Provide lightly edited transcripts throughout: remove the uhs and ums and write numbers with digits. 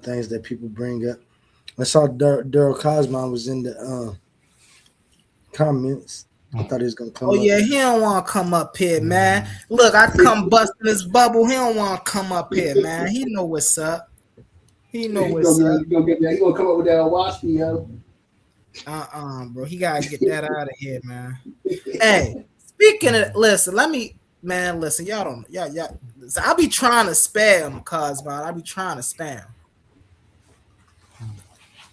things that people bring up. I saw Daryl Cosmo was in the comments. I thought he was gonna Oh come up. yeah, he don't want to come up here, man. Look, I come busting his bubble. He don't want to come up here, man. He know what's up. He know what's up. He gonna come up with that Owaski, yo. Bro. He gotta get that out of here, man. Hey, speaking of, listen, listen, y'all don't, y'all. Listen, I be trying to spam Cosmo. I be trying to spam.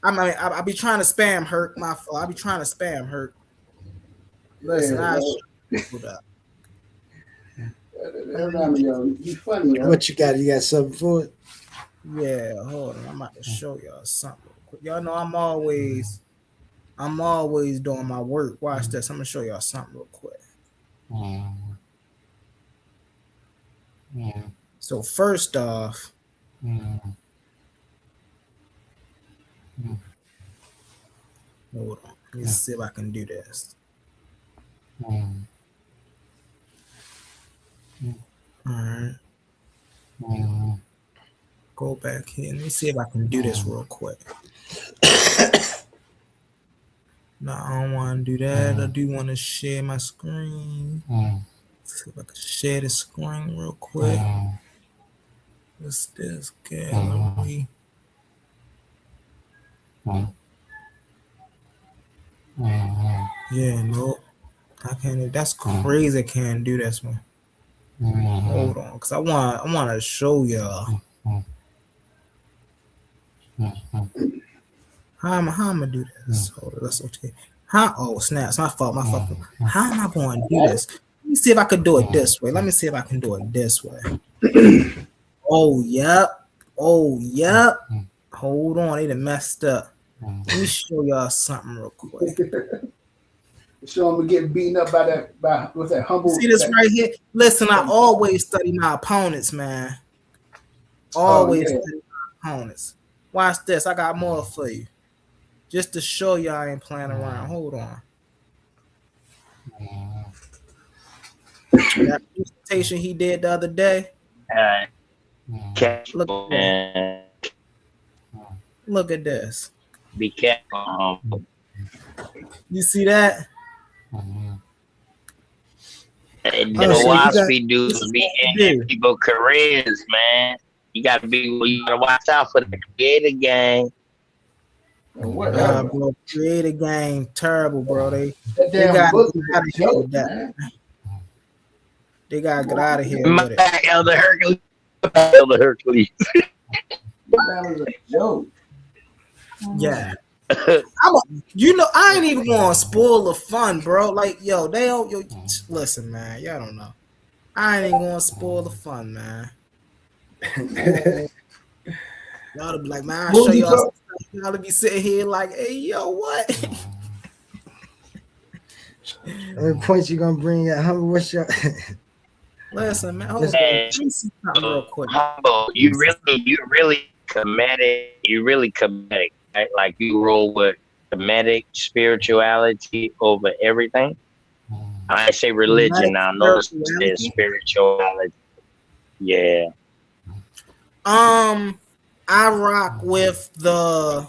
I be trying to spam Hurt. My fault. I be trying to spam Hurt. Listen, hold up. You funny, yo. What you got? You got something for it? Yeah, hold on. I'm about to show y'all something real quick. Y'all know I'm always doing my work. Watch this. I'm gonna show y'all something real quick. So first off, hold on. Let me see if I can do this. All right. Go back here. Let me see if I can do this real quick. No, I don't want to do that. I do want to share my screen. See if I can share the screen real quick. What's this gallery? Yeah, no. I can't. That's crazy. I can't do this one. Hold on, cause I want to show y'all. How am I gonna do this? Hold on, that's okay. Oh snap! It's my fault. My fault. How am I going to do this? Let me see if I can do it this way. Let me see if I can do it this way. Oh yep. Hold on, they done messed up. Let me show y'all something real quick. Show him getting beaten up by what's that humble. See this right here? Listen, I always study my opponents, man. Always study my opponents. Watch this. I got more for you. Just to show you I ain't playing around. Hold on. That presentation he did the other day. Look at this. Be careful. You see that? The philosophy dudes be ending people's careers, man. You gotta watch out for the creative game. Bro, creative game, terrible, bro. They got to get out of here with that. They gotta get out of here with it. Elder Hercules. Elder Hercules. That was a joke. Yeah. I ain't even gonna spoil the fun, bro. Like, yo, they don't. Listen, man, y'all don't know. I ain't even gonna spoil the fun, man. Y'all be like, man, I'll show y'all some stuff. Y'all be sitting here like, hey, yo, what? How many points you gonna bring out? What's your? Listen, man, hold on. Let me see something real quick. Humble, you really comedic. You really comedic. Right? Like you roll with comedic spirituality over everything. I say religion now. Notice there's spirituality. Yeah. I rock with the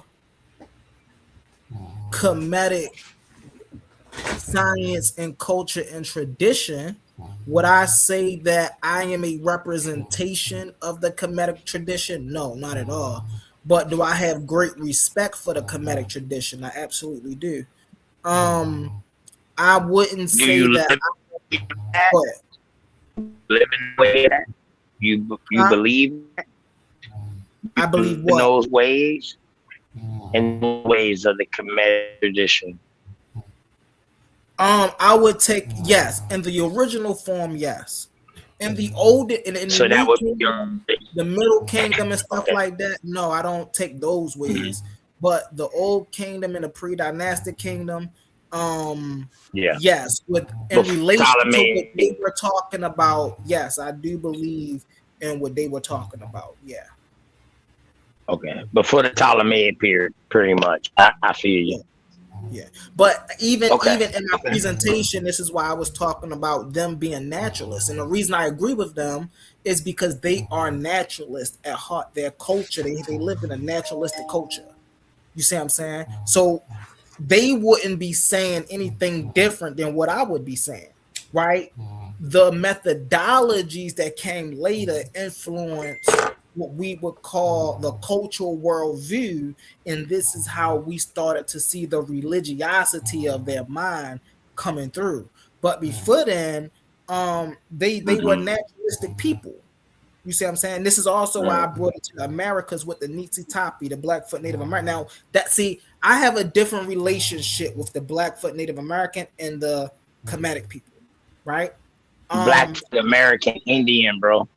comedic science and culture and tradition. Would I say that I am a representation of the comedic tradition? No, not at all. But do I have great respect for the comedic tradition? I absolutely do. I wouldn't say that. Living way that you believe that? I believe in what? those ways, in ways of the comedic tradition. I would take yes in the original form, yes. In the old, in the So that new would kingdom, the Middle Kingdom and stuff like that. No, I don't take those ways. But the Old Kingdom and the pre-dynastic kingdom, yes, with in relation to what they were talking about, yes, I do believe in what they were talking about. Yeah. Okay, before the Ptolemaic period, pretty much. I feel you. Yeah, but even Okay. in my presentation, this is why I was talking about them being naturalists, and the reason I agree with them is because they are naturalists at heart. Their culture, they live in a naturalistic culture. You see what I'm saying? So they wouldn't be saying anything different than what I would be saying, right? The methodologies that came later influenced what we would call the cultural worldview, and this is how we started to see the religiosity of their mind coming through. But before then, they were Mhm. naturalistic people. You see what I'm saying? This is also why I brought it to the Americas with the Nitsitapi, the Blackfoot Native American. Now that see, I have a different relationship with the Blackfoot Native American and the Kemetic people, right? Black Um, American Indian, bro.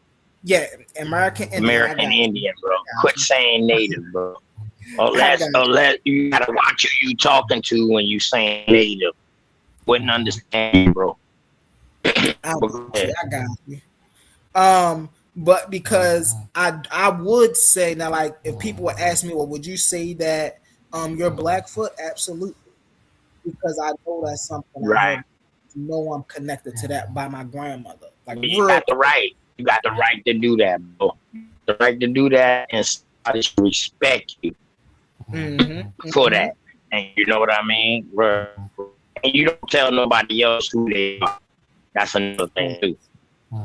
yeah, American Indian. I American got you. Indian, bro. I got Quit you. saying native, bro. I got you. Unless you gotta watch who you talking to when you saying native. Wouldn't understand, bro. I But go got you. ahead. I got you. But because I would say now, like if people would ask me, well, would you say that you're Blackfoot? Absolutely, because I know that's something I Right. have. Know I'm connected to that by my grandmother, like You real. got the right. You got the right to do that, bro. The right to do that, and somebody should respect you for that. And you know what I mean? Bro. And you don't tell nobody else who they are. That's another thing too.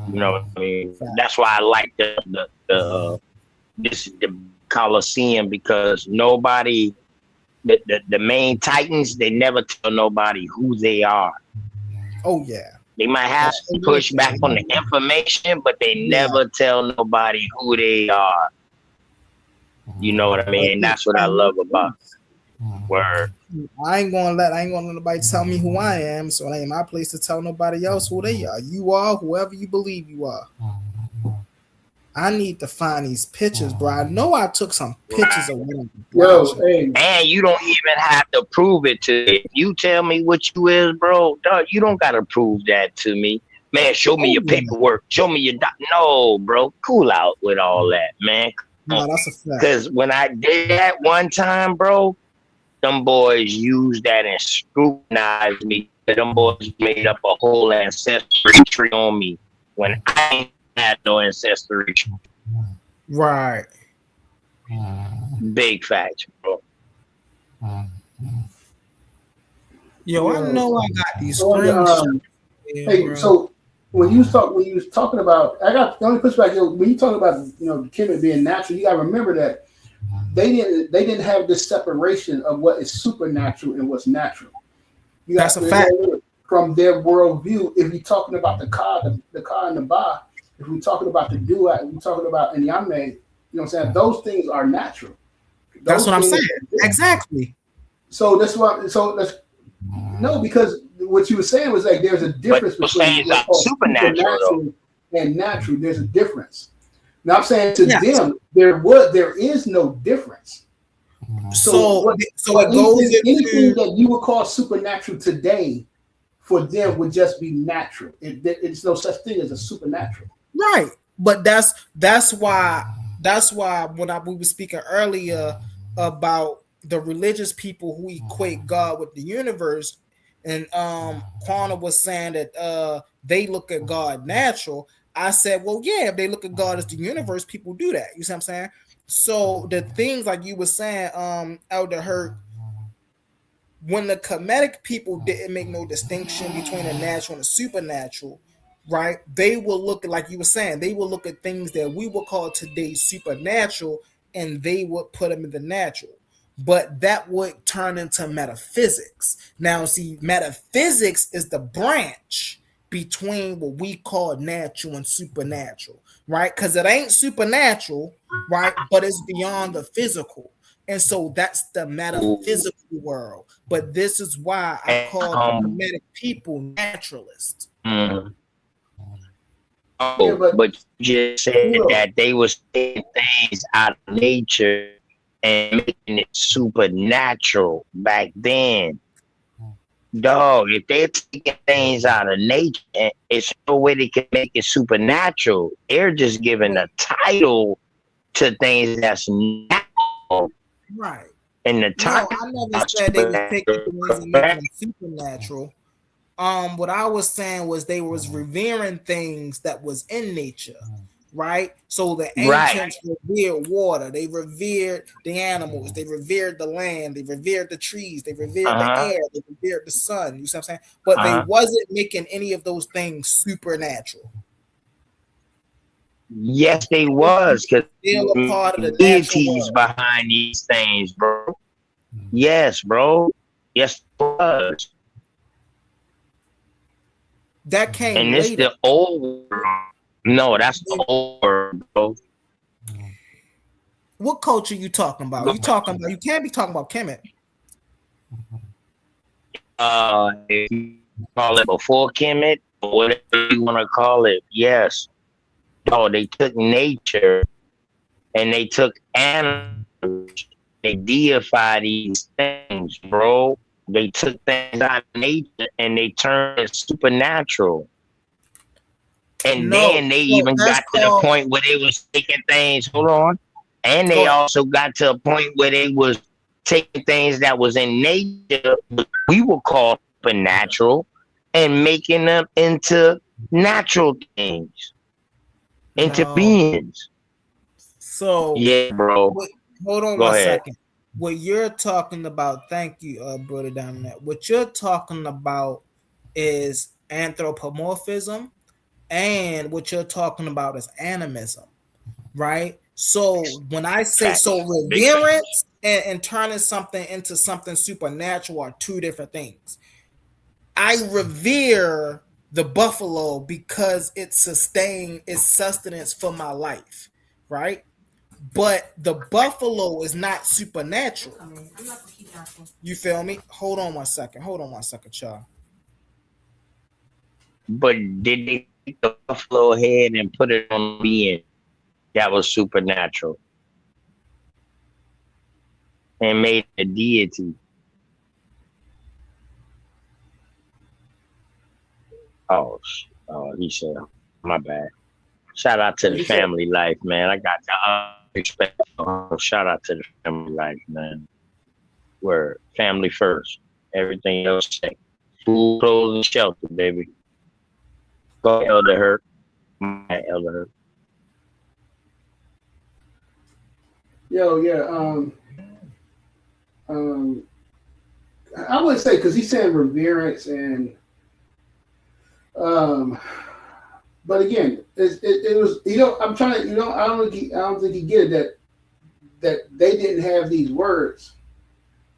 You know what I mean? That's why I like the Coliseum, because nobody, the main Titans, they never tell nobody who they are. Oh yeah, They might have some pushback on the information, but they never tell nobody who they are. You know what I mean? That's what I love about Word. I ain't gonna let nobody tell me who I am, so it ain't my place to tell nobody else who they are. You are whoever you believe you are. I need to find these pictures, bro. I know I took some pictures of what I'm Yo, watching. hey, And you don't even have to prove it to me. If you tell me what you is, bro, dog, you don't gotta prove that to me. Man, show me your paperwork. Show me your No, bro. Cool out with all that, man. No, that's a fact. Because when I did that one time, bro, them boys used that and scrutinized me. Them boys made up a whole ancestry tree on me when I ain't had no ancestry tree. Right. Big facts, bro. Yo, I know I got these so, screenshots. hey, bro. so when you was talking about, I got the only pushback. When you talk about Kemet being natural, you got to remember that they didn't have this separation of what is supernatural and what's natural. You That's a fact. From their worldview. If you're talking about the Ka and the Ba, if we're talking about the Dua, if we're talking about Nyame, you know what I'm saying? Those things are natural. That's what I'm saying. Exactly. So that's what. So that's no, because what you were saying was like there's a difference between supernatural and natural. There's a difference. Now I'm saying to them there is no difference. So it goes anything that you would call supernatural today for them would just be natural. It's no such thing as a supernatural. Right. But that's why when we were speaking earlier about the religious people who equate God with the universe, and Quana was saying that they look at God natural. I said, well, yeah, if they look at God as the universe, people do that. You see what I'm saying? So the things like you were saying, Elder Hurt, when the Kemetic people didn't make no distinction between the natural and the supernatural, right? They will look at, like you were saying, they will look at things that we would call today supernatural, and they would put them in the natural. But that would turn into metaphysics. Now, see, metaphysics is the branch between what we call natural and supernatural, right? Because it ain't supernatural, right? But it's beyond the physical. And so that's the metaphysical world. But this is why I call the Kemetic people naturalists. But you just said that they were taking things out of nature and making it supernatural back then. Dog, if they're taking things out of nature, it's no way they can make it supernatural. They're just giving a title to things that's natural. Right. And the time No, I never said they was taking things and making them supernatural. What I was saying was they was revering things that was in nature, right? So the ancients revered water, they revered the animals, they revered the land, they revered the trees, they revered the air, they revered the sun. You see what I'm saying? But they wasn't making any of those things supernatural. Yes, they was, because still a part of the natural deities world behind these things, bro. Yes, bro. Yes, it was. that came And it's later. the old world. No, that's the old world, bro. What culture you talking about? You talking about? You can't be talking about Kemet. If you call it before Kemet, or whatever you want to call it, yes. No, they took nature and they took animals. They deified these things, bro. They took things out of nature and they turned it supernatural. And then they even got to the point where they was taking things. Hold on. And they also got to a point where they was taking things that was in nature, we will call supernatural, and making them into natural things, into beings. So yeah, bro. Hold on one second. What you're talking about, thank you, brother down there. What you're talking about is anthropomorphism, and what you're talking about is animism, right? So when I say reverence and turning something into something supernatural are two different things. I revere the buffalo because it sustained its sustenance for my life, right? But the buffalo is not supernatural. You feel me? Hold on one second, y'all. But did they take the buffalo head and put it on a being that was supernatural and made a deity? Oh, he said, my bad. Shout out to the family life, man. I got the respect. Shout out to the family life, man. We're family first. Everything else second. Food, clothes, and shelter, baby. Go Elder Hurt. My Elder Hurt. Yo, yeah. I wouldn't say, because he's saying reverence and but again, it was, I'm trying to, I don't think he get it that they didn't have these words,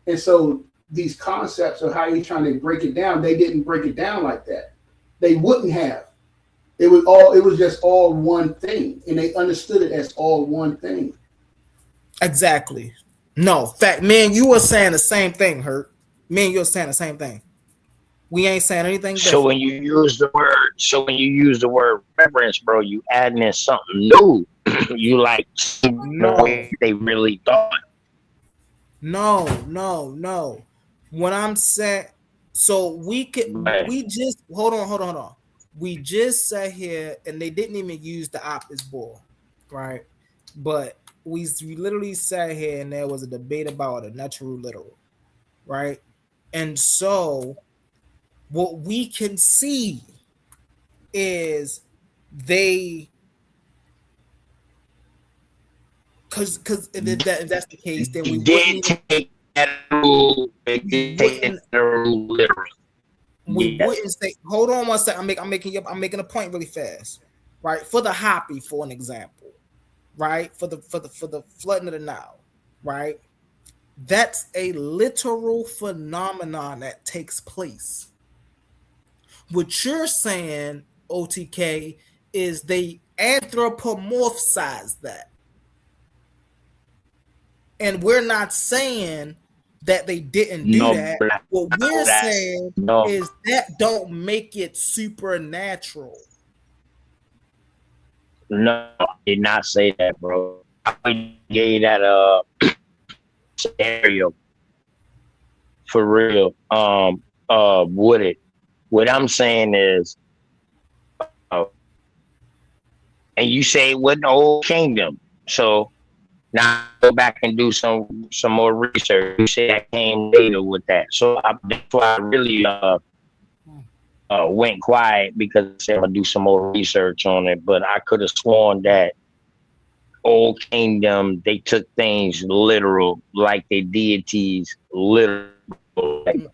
and so these concepts of how he's trying to break it down, they didn't break it down like that. They wouldn't have. It was just all one thing, and they understood it as all one thing. Exactly. No, fact, man, you were saying the same thing, Hurt. Me and you were saying the same thing. We ain't saying anything different. So when you use the word reverence, bro, you adding in something new. You like no, they really thought. No. When I'm saying, so we just hold on. We just sat here and they didn't even use the optus ball, right? But we literally sat here and there was a debate about a natural literal, right? And so what we can see is they, because if that's the case, then we wouldn't take that rule. We wouldn't say. Hold on one second. I'm making a point really fast, right? For the Hopi, for an example, right? For the flooding of the Nile, right? That's a literal phenomenon that takes place. What you're saying, OTK, is they anthropomorphize that. And we're not saying that they didn't do that. What we're saying is that don't make it supernatural. No, I did not say that, bro. I gave that scenario for real. Would it? What I'm saying is, and you say it wasn't the old kingdom. So Now go back and do some more research. You say I came later with that, so that's why I really went quiet, because I said I'm gonna do some more research on it. But I could have sworn that Old Kingdom, they took things literal, like their deities literal. Like,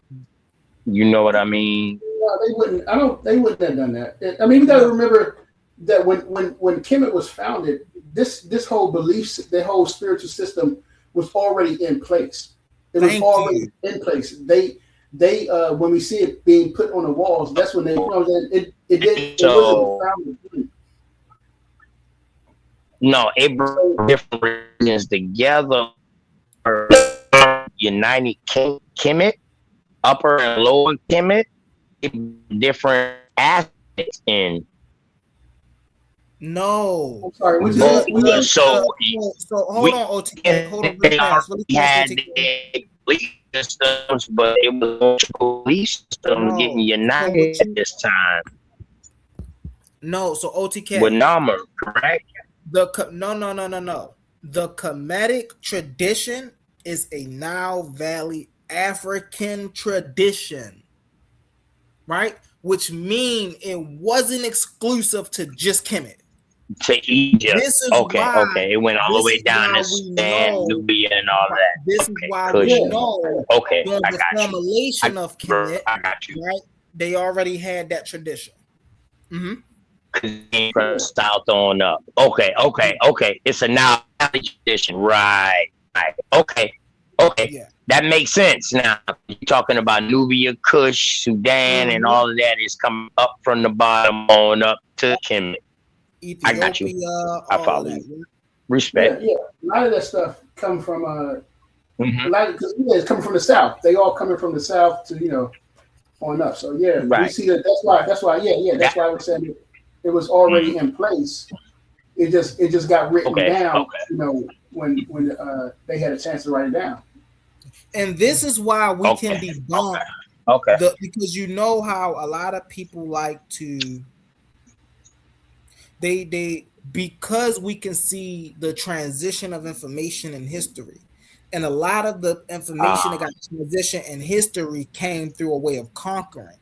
you know what I mean? No, they wouldn't. They wouldn't have done that. I mean, you got to remember that when Kemet was founded, this whole belief, the whole spiritual system was already in place. It was already in place. They when we see it being put on the walls, that's when they, you know, it wasn't founded. No, it brought different religions together. United Kemet, Upper and Lower Kemet, different aspects in. No. I'm sorry. So hold on, OTK. Hold on, real fast. We had belief systems, but it was belief systems getting united at this time. No, so OTK. With Nama, correct? No. The Kemetic tradition is a Nile Valley African tradition, right? Which means it wasn't exclusive to just Kemet. To Egypt. Okay. It went all the way down to Sudan, Nubia, and all that. This is why we know. Okay, during the formulation of Kemet, right? They already had that tradition. Mm-hmm. From south on up. Okay. It's a Nile Valley tradition, right? Okay. Yeah. That makes sense. Now you're talking about Nubia, Kush, Sudan, and all of that is coming up from the bottom on up to Kemet. Ethiopia, I got you. I follow you. Respect. Yeah. A lot of that stuff come from because it's coming from the south. They all coming from the south to on up. So yeah, we see that. That's why. That's why I was saying it was already in place. It just got written down. When they had a chance to write it down. And this is why we can debunk. Because you know how a lot of people like to. They because we can see the transition of information in history, and a lot of the information that got transitioned in history came through a way of conquering,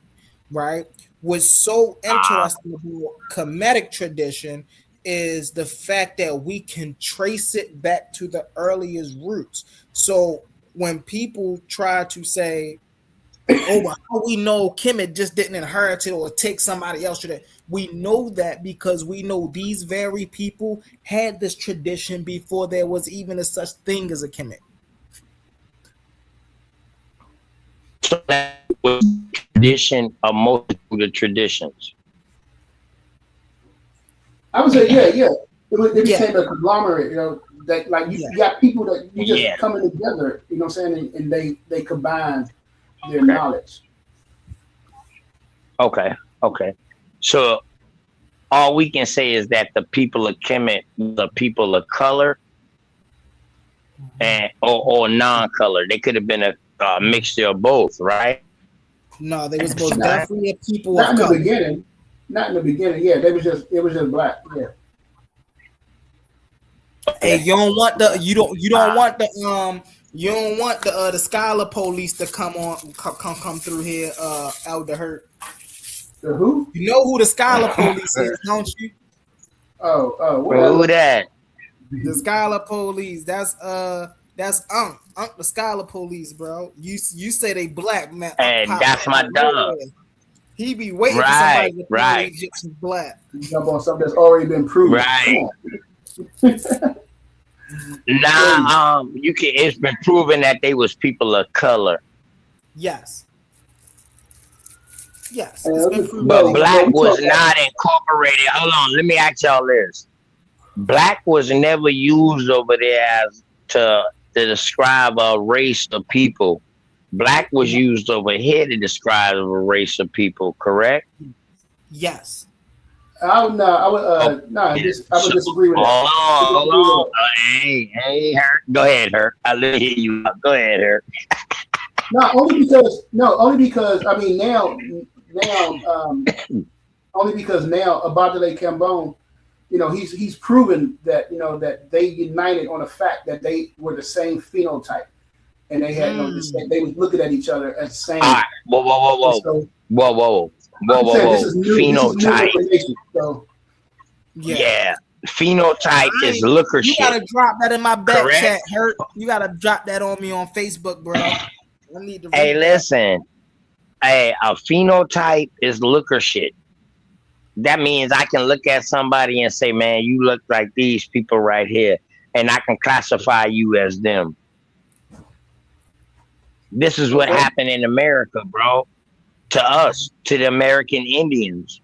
right? What's so interesting about Kemetic tradition is the fact that we can trace it back to the earliest roots. So when people try to say, "Oh, well, how we know Kemet just didn't inherit it or take somebody else to that," we know that because we know these very people had this tradition before there was even a such thing as a Kemet. So that was tradition of multitude of traditions. I would say, yeah. It became a conglomerate, that like you got people that you just coming together, you know what I'm saying, and they combine their knowledge. Okay. So all we can say is that the people of Kemet, the people of color, and or non-color. They could have been a mixture of both, right? No, they was most definitely a people not of in color. The beginning. Not in the beginning. Yeah, it was just black. Yeah. Hey, you don't want the scholar police to come through here, Elder Hurt. The who? You know who the scholar police is, don't you? Who that? The scholar police. That's Unc the scholar police, bro. You say they black, man. And that's my dog. He be waiting for somebody to right. Egyptian black. You jump on something that's already been proven. Right. Nah, it's been proven that they was people of color. Yes. But black was not incorporated. Hold on, let me ask y'all this. Black was never used over there as to describe a race of people. Black was used over here to describe a race of people, correct? Yes. I would disagree with that. Hold on. Hey, Hurt. Go ahead, Hurt. I'll let you hear you. Go ahead, Hurt. Only because I mean now only because now Abadele Kambon he's proven that that they united on the fact that they were the same phenotype, and they had they was looking at each other as the same. All right. Whoa. This is new, Phenotype. This is new Yeah. Phenotype is looker shit. You gotta drop that in my back chat, Hurt. You gotta drop that on me on Facebook, bro. I need to read listen. Hey, a phenotype is looker shit. That means I can look at somebody and say, man, you look like these people right here, and I can classify you as them. This is what happened in America, bro. To us, to the American Indians.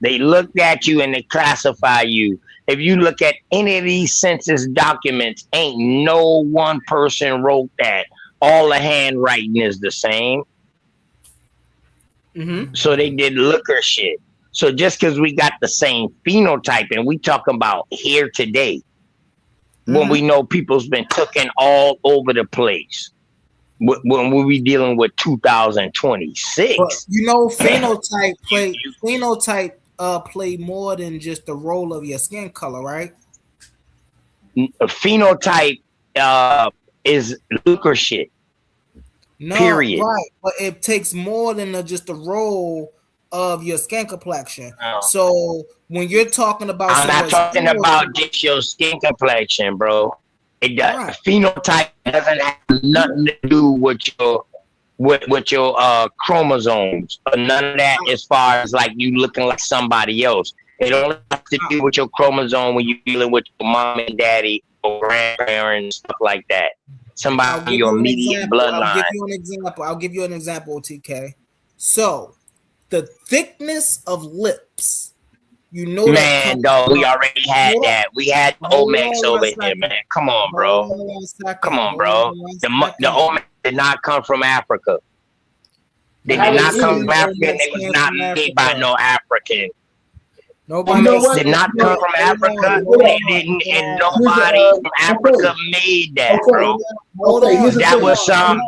They looked at you and they classify you. If you look at any of these census documents, ain't no one person wrote that. All the handwriting is the same. So they did looker shit. So just because we got the same phenotype and we talking about here today, when we know people's been taken all over the place, when we be dealing with 2026. But, phenotype play more than just the role of your skin color, right? A phenotype is looker shit. No, period. Right, but it takes more than just the role of your skin complexion. So when you're talking about, I'm not talking about just your skin complexion, bro. It does. Right. Phenotype doesn't have nothing to do with your chromosomes or none of that. As far as like you looking like somebody else, it only has to do with your chromosome when you're dealing with your mom and daddy or grandparents, stuff like that. Somebody your immediate bloodline. I'll give you an example, TK. So the thickness of lips, man, dog, we already had that. We had Olmecs over here, man. Come on, bro. Come on, bro. The Olmecs did not come from Africa. They did not come from Africa. They was not made by no African. Nobody did not come from Africa. They didn't, and nobody from Africa made that, bro. That was some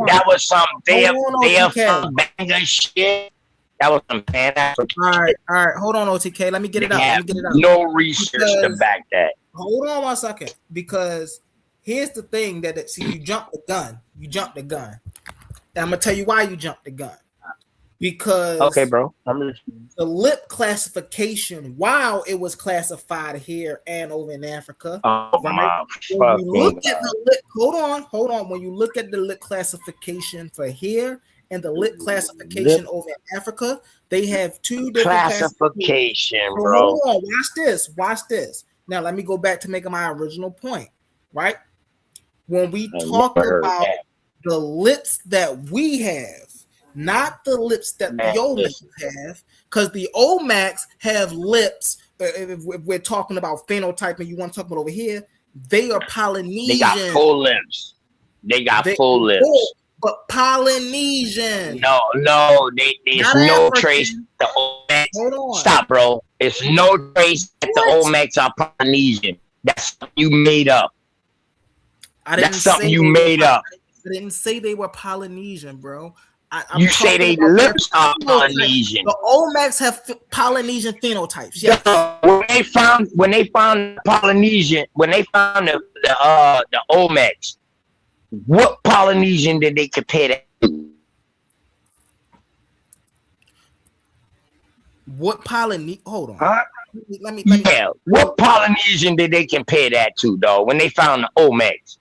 they're from banger shit. That was some Pan-African. All right. Hold on, OTK. Let me get it out. No research to back that. Hold on 1 second, because here's the thing see, you jumped the gun. And I'm gonna tell you why you jumped the gun. Because bro. The lip classification, while it was classified here and over in Africa, right? When you look at the lip, hold on. When you look at the lip classification for here and the lip classification over in Africa, they have two different classification, bro. Hold on, watch this. Now let me go back to making my original point, right? When we talk about the lips that we have, not the lips that the Olmecs have, because the Olmecs have lips. If we're talking about phenotype and you want to talk about over here, they are Polynesian. They got full lips. Full lips. But Polynesian. No, there's no trace. The Olmecs. Stop, bro. It's no trace that the Olmecs are Polynesian. That's something you made up. That's something you made up. I didn't say they were Polynesian, bro. You say they lips are Polynesian. The Olmecs have Polynesian phenotypes. Yes. When they found Polynesian, when they found the Olmecs, what Polynesian did they compare that to? What Polynesian? Hold on. Huh? Let me. Yeah. What Polynesian did they compare that to, dog? When they found the Olmecs,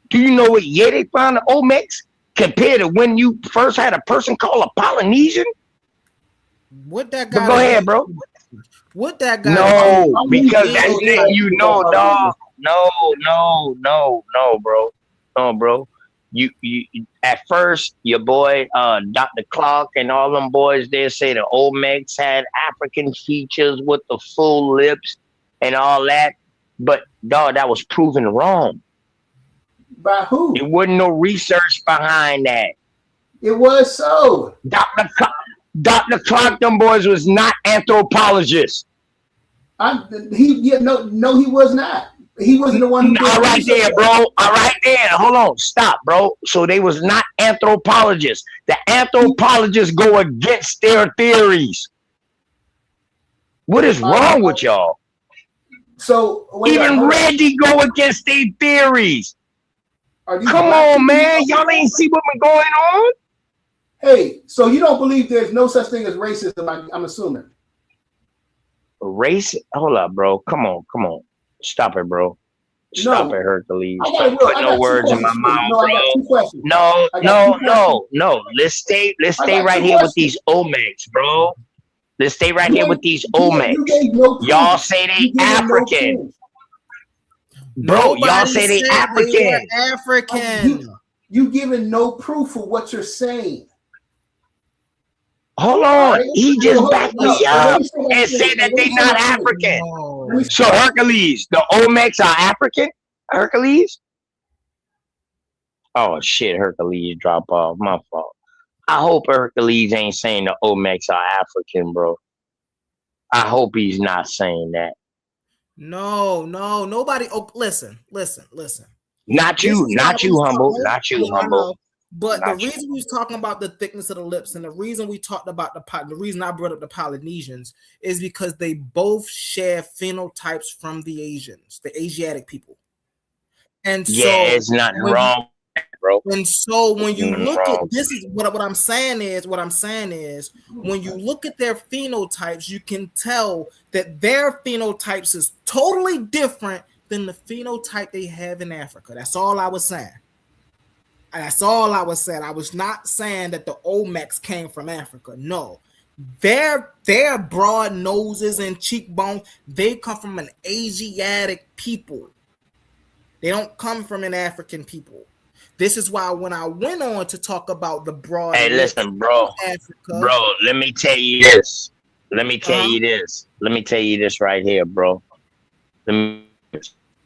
do you know what year they found the Olmecs? Compared to when you first had a person called a Polynesian? What that guy? But go ahead, bro. What that guy? No, because that's letting you know, dog. No, bro. No, bro. You at first, your boy Dr. Clark and all them boys there say the Olmecs had African features with the full lips and all that. But dog, that was proven wrong. By who? There wasn't no research behind that. It was so. Dr. Clark, them boys was not anthropologists. He was not. He wasn't the one. All right there, bro. All right there. Hold on. Stop, bro. So they was not anthropologists. The anthropologists go against their theories. What is wrong with y'all? So even Randy go against their theories. Come on, man. Y'all ain't see what been going on? Hey, so you don't believe there's no such thing as racism, I'm assuming. Race? Hold up, bro. Come on. Stop it, bro. Stop it, Hercules. Don't put no words in my mouth, bro. No. Let's stay right here with these Olmecs, bro. Let's stay right here with these Olmecs. Y'all say they African. Bro, y'all say they African. African. You giving no proof for what you're saying. Hold on. He just backed me up and said that they not African. No. So Hercules, the Olmecs are African? Hercules? Oh shit, Hercules drop off. My fault. I hope Hercules ain't saying the Olmecs are African, bro. I hope he's not saying that. No, nobody. Oh, listen. Not you, humble. Not you, humble. But the reason we was talking about the thickness of the lips, and the reason we talked about the reason I brought up the Polynesians is because they both share phenotypes from the Asians, the Asiatic people. And so it's nothing wrong, bro. And so when you look at this, is what I'm saying is when you look at their phenotypes, you can tell that their phenotypes is totally different than the phenotype they have in Africa. That's all I was saying. That's all I was saying. I was not saying that the Olmecs came from Africa. No, their broad noses and cheekbones, they come from an Asiatic people. They don't come from an African people. This is why when I went on to talk about the broad, hey, listen, bro, Africa, bro, let me tell you this. Let me tell you this right here, bro.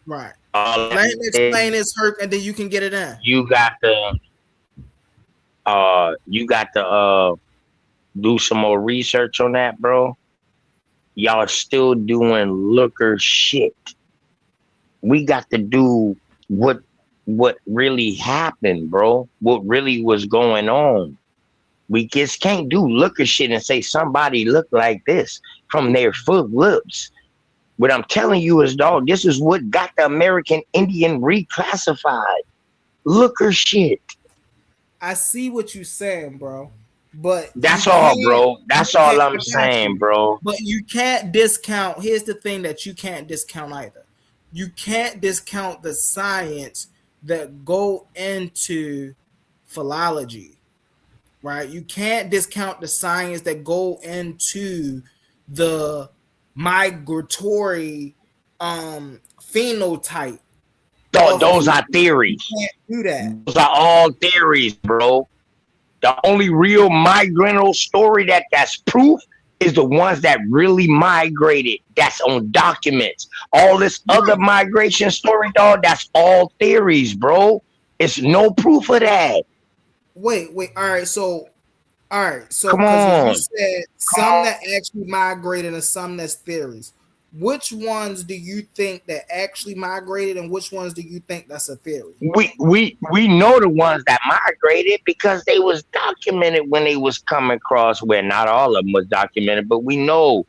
Right. Let him explain his hurt, and then you can get it in. You got to do some more research on that, bro. Y'all still doing looker shit. We got to do what really happened, bro. What really was going on. We just can't do looker shit and say somebody looked like this from their full lips. What I'm telling you is, dog, this is what got the American Indian reclassified. Looker shit. I see what you're saying, bro. But that's all, bro. That's all I'm saying, bro. But you can't discount. Here's the thing that you can't discount either. You can't discount the science that go into philology, right? You can't discount the science that go into the migratory phenotype. Those are theories. You can't do that. Those are all theories, bro. The only real migratory story that's proof is the ones that really migrated. That's on documents. All this other migration story, dog, that's all theories, bro. It's no proof of that. Wait. All right. So come on. You said some that actually migrated and some that's theories. Which ones do you think that actually migrated, and which ones do you think that's a theory? We know the ones that migrated because they was documented when they was coming across. Where not all of them was documented, but we know.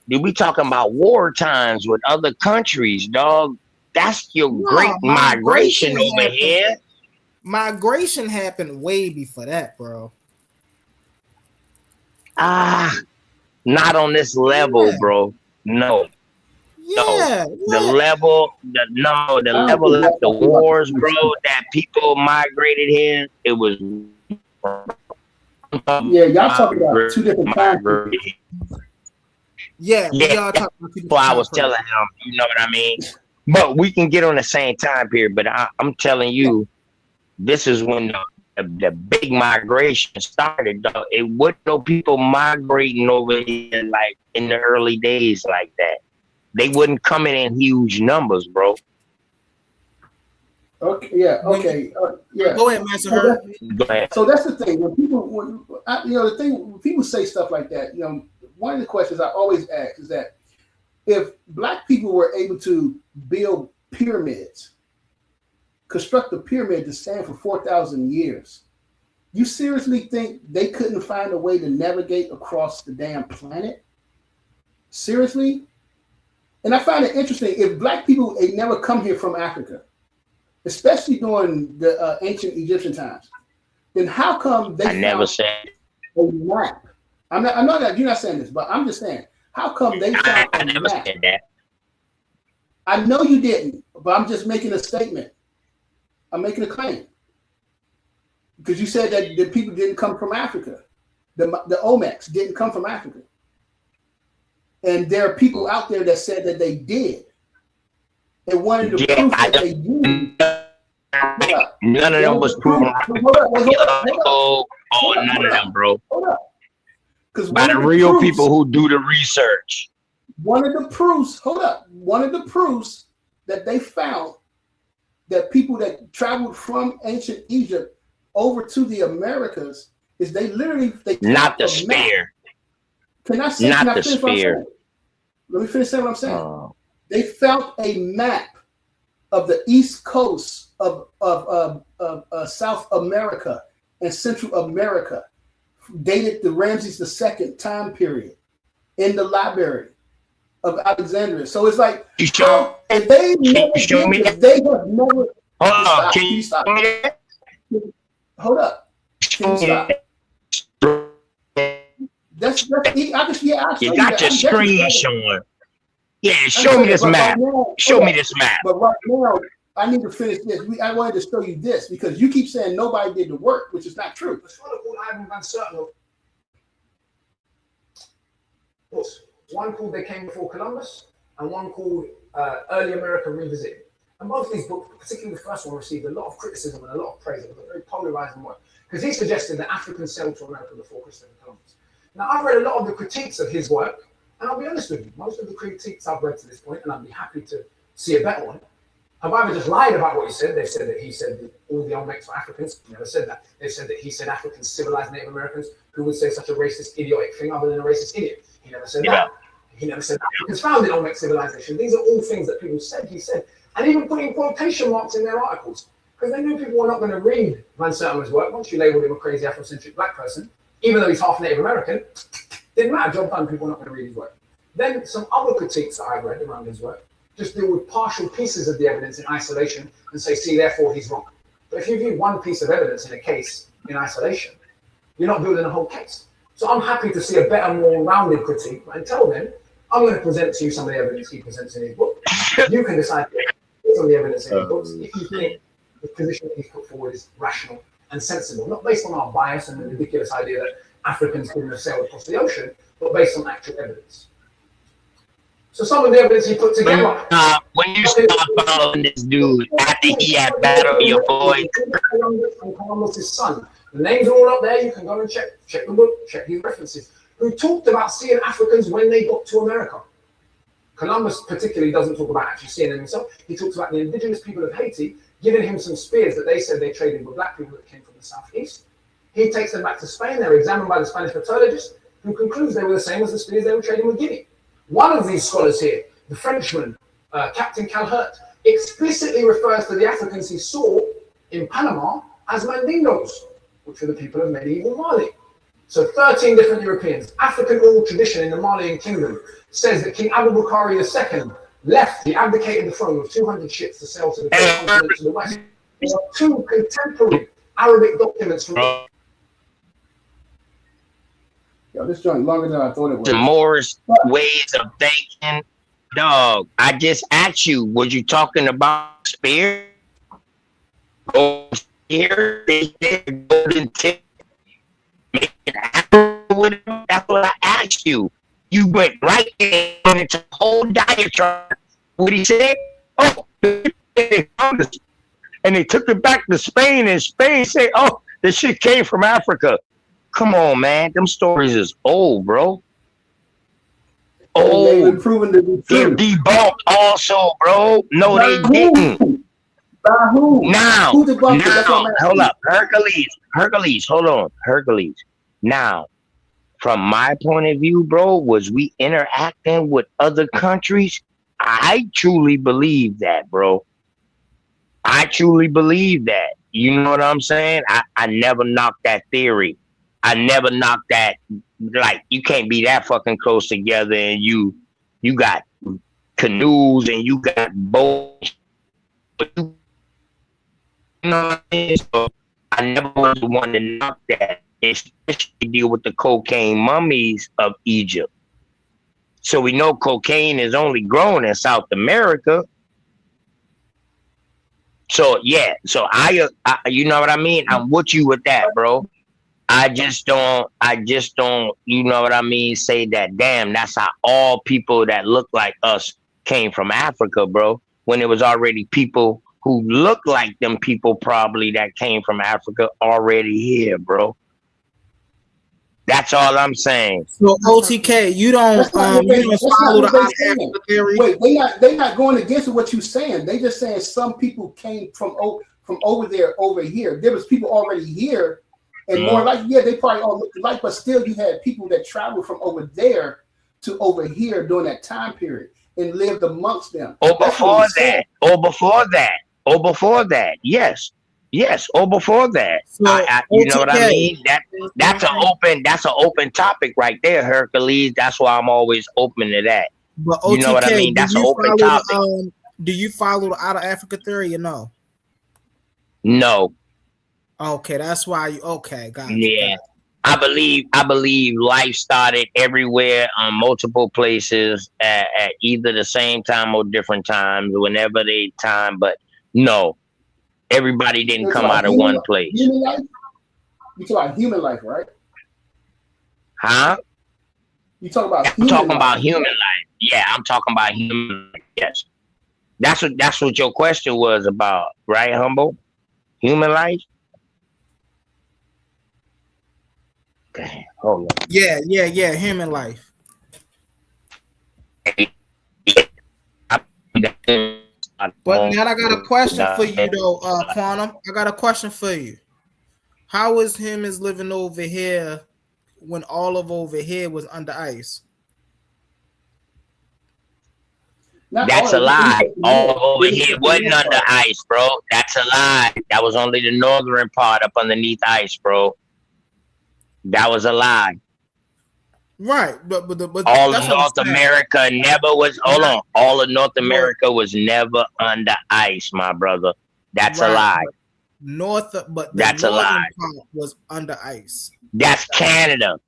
We talking about war times with other countries, dog. That's your great migration over here. Migration happened way before that, bro. Not on this level, bro. No. Yeah. The level of the wars, bro, that people migrated here, it was. Yeah, y'all talking about two different times. Yeah, y'all talking about two different I was telling him, you know what I mean? But we can get on the same time period. But I'm telling you, this is when the big migration started. Though. It wasn't no people migrating over here like in the early days like that. They wouldn't come in huge numbers, bro. Okay, yeah, okay, yeah. Go ahead, Master. Go ahead. So that's the thing. When people say stuff like that, one of the questions I always ask is that if Black people were able to build pyramids, construct a pyramid to stand for 4,000 years, you seriously think they couldn't find a way to navigate across the damn planet? Seriously? And I find it interesting. If black people they never come here from Africa, especially during the ancient Egyptian times, then how come they never said a map? I know that you're not saying this, but I'm just saying, how come they found I a never map? said that. I know you didn't, but I'm just making a statement. I'm making a claim. Because you said that the people didn't come from Africa. The Olmecs didn't come from Africa. And there are people out there that said that they did. And one of the proof that they did. None of them was proven. Oh, none of them, bro. Hold up. By the real people who do the research. One of the proofs, hold up. One of the proofs that they found that people that traveled from ancient Egypt over to the Americas is they not the spear. Can I say? Not can I the finish what I'm spear. saying? Let me finish saying what I'm saying. They found a map of the east coast of South America and Central America, dated the Ramses II time period, in the library of Alexandria. So it's like, if they have never. Hold on, can you stop me that? Hold up. Can you stop? That's you got your screen showing. Yeah, show me this map. Show me this map. But right now, I need to finish this. I wanted to show you this because you keep saying nobody did the work, which is not true. One called They Came Before Columbus, and one called Early America Revisited. And both of these books, particularly the first one, received a lot of criticism and a lot of praise. It was a very polarizing work because he suggested that Africans sailed to America before Christopher Columbus. Now, I've read a lot of the critiques of his work, and I'll be honest with you, most of the critiques I've read to this point, and I'd be happy to see a better one, have either just lied about what he said. They've said that he said that all the Olmecs were Africans. He never said that. They've said that he said Africans civilized Native Americans. Who would say such a racist, idiotic thing other than a racist idiot? He never said that. He never said Africans founded Olmec civilization. These are all things that people said he said, and even putting quotation marks in their articles because they knew people were not going to read Van Sertima's work. Once you labeled him a crazy Afrocentric black person, even though he's half Native American, didn't matter. Job done. People were not going to read his work. Then some other critiques that I've read around his work just deal with partial pieces of the evidence in isolation and say, see, therefore he's wrong. But if you view one piece of evidence in a case in isolation, you're not building a whole case. So I'm happy to see a better, more rounded critique. But until then, I'm going to present to you some of the evidence he presents in his book. You can decide some of the evidence in his books if you think the position that he's put forward is rational and sensible, not based on our bias and the ridiculous idea that Africans couldn't have sailed across the ocean, but based on actual evidence. So some of the evidence he put together. When you start following this dude after he had battled your boy, Columbus' son. The names are all up there. You can go and check the book, check his references. Who talked about seeing Africans when they got to America. Columbus particularly doesn't talk about actually seeing them himself. He talks about the indigenous people of Haiti giving him some spears that they said they traded with black people that came from the southeast. He takes them back to Spain. They're examined by the Spanish metallurgist, who concludes they were the same as the spears they were trading with Guinea. One of these scholars here, the Frenchman, Captain Calhert, explicitly refers to the Africans he saw in Panama as Mandingos, which were the people of medieval Mali. So 13 different Europeans. African oral tradition in the Malian kingdom says that King Abubakar II left, he abdicated the throne with 200 ships to sail to the continent to the west. There are two contemporary Arabic documents from this joint longer than I thought it was. the Moorish ways of thinking. Dog, I just asked you, was you talking about spear? Go here, they did golden tip. Make it happen with him. That's what I asked you. You went right into a whole diatribe. What he said? Oh, and they took it back to Spain, and Spain said, oh, this shit came from Africa. Come on, man. Them stories is old, bro. Oh, they've been proven to be true. Debunked also, bro. No, they didn't. By who? Now, who debunked it? Hold up. Hercules, hold on. Hercules. Now, from my point of view, bro, was we interacting with other countries? I truly believe that, bro. I truly believe that. You know what I'm saying? I never knocked that theory. I never knocked that. Like, you can't be that fucking close together and you you got canoes and you got boats. You know what I mean? So I never was the one to knock that, especially deal with the cocaine mummies of Egypt. So we know cocaine is only grown in South America. So yeah, so I you know what I mean? I'm with you with that, bro. I just don't, you know what I mean, say that, damn, that's how all people that look like us came from Africa, bro. When it was already people who look like them people probably that came from Africa already here, bro. That's all I'm saying. So OTK, you don't follow the out of Africa theory. Wait, they not going against what you're saying. They just saying some people came from over there over here. There was people already here, and more like they probably all looked alike, but still you had people that traveled from over there to over here during that time period and lived amongst them. Or before that. Yes, or before that. So, you know what I mean? That's an open topic right there, Hercules. That's why I'm always open to that. But OTK, you know what I mean? That's an open topic. Do you follow the out of Africa theory or no? No. Okay, that's why you got it. Yeah. I believe life started everywhere on multiple places at either the same time or different times, whenever they time, but no. Everybody didn't come out of one place. Human life? You talk about human life, right? Huh? You talk about human life. Yeah, I'm talking about human life. Yes. That's what your question was about, right, Humble? Human life? Okay, hold on. Yeah, human life. But now I got a question for you though, Quantum. I got a question for you. How is humans living over here when all of over here was under ice? That's a lie. All over here wasn't under ice, bro. That's a lie. That was only the northern part up underneath ice, bro. That was a lie. Right, but all of North America never was. Hold on, all of North America was never under ice, my brother. That's a lie. That's a lie. Part was under ice. That's Canada,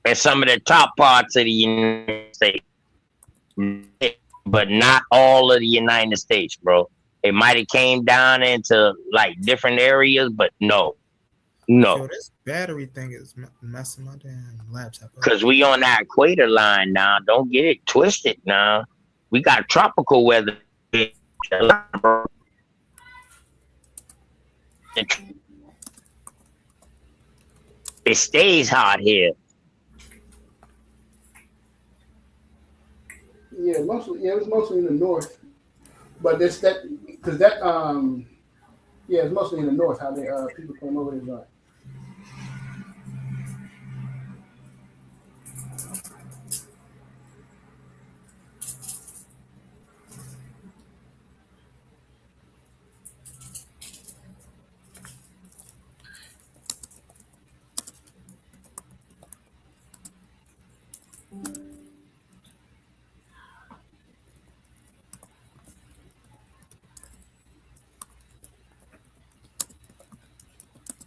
and some of the top parts of the United States, but not all of the United States, bro. It might have came down into like different areas, but no. Yo, this battery thing is messing my damn laptop up. Because we on that equator line now. Don't get it twisted now. We got tropical weather. It stays hot here. Yeah, it was mostly in the north. But it's mostly in the north how they people came over there.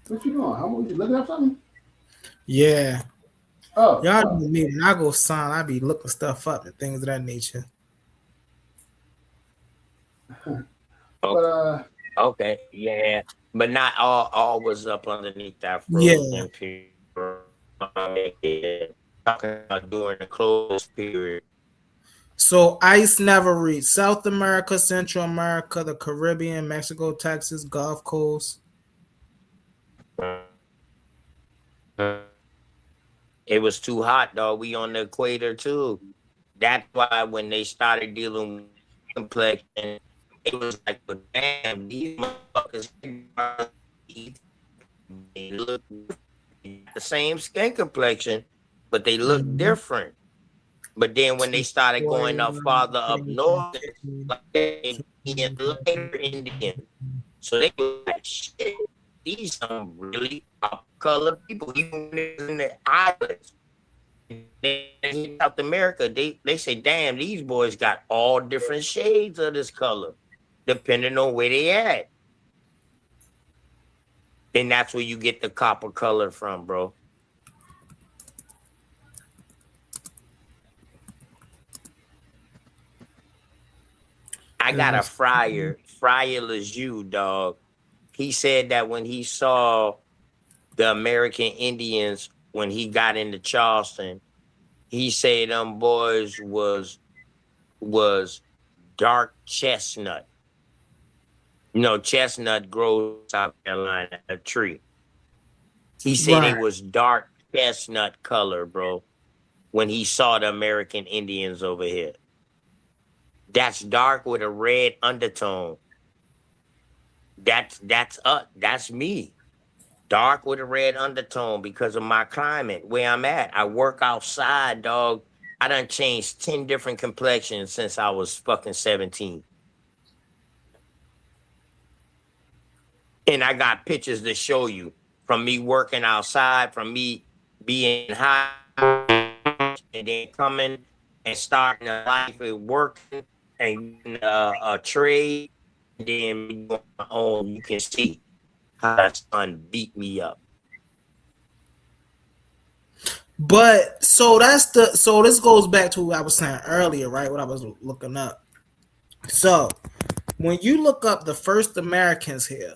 What you doing? How you looking up something? Yeah. Oh, y'all know me. When I go sign, I be looking stuff up and things of that nature. But, okay, yeah, but not all was up underneath that frozen period. Talking about during the closed period. So ice never reached South America, Central America, the Caribbean, Mexico, Texas, Gulf Coast. It was too hot, though. We on the equator too. That's why when they started dealing with complexion, it was like, but damn, these motherfuckers they look the same skin complexion, but they look different. But then when they started going up farther up north, like they being later Indian, so they were like, shit, these some really up color people, even in the islands. in South America, they say, damn, these boys got all different shades of this color, depending on where they at. And that's where you get the copper color from, bro. I got a Friar Lejeune, dog. He said that when he saw the American Indians, when he got into Charleston, he said them boys was dark chestnut. You know, chestnut grows in South Carolina, a tree. He said it was dark chestnut color, bro, when he saw the American Indians over here. That's dark with a red undertone. That's me. Dark with a red undertone because of my climate, where I'm at. I work outside, dog. I done changed 10 different complexions since I was fucking 17. And I got pictures to show you from me working outside, from me being high, and then coming and starting a life and working and a trade, and then me on my own. You can see how that sun beat me up. But so this goes back to what I was saying earlier, right? What I was looking up. So when you look up the first Americans here,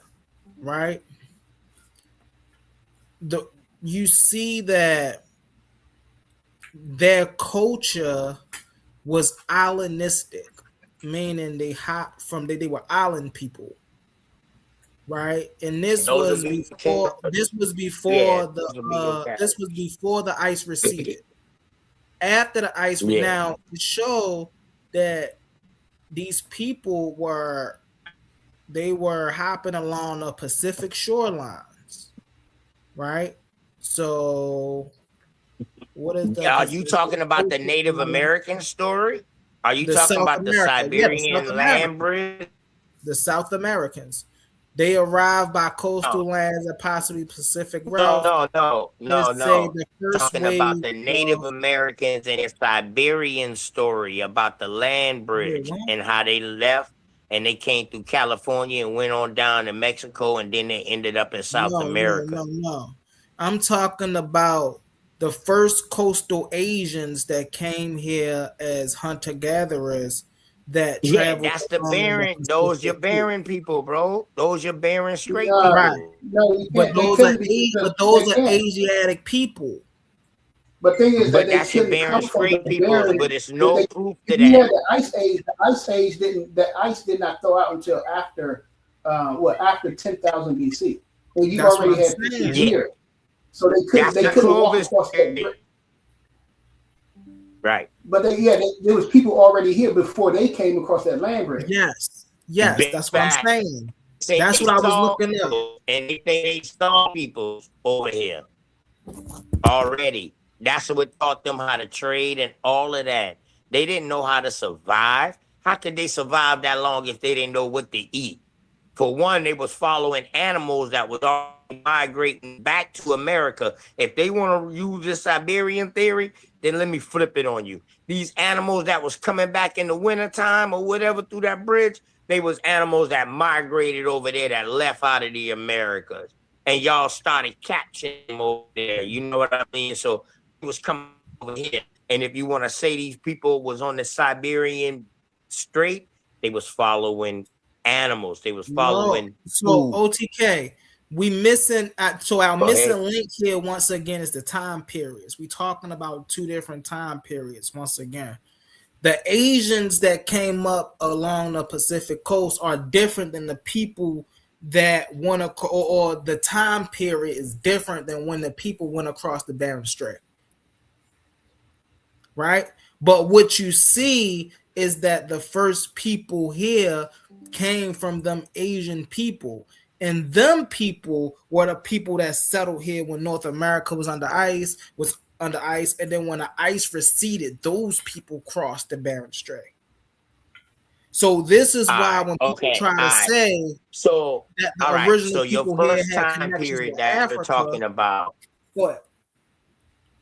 right? You see that their culture was islandistic, meaning they were island people, right? And this was before the ice receded. After the ice, now to show that these people were hopping along the Pacific shorelines, right? So what is that? Are you talking about the Native American story? Are you talking about the Siberian land bridge? The South Americans. They arrived by coastal lands and possibly Pacific route. No. Talking about the Native Americans and the Siberian story about the land bridge and how they left and they came through California and went on down to Mexico and then they ended up in South America. No. I'm talking about the first coastal Asians that came here as hunter-gatherers that traveled. That's the Bering. Those your Bering people, bro. Those your Bering straight people. Right. No, but those are Asiatic people. But thing is, that's your Bering straight people. But it's no proof to that. Yeah, the ice age the ice did not thaw out until after after 10,000 BC. And you already had people here. So they couldn't walk across that. Right. But there was people already here before they came across that land bridge. Yes, that's what I'm saying. That's what I was looking at. And they saw people over here already. That's what taught them how to trade and all of that. They didn't know how to survive. How could they survive that long if they didn't know what to eat? For one, they was following animals that was migrating back to America. If they want to use this Siberian theory, then let me flip it on you. These animals that was coming back in the wintertime or whatever through that bridge, they was animals that migrated over there that left out of the Americas. And y'all started catching them over there. You know what I mean? So it was coming over here. And if you want to say these people was on the Siberian Strait, they was following animals. They was following So OTK, we missing our missing link here once again is the time periods. We talking about two different time periods once again. The Asians that came up along the Pacific coast are different than the people that went or the time period is different than when the people went across the Bering Strait. Right? But what you see is that the first people here came from them Asian people, and them people were the people that settled here when North America was under ice, and then when the ice receded, those people crossed the Bering Strait. So this is why when people try to say that the original your people first here had time connections period with that Africa, you're talking about. What?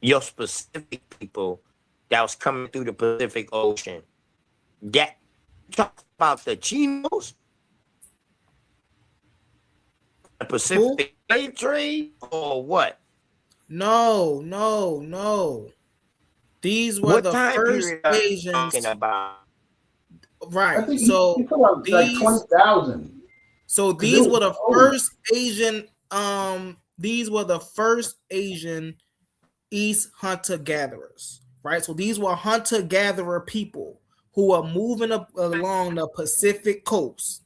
your specific people that was coming through the Pacific Ocean. That talk about the Chinos, the Pacific slave trade, or what? No, no, no. These were What the time first period are you Asians. talking about? I Right. think So he put out like these 20,000. so these were the first Asian these were the first Asian East hunter gatherers, right? So these were hunter gatherer people who were moving up along the Pacific coast.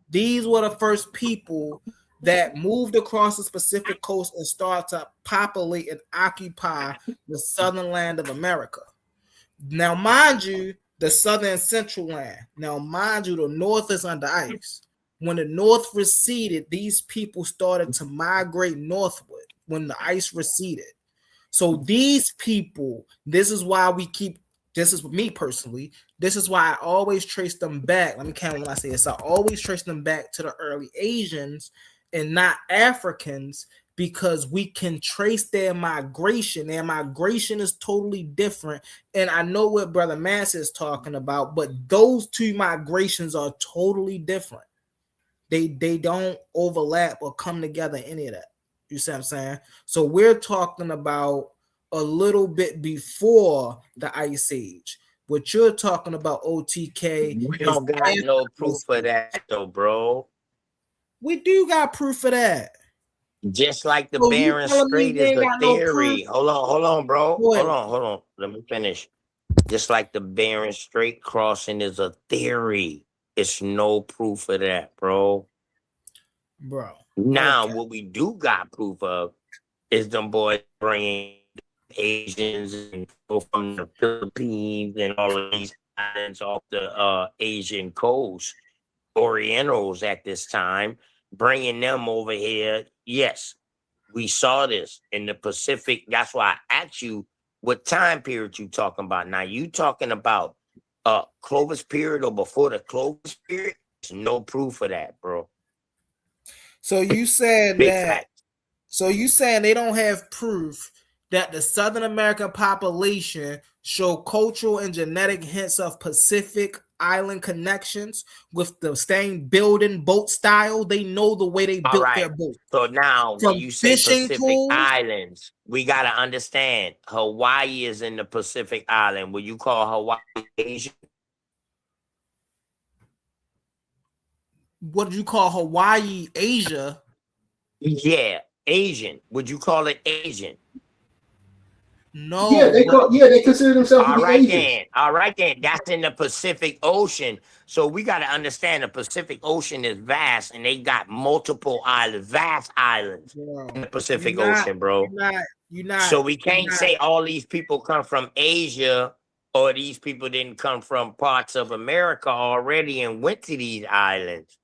These were the first people that moved across the Pacific coast and started to populate and occupy the southern land of America. Now, mind you, the southern and central land. Now, mind you, the north is under ice. When the north receded, these people started to migrate northward when the ice receded. So these people, this is why we keep, this is me personally, this is why I always trace them back. Let me count when I say this. I always trace them back to the early Asians and not Africans, because we can trace their migration. Their migration is totally different. And I know what Brother Mass is talking about, but those two migrations are totally different. They don't overlap or come together, any of that. You see what I'm saying? So we're talking about a little bit before the Ice Age. What you're talking about, OTK, We don't got no proof of that, though, bro. We do got proof of that. Just like the Bering Strait is a theory. Hold on, bro. Hold on. Let me finish. Just like the Bering Strait crossing is a theory. It's no proof of that, bro. Now, what we do got proof of is them boys bringing Asians and people from the Philippines and all of these islands off the Asian coast, Orientals at this time, bringing them over here. Yes, we saw this in the Pacific. That's why I asked you what time period you talking about. Now, you talking about Clovis period or before the Clovis period? There's no proof of that, bro. So you saying Big that fact. So you saying they don't have proof that the Southern American population show cultural and genetic hints of Pacific Island connections with the same building boat style? They know the way they built their boat. So now when you say Pacific Islands, we got to understand Hawaii is in the Pacific Island. Will you call Hawaii Asian? What do you call Hawaii Asia? Yeah, Asian. Would you call it Asian? No. Yeah, they consider themselves to be Asians. All right, then. That's in the Pacific Ocean. So we got to understand the Pacific Ocean is vast, and they got multiple islands, vast islands in the Pacific Ocean, bro. So we can't say all these people come from Asia, or these people didn't come from parts of America already and went to these islands.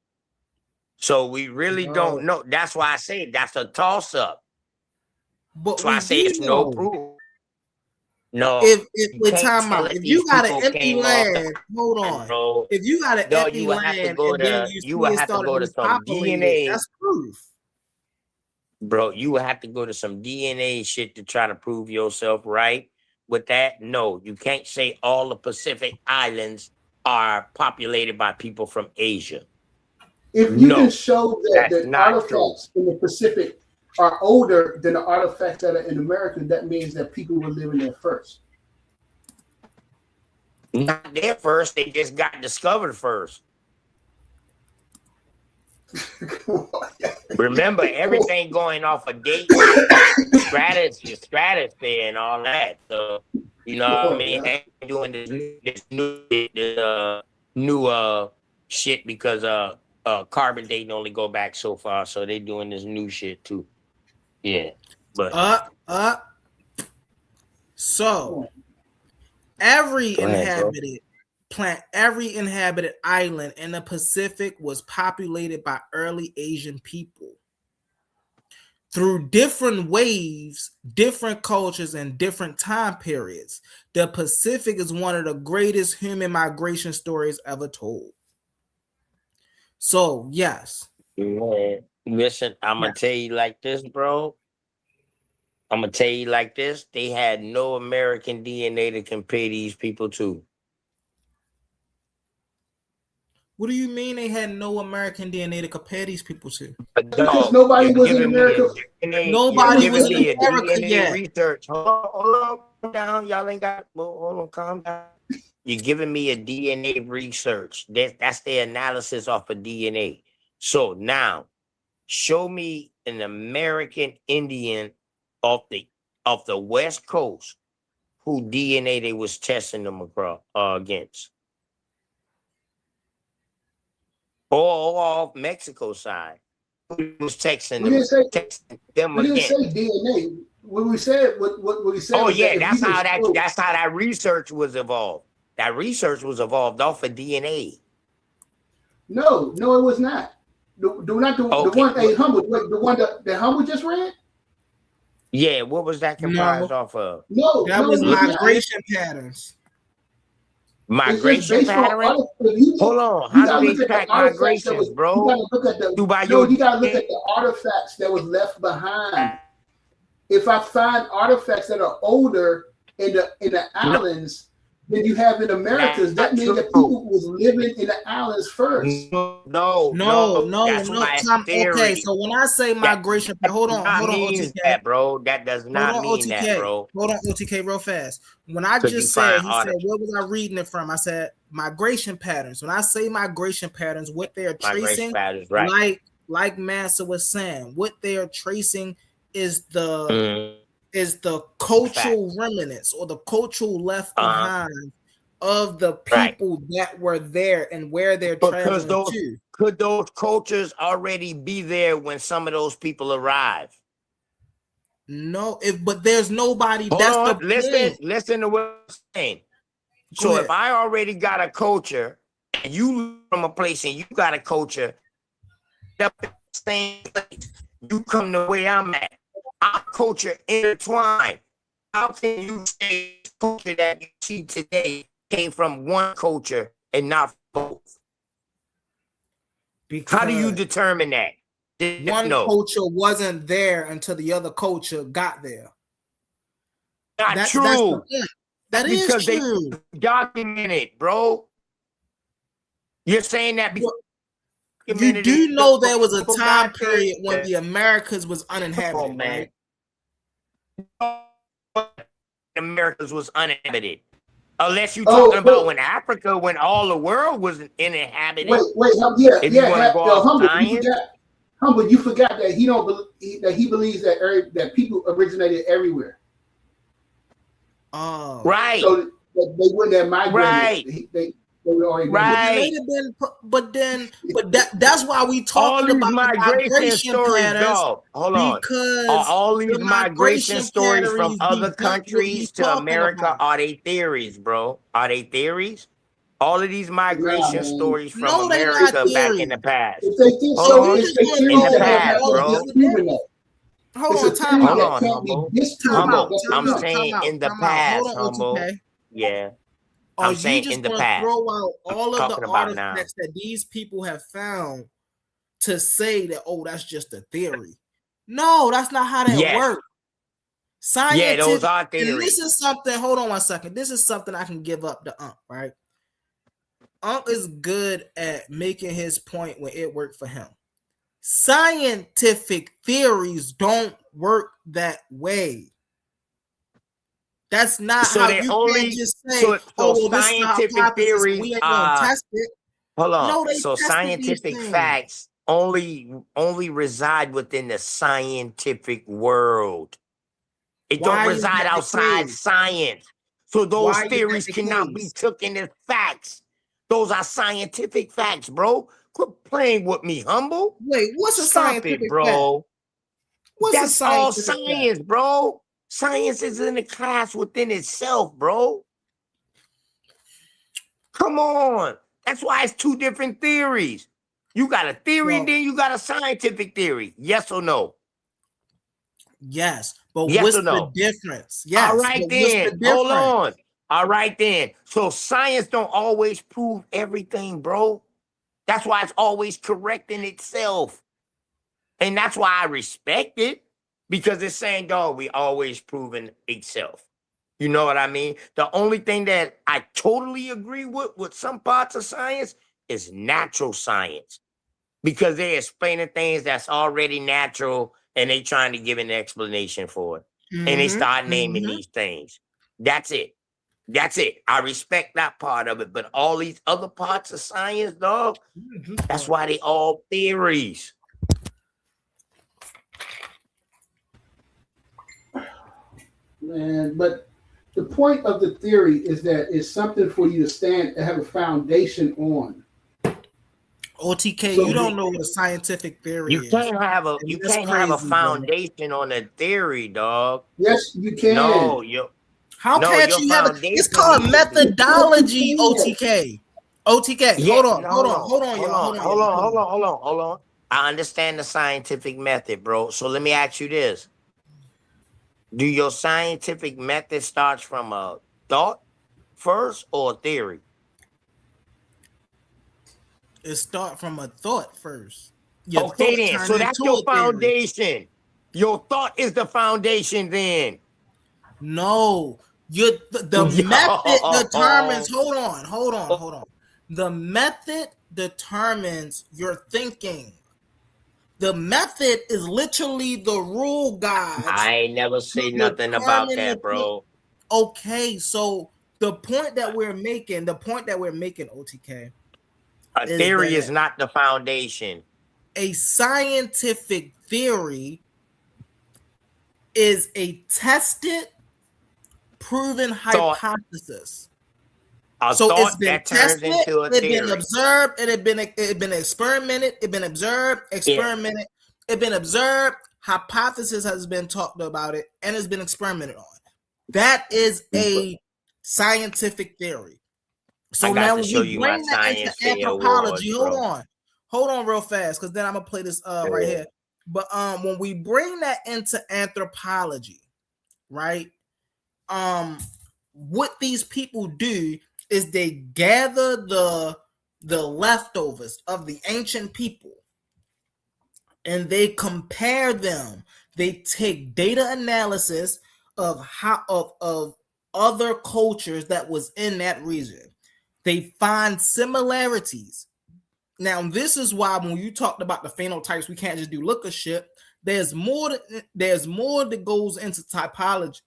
So we really don't know. That's why I say that's a toss-up. That's why I say it's no proof. No, if you got an empty land, hold on. Bro. If you got an empty land, you would have to go to some DNA. That's proof. Bro, you would have to go to some DNA shit to try to prove yourself right with that. No, you can't say all the Pacific Islands are populated by people from Asia. If you can show that the artifacts in the Pacific are older than the artifacts that are in America, that means that people were living there first. Not there first, they just got discovered first. Remember, everything going off a date, stratosphere and all that. So, you know what I mean? They doing this new shit because carbon dating only go back so far, so they doing this new shit too. Yeah, but so every inhabited island in the Pacific was populated by early Asian people. Through different waves, different cultures, and different time periods, the Pacific is one of the greatest human migration stories ever told. So, yes. Yeah. Listen, I'm gonna tell you like this, bro. I'm gonna tell you like this: they had no American DNA to compare these people to. What do you mean they had no American DNA to compare these people to? But Because dog, nobody you're was in giving me a America. DNA. You're Nobody was giving in me a America DNA yet. research. Hold on, calm down. Y'all ain't got. Well, hold on, calm down. You're giving me a DNA research. That's the analysis off of DNA. So now, show me an American Indian off the West Coast who DNA they was testing them across against, or off Mexico side who was We didn't say texting them we didn't against. say DNA. What we said we said Oh was yeah, that if you that's how that research was evolved. That research was evolved off of DNA. No, it was not. The Okay. one Humble, the one that Humble just read. Yeah, what was that comprised off of? No, That was it was not. migration patterns. It's Migration based pattern? on Hold on. you How do gotta they look at the track artifacts that was. migrations, You bro? gotta look at the. You gotta look at the artifacts that was left behind. If I find artifacts that are older in the islands than you have in Americas, that means that people was living in the islands first. No. That's why it's theory. Okay, so when I say migration, hold on, means OTK. that, bro. That does not mean that, bro. Hold on, OTK, real fast. When I just said, he said, where was I reading it from? I said migration patterns. When I say migration patterns, what they are tracing, patterns, right. like Massa was saying, what they are tracing is the cultural remnants or the cultural left behind of the people that were there and where they're traveling to. Could those cultures already be there when some of those people arrive? No, but there's nobody. Listen to what I'm saying. So if I already got a culture and you from a place and you got a culture, up in the same place, you come the way I'm at. Our culture intertwined. How can you say culture that you see today came from one culture and not both? Because how do you determine that? One culture wasn't there until the other culture got there. Not true. That is because true. They documented, bro. You're saying that because you do know there was a time period when the Americas was uninhabited, right? Americas was uninhabited. Unless you're talking about when Africa, when all the world was uninhabited. Humble, you forgot that he believes that people originated everywhere. Right. So they wouldn't have migrated. Right. That's why we talking about migration patterns. Hold on. Are all these migration stories from other countries to America? Are they theories, bro? Are they theories? All of these migration stories from America back in the past. In the past, bro. Hold on, Humble. I'm saying in the past, Humble. Yeah. I'm saying in the past. Throw out all of the artifacts that these people have found to say that, oh, that's just a theory. No, that's not how that works. Those are theories. And this is something, hold on one second. This is something I can give up to Unc, right? Unc is good at making his point when it worked for him. Scientific theories don't work that way. That's not how you can just say, scientific theories we ain't gonna test it. Hold on. So scientific facts only reside within the scientific world. It don't reside outside science. So those theories cannot be taken as facts. Those are scientific facts, bro. Quit playing with me, Humble. Wait, what's a scientific bro? What's That's all science, bro. Science is in a class within itself, bro. Come on. That's why it's two different theories. You got a theory, then you got a scientific theory. Yes or no? Yes. But what's the difference? Yes. All right, then. Hold on. All right, then. So science don't always prove everything, bro. That's why it's always correcting itself. And that's why I respect it. because it's saying, dog, we always proving itself. You know what I mean? The only thing that I totally agree with some parts of science is natural science, because they're explaining things that's already natural and they trying to give an explanation for it. And they start naming these things. That's it. That's it. I respect that part of it. But all these other parts of science, dog, that's why they all theories. Man, but the point of the theory is that it's something for you to stand and have a foundation on. OTK, so you don't know what a scientific theory is. You can't have a foundation on a theory, dog. Yes, you can. No, how can't you have it? It's called methodology, OTK. OTK, yeah, hold on. I understand the scientific method, bro. So let me ask you this. Do your scientific method start from a thought first or a theory? It starts from a thought first. Okay, then. So that's your foundation. Your thought is the foundation then. No. The method determines, hold on. The method determines your thinking. The method is literally the rule guide. I ain't never say nothing about that, bro. Okay, so the point that we're making, OTK. A theory is not the foundation. A scientific theory is a tested, proven hypothesis. So it's been tested, it's been observed, it had been experimented, it's been observed, experimented, it's been observed, hypothesis has been talked about it, and it's been experimented on. That is a scientific theory. So now when we bring that into anthropology, hold on real fast, because then I'm gonna play this right here. But when we bring that into anthropology, right? What these people do is they gather the leftovers of the ancient people and they compare them. They take data analysis of other cultures that was in that region. They find similarities. Now, this is why when you talked about the phenotypes, we can't just do lookership. There's more that goes into typology.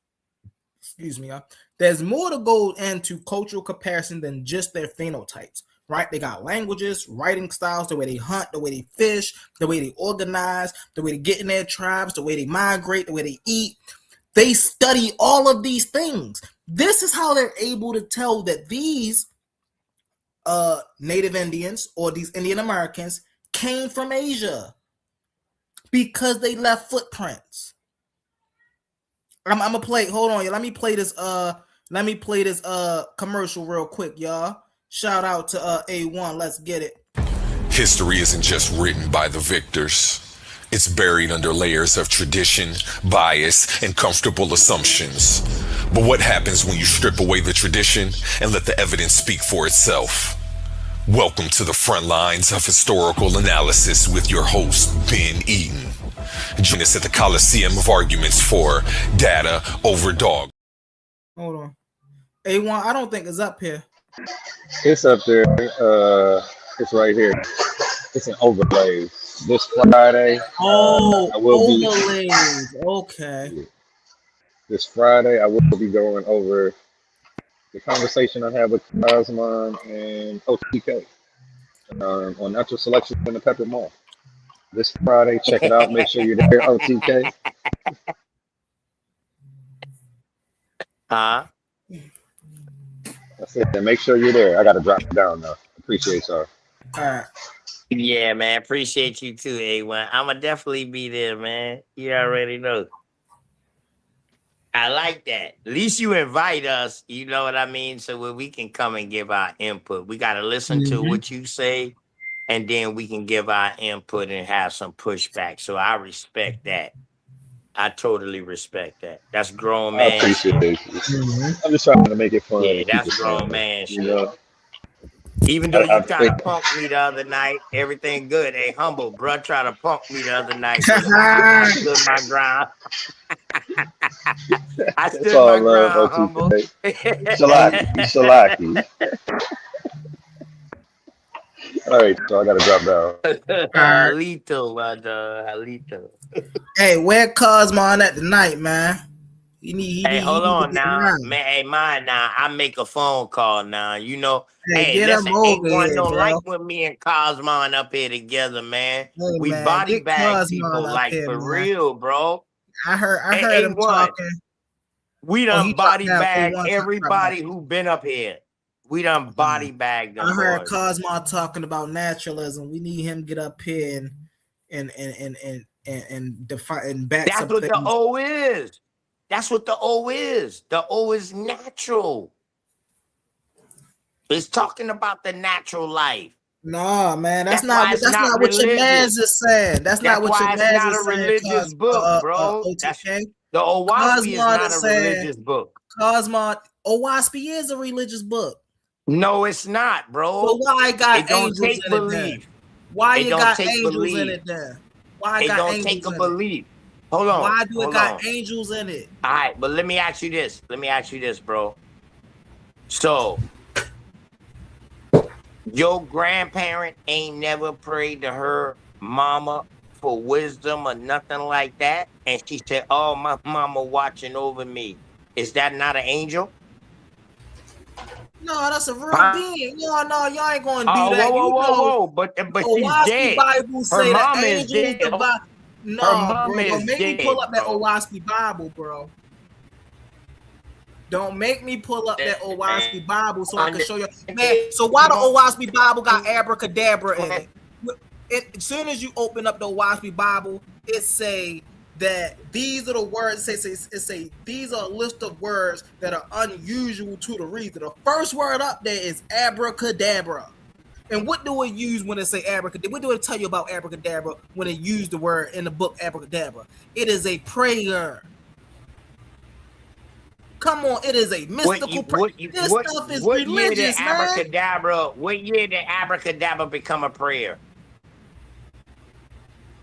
Excuse me. There's more to go into cultural comparison than just their phenotypes, right? They got languages, writing styles, the way they hunt, the way they fish, the way they organize, the way they get in their tribes, the way they migrate, the way they eat. They study all of these things. This is how they're able to tell that these Native Indians or these Indian Americans came from Asia because they left footprints. I'm gonna play. Hold on, let me play this. Commercial real quick, y'all. Shout out to A1. Let's get it. History isn't just written by the victors. It's buried under layers of tradition, bias, and comfortable assumptions. But what happens when you strip away the tradition and let the evidence speak for itself? Welcome to the front lines of historical analysis with your host, Ben Eaton. Join us at the Coliseum of Arguments for Data Over Dog. Hold on. A1, I don't think it's up here. It's up there. It's right here. It's an overlay. This Friday. Oh, overlays. Okay. This Friday, I will be going over the conversation I had with Cosmon and OTK on natural selection in the Pepper Mall. This Friday, check it out. Make sure you're there, OTK. Huh? I said, make sure you're there. I got to drop it down now. Appreciate y'all. All right. Yeah, man. Appreciate you too, A1. I'ma definitely be there, man. You already know. I like that. At least you invite us, you know what I mean? So we can come and give our input. We got to listen to what you say, and then we can give our input and have some pushback. So I respect that. I totally respect that. That's grown man. I appreciate it. I'm just trying to make it fun. Yeah, that's grown man shit. You know? Even though you tried to punk me the other night, everything good. Hey, humble, bruh, tried to punk me the other night, but I stood my ground. I stood my ground, humble. Shalaki. All right, so I gotta drop down. Halito, my dog. Halito. Hey, where Cosmo at tonight, man? Hey, hold on now, man. Hey, mine now. I make a phone call now. You know, hey, listen, ain't one no like with me and Cosmo up here together, man. Hey, we man, body bag Cosmo people like here, for man. real, bro. I heard him talking. We done body bag everybody who been up here. We done body bagged them. I heard Cosmo talking about naturalism. We need him to get up here and define and back. That's what the O is. That's what the O is. The O is natural. It's talking about the natural life. No, man, that's not what your man's is saying. That's not what your man's is saying. That's why it's not a religious book, bro. The Owaspy is not a religious book. Cosmo, Owaspy is a religious book. No, it's not, bro. So why got it don't take belief? Why you got angels in it then? Why it don't take a belief? Hold on. Why do it got angels in it? All right, but let me ask you this. Bro. So, your grandparent ain't never prayed to her mama for wisdom or nothing like that? And she said, oh, my mama watching over me. Is that not an angel? No, that's a real being. No, y'all ain't going to do that. Whoa. But she's dead. Bible say her mom is dead. No, bro. Don't make me pull up that Owaspy Bible, bro. Don't make me pull up that Owaspy Bible so I can show you. Man, so why the Owaspy Bible got abracadabra in it? As soon as you open up the Owaspy Bible, it say that these are the words. It say these are a list of words that are unusual to the reader. The first word up there is abracadabra. And what do it use when it say abracadabra? What do it tell you about abracadabra when it used the word in the book abracadabra? It is a prayer. Come on, it is a mystical prayer. This stuff is religious, man. What year did abracadabra become a prayer?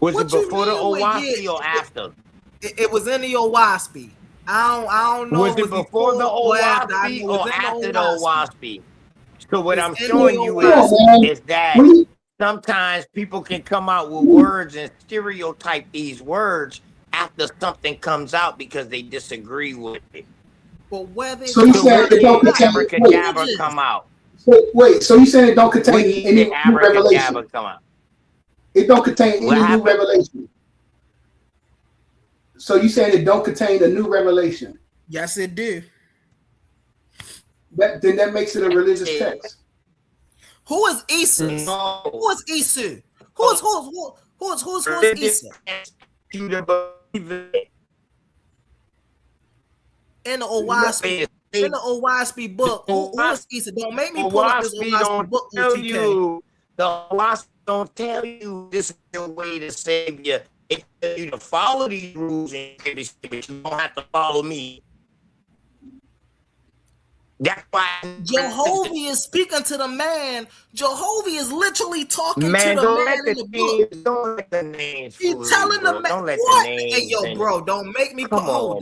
Was it before the Owaspy or after? It was in the Owaspy. I don't know. Was it before the Owaspy or after the Owaspy? So what I'm showing you is that sometimes people can come out with words and stereotype these words after something comes out because they disagree with it. But whether so you saying it don't contain abracadabra come out? So you saying it don't contain any new revelation? Come out? It don't contain any new revelation. So you saying it don't contain a new revelation? Yes, it do. Then that makes it a religious text. Who is Isis? No. Who is Isu? Who's Isa? You to believe it. In the Owaspy book, who is Isa? Don't make me pull up this Owaspy book. The Owaspy don't tell you this is the way to save you. It tells you to follow these rules, and you don't have to follow me. That's why Jehovah is speaking to the man. Jehovah is literally talking to the man in the book. Don't let the names. He's telling the man. Don't let what? the names. Hey, yo, bro, don't make me bro.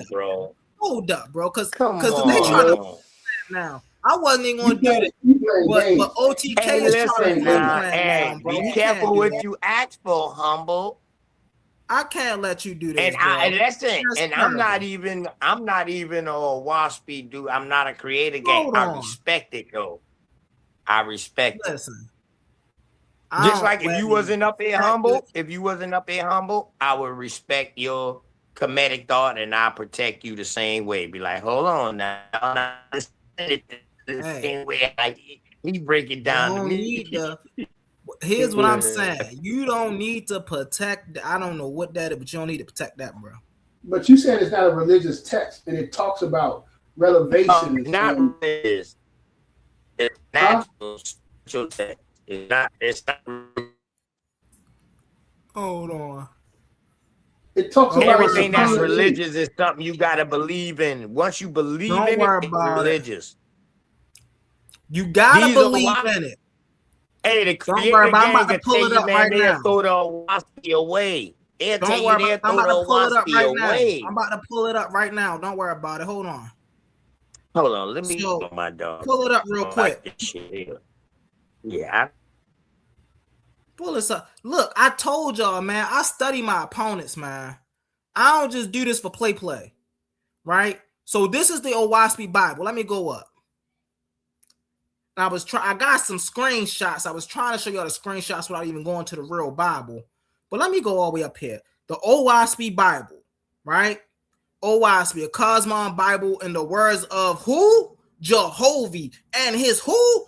Hold up, bro, because they trying to now. I wasn't even going to do it, but OTK is trying to now, bro. Be careful what you ask for, humble. I can't let you do this. And I'm not even a Owaspy dude. I'm not a creator gang. I respect it though. I respect it. Listen. Just like if you wasn't up here humble, I would respect your comedic thought and I'll protect you the same way. Be like, hold on now. The same way he break it down to me. Here's what I'm saying. You don't need to protect. I don't know what that is, but you don't need to protect that, bro. But you said it's not a religious text, and it talks about revelation. It's not religious. It's natural spiritual text. It's not. Hold on. It talks about everything that's religious is something you gotta believe in. Once you believe in it, it's religious. You gotta believe in it. Hey, the Don't worry creator about it. I'm gang about to can pull tell it you, up man, right they'll now. throw the Owaski away. They'll tell Don't you worry they'll about it. I'm throw the about to pull it up Owaski right now. away. I'm about to pull it up right now. Don't worry about it. Hold on. Hold on, let me So my dog. pull it up real quick. Like this shit here. Yeah, Pull this up. Look, I told y'all, man, I study my opponents, man. I don't just do this for play, right? So this is the Owaski Bible. Let me go up. I got some screenshots. I was trying to show y'all the screenshots without even going to the real Bible. But let me go all the way up here. The Owaski Bible, right? Owaski, a Cosmon Bible in the words of who? Jehovah and his who?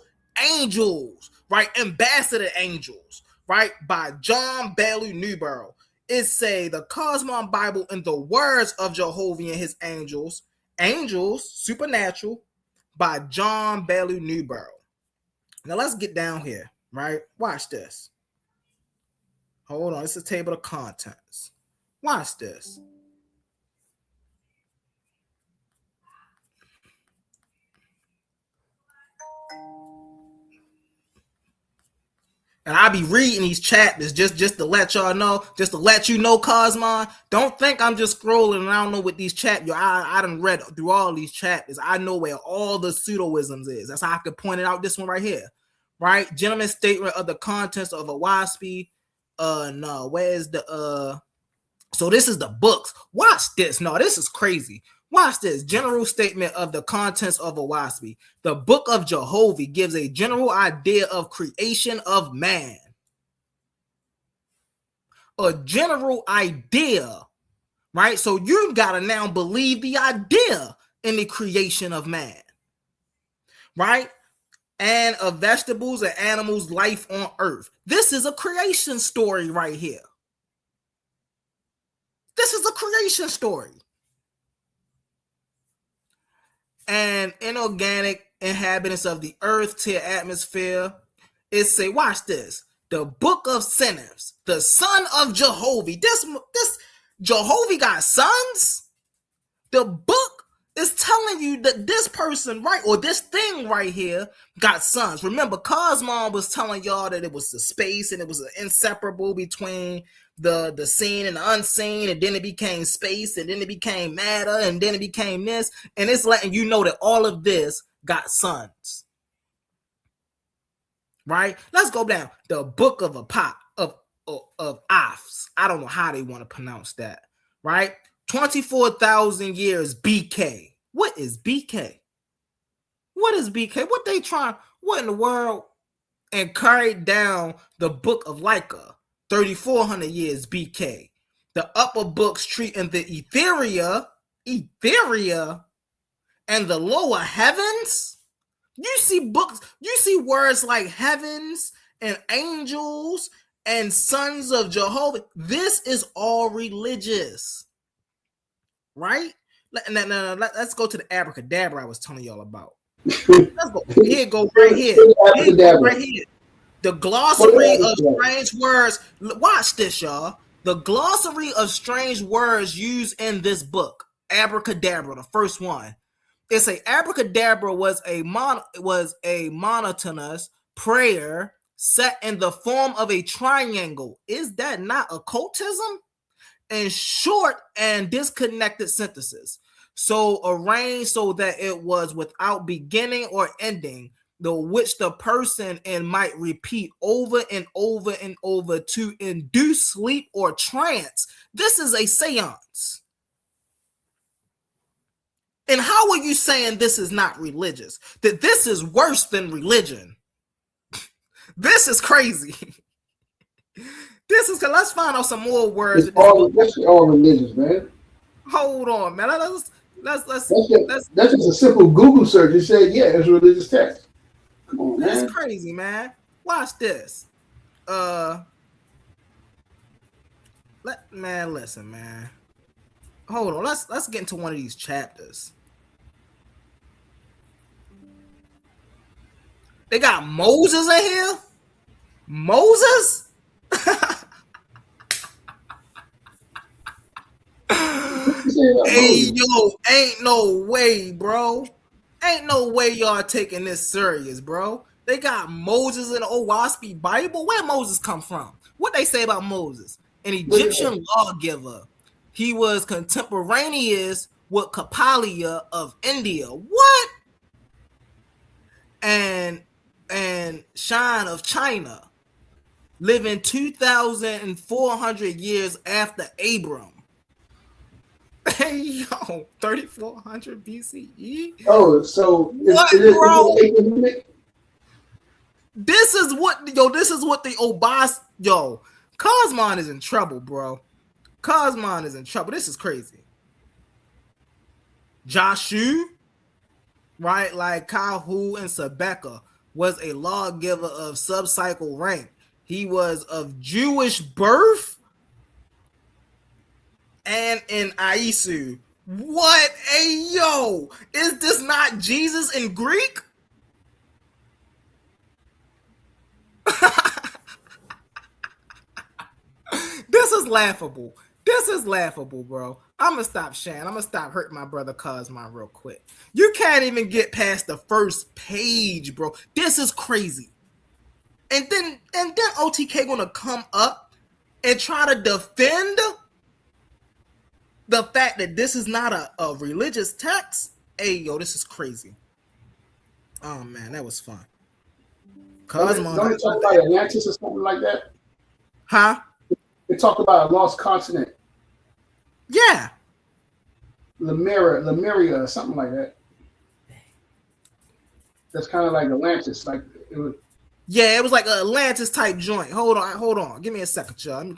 Angels, right? Ambassador angels, right? By John Bailey Newborough. It say the Cosmon Bible in the words of Jehovah and his angels, supernatural, by John Bailey Newborough. Now let's get down here, right? Watch this. Hold on, it's a table of contents. Watch this. And I be reading these chapters just to let y'all know, just to let you know, Cosmon. Don't think I'm just scrolling and I don't know what these chapters. I done read through all these chapters. I know where all the pseudoisms is. That's how I could point it out. This one right here, right? Gentleman's statement of the contents of a WASP. No, where's the So this is the books. Watch this. No, this is crazy. Watch this. General statement of the contents of a WASP. The Book of Jehovah gives a general idea of creation of man. A general idea, right? So you gotta now believe the idea in the creation of man, right? And of vegetables and animals, life on earth. This is a creation story right here. This is a creation story. And inorganic inhabitants of the earth to your atmosphere. It say, watch this. The book of sinners, the son of Jehovah. This Jehovah got sons? The book is telling you that this person, right, or this thing right here got sons. Remember, Cosmon was telling y'all that it was the space and it was inseparable between the seen and the unseen, and then it became space, and then it became matter, and then it became this, and it's letting you know that all of this got sons. Right? Let's go down. The book of Afs. I don't know how they want to pronounce that. Right? 24,000 years BK. What is BK? What is BK? What in the world? And carried down the book of Leica. 3,400 years BK. The upper books treating the etheria, and the lower heavens. You see books, you see words like heavens and angels and sons of Jehovah. This is all religious, right? Let's go to the abracadabra I was telling y'all about. Let's go. Here go right here. Right here. The glossary of strange words. Watch this, y'all. The glossary of strange words used in this book. Abracadabra, the first one. It say abracadabra was a monotonous prayer set in the form of a triangle. Is that not occultism? In short and disconnected sentences. So arranged so that it was without beginning or ending, which the person might repeat over and over and over to induce sleep or trance. This is a seance. And how are you saying this is not religious? That this is worse than religion? This is crazy. Let's find out some more words. It's all religious, man. Hold on, man. That's just a simple Google search. It said, yeah, it's a religious text. Come on, man. That's crazy, man. Watch this. Listen, man. Hold on. Let's get into one of these chapters. They got Moses in here? Moses? Hey, yo, ain't no way, bro. Ain't no way y'all taking this serious, bro. They got Moses in the Owaspy Bible. Where Moses come from? What they say about Moses? An Egyptian lawgiver. He was contemporaneous with Kapalia of India. What? And Shan of China, living 2,400 years after Abram. Hey, yo, 3,400 BCE. Oh, so what, bro? This is what the Obas. Yo, Cosmon is in trouble, bro. Cosmon is in trouble. This is crazy. Joshu, right, like Kahu and Sebeka, was a lawgiver of subcycle rank. He was of Jewish birth and in Aisu. What? Hey, yo, is this not Jesus in Greek? This is laughable. This is laughable, bro. I'm going to stop Shan. I'm going to stop hurting my brother Cosmon real quick. You can't even get past the first page, bro. This is crazy. And then OTK going to come up and try to defend the fact that this is not a religious text. Hey, yo, this is crazy. Oh, man, that was fun. Cosmon. Don't they talk about Atlantis or something like that? Huh? They talk about a lost continent. Yeah. Lemuria, or something like that. That's kind of like Atlantis. Like it was. Yeah, it was like an Atlantis type joint. Hold on. Give me a second, y'all.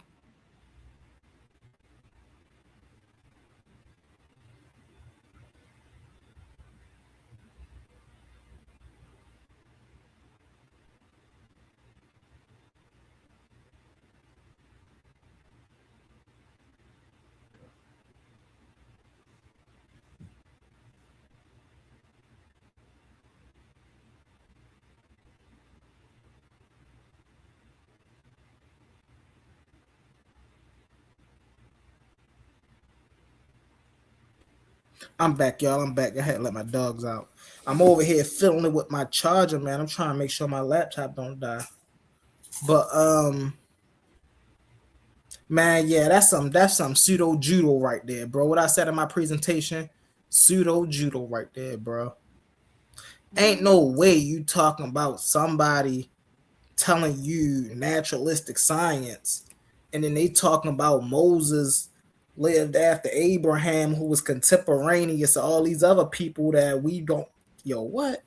I'm back, y'all. I'm back. I had to let my dogs out. I'm over here fiddling with my charger, man. I'm trying to make sure my laptop don't die. But man, yeah, that's some pseudo judo right there, bro. What I said in my presentation, pseudo judo right there, bro. Ain't no way you talking about somebody telling you naturalistic science, and then they talking about Moses lived after Abraham, who was contemporaneous to all these other people that we don't. Yo, what?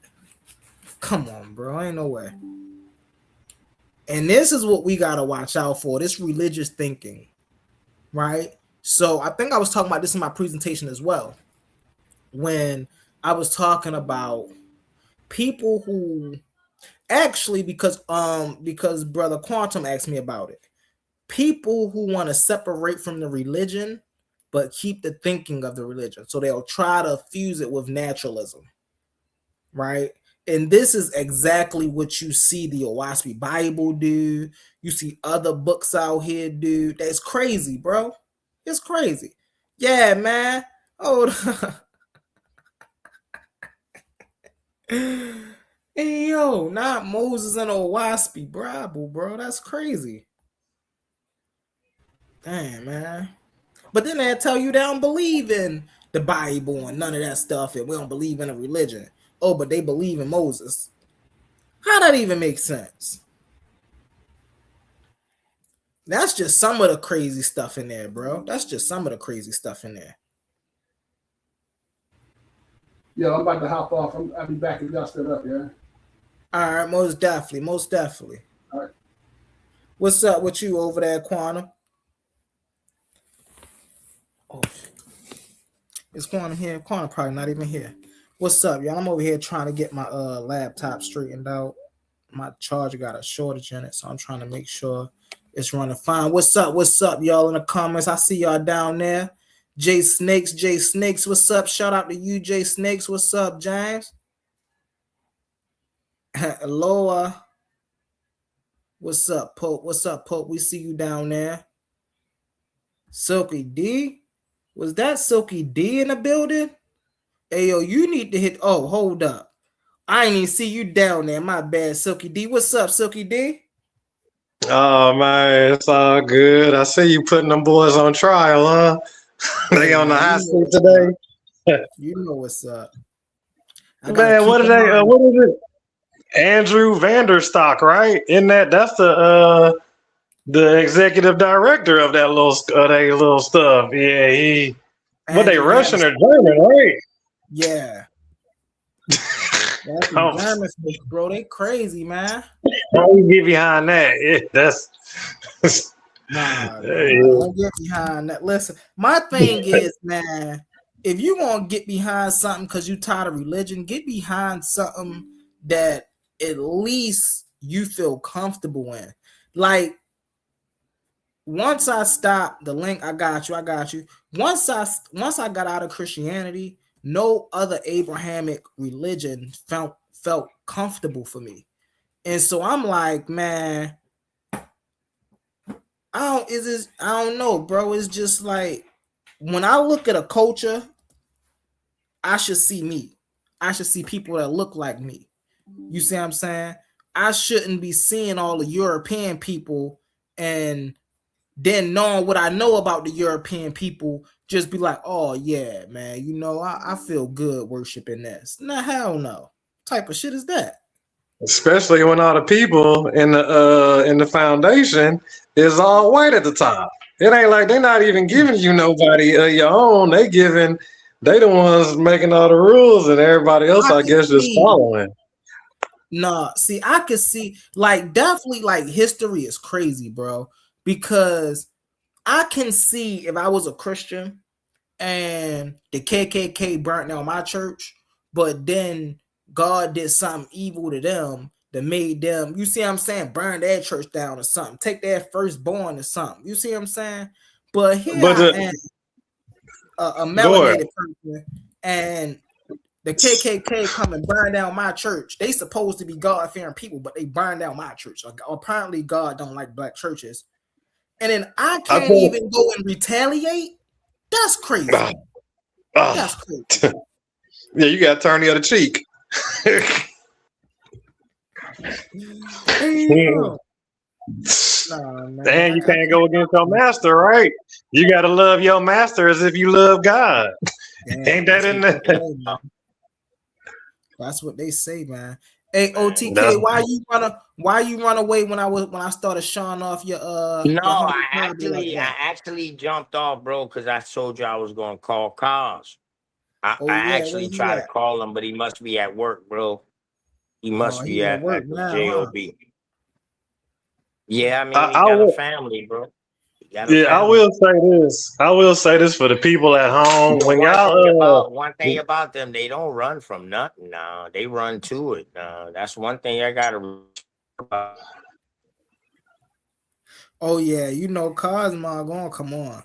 Come on, bro. Ain't no way. And this is what we got to watch out for, this religious thinking, right? So I think I was talking about this in my presentation as well, when I was talking about people who actually, because Brother Quantum asked me about it, people who want to separate from the religion but keep the thinking of the religion. So they'll try to fuse it with naturalism, right? And this is exactly what you see the Owaspy Bible do. You see other books out here do. That's crazy, bro. It's crazy. Yeah, man. Oh, hey, yo, not Moses and Owaspy Bible, bro. That's crazy. Damn, man. But then they tell you they don't believe in the Bible and none of that stuff, and we don't believe in a religion. Oh, but they believe in Moses. How that even makes sense? That's just some of the crazy stuff in there, bro. That's just some of the crazy stuff in there. Yo, I'm about to hop off. I'll be back if y'all still up, yeah? All right, most definitely. All right. What's up with you over there, Quantum? Oh, is Quantum here? Quantum probably not even here. What's up, y'all? I'm over here trying to get my laptop straightened out. My charger got a shortage in it, so I'm trying to make sure it's running fine. What's up, y'all in the comments? I see y'all down there. Jay Snakes, what's up? Shout out to you, Jay Snakes. What's up, James? Aloha. What's up, Pope? We see you down there. Silky D? Was that Silky D in the building? Hey, yo, you need to hit. Oh, hold up. I ain't even see you down there. My bad, Silky D. What's up, Silky D? Oh man, it's all good. I see you putting them boys on trial, huh? They on the hot seat today. You know what's up. Man, what are they? What is it? Andrew Vanderstock, right? Isn't that's the executive director of that little stuff? Yeah, he. But they Russian or German, right? Yeah. That's German, bro. They crazy, man. How you get behind that? Yeah, that's. Nah, don't get behind that. Listen, my thing is, man, if you gonna get behind something because you tired of religion, get behind something that at least you feel comfortable in. Like, once I stopped the link, I got you. Once I got out of Christianity, no other Abrahamic religion felt comfortable for me. And so I'm like, man, I don't know, bro. It's just like when I look at a culture, I should see me. I should see people that look like me. You see what I'm saying? I shouldn't be seeing all the European people and then knowing what I know about the European people, just be like, oh yeah, man, you know, I feel good worshiping this. Nah, hell no. What type of shit is that? Especially when all the people in the foundation is all white at the top. It ain't like they're not even giving you nobody of your own. They the ones making all the rules, and everybody else, I guess, just following. Nah, see, I could see, like, definitely, like, history is crazy, bro, because I can see if I was a Christian and the KKK burnt down my church, but then God did something evil to them that made them, you see what I'm saying, burn their church down or something, take their firstborn or something. You see what I'm saying? But here I am, a melanated person, and the KKK come and burn down my church. They supposed to be God-fearing people, but they burn down my church. Apparently, God don't like black churches. And then I can't even go and retaliate. That's crazy. That's crazy. Yeah, you got to turn the other cheek. Damn, you can't go against your master, right? You got to love your master as if you love God. Damn, ain't that in there? That's what they say, man. Hey, OTK, why you run away when I started showing off your I actually jumped off, bro, because I told you I was gonna call Cos. I actually tried to call him, but he must be at work, bro. He must be at work now, job. Huh? Yeah, I mean, he got a family, bro. I will say this for the people at home. When one thing about them, they don't run from nothing. No, they run to it. No, that's one thing I gotta. Oh yeah, you know, Cosmo gonna come on.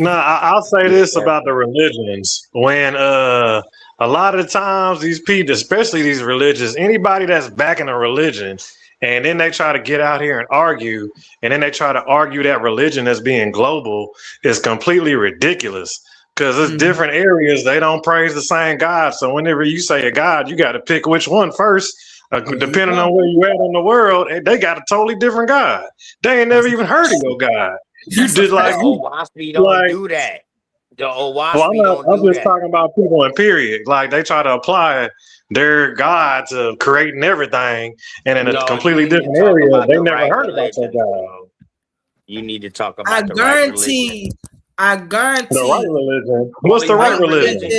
I'll say this about the religions. When a lot of the times these people, especially these religions, anybody that's backing a religion, and then they try to get out here and argue, and then they try to argue that religion as being global is completely ridiculous. Because it's different areas, they don't praise the same God. So whenever you say a God, you got to pick which one first. Depending on where you at in the world, they got a totally different God. They ain't never even heard of your God. You did like Owaspi don't do that. The Owaspi don't do that. I'm just talking about people in period. Like they try to apply their God to creating everything, and in a completely different area, they never heard about that God. You need to talk about the right religion. I guarantee the right religion. What's the right religion?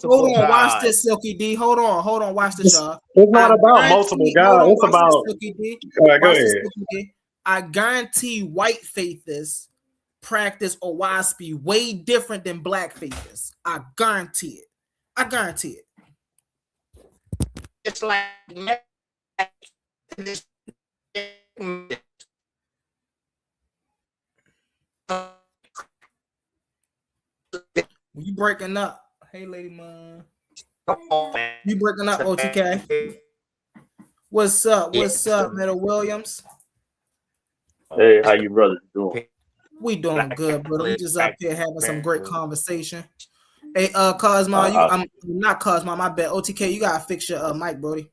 Hold on, watch this, Silky D. Hold on, watch this, y'all. It's not about multiple gods. It's about. Go ahead. I guarantee white faithists practice Owaspi way different than black faithists. I guarantee it. It's like you breaking up. Hey, lady man. You breaking up, OTK. What's up, Middle Williams? Hey, how you brothers doing? We doing good, brother. We just up here having some great conversation. Hey, Cosmo, I'm not Cosmo, my bad. OTK, you gotta fix your mic, Brody.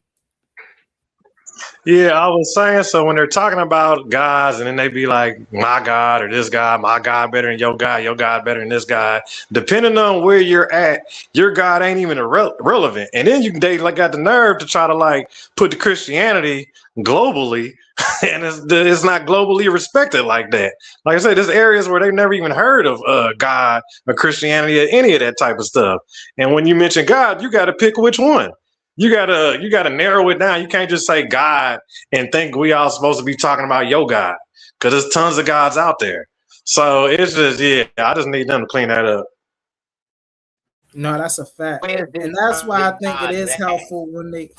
Yeah, I was saying, so when they're talking about gods and then they be like, my God or this God, my God better than your God better than this God. Depending on where you're at, your God ain't even relevant. And then they like got the nerve to try to like put the Christianity globally, and it's not globally respected like that. Like I said, there's areas where they've never even heard of God or Christianity or any of that type of stuff. And when you mention God, you got to pick which one. You gotta narrow it down. You can't just say God and think we all supposed to be talking about your God, because there's tons of gods out there. So it's just I just need them to clean that up. No, that's a fact, and that's why I think it is helpful when they.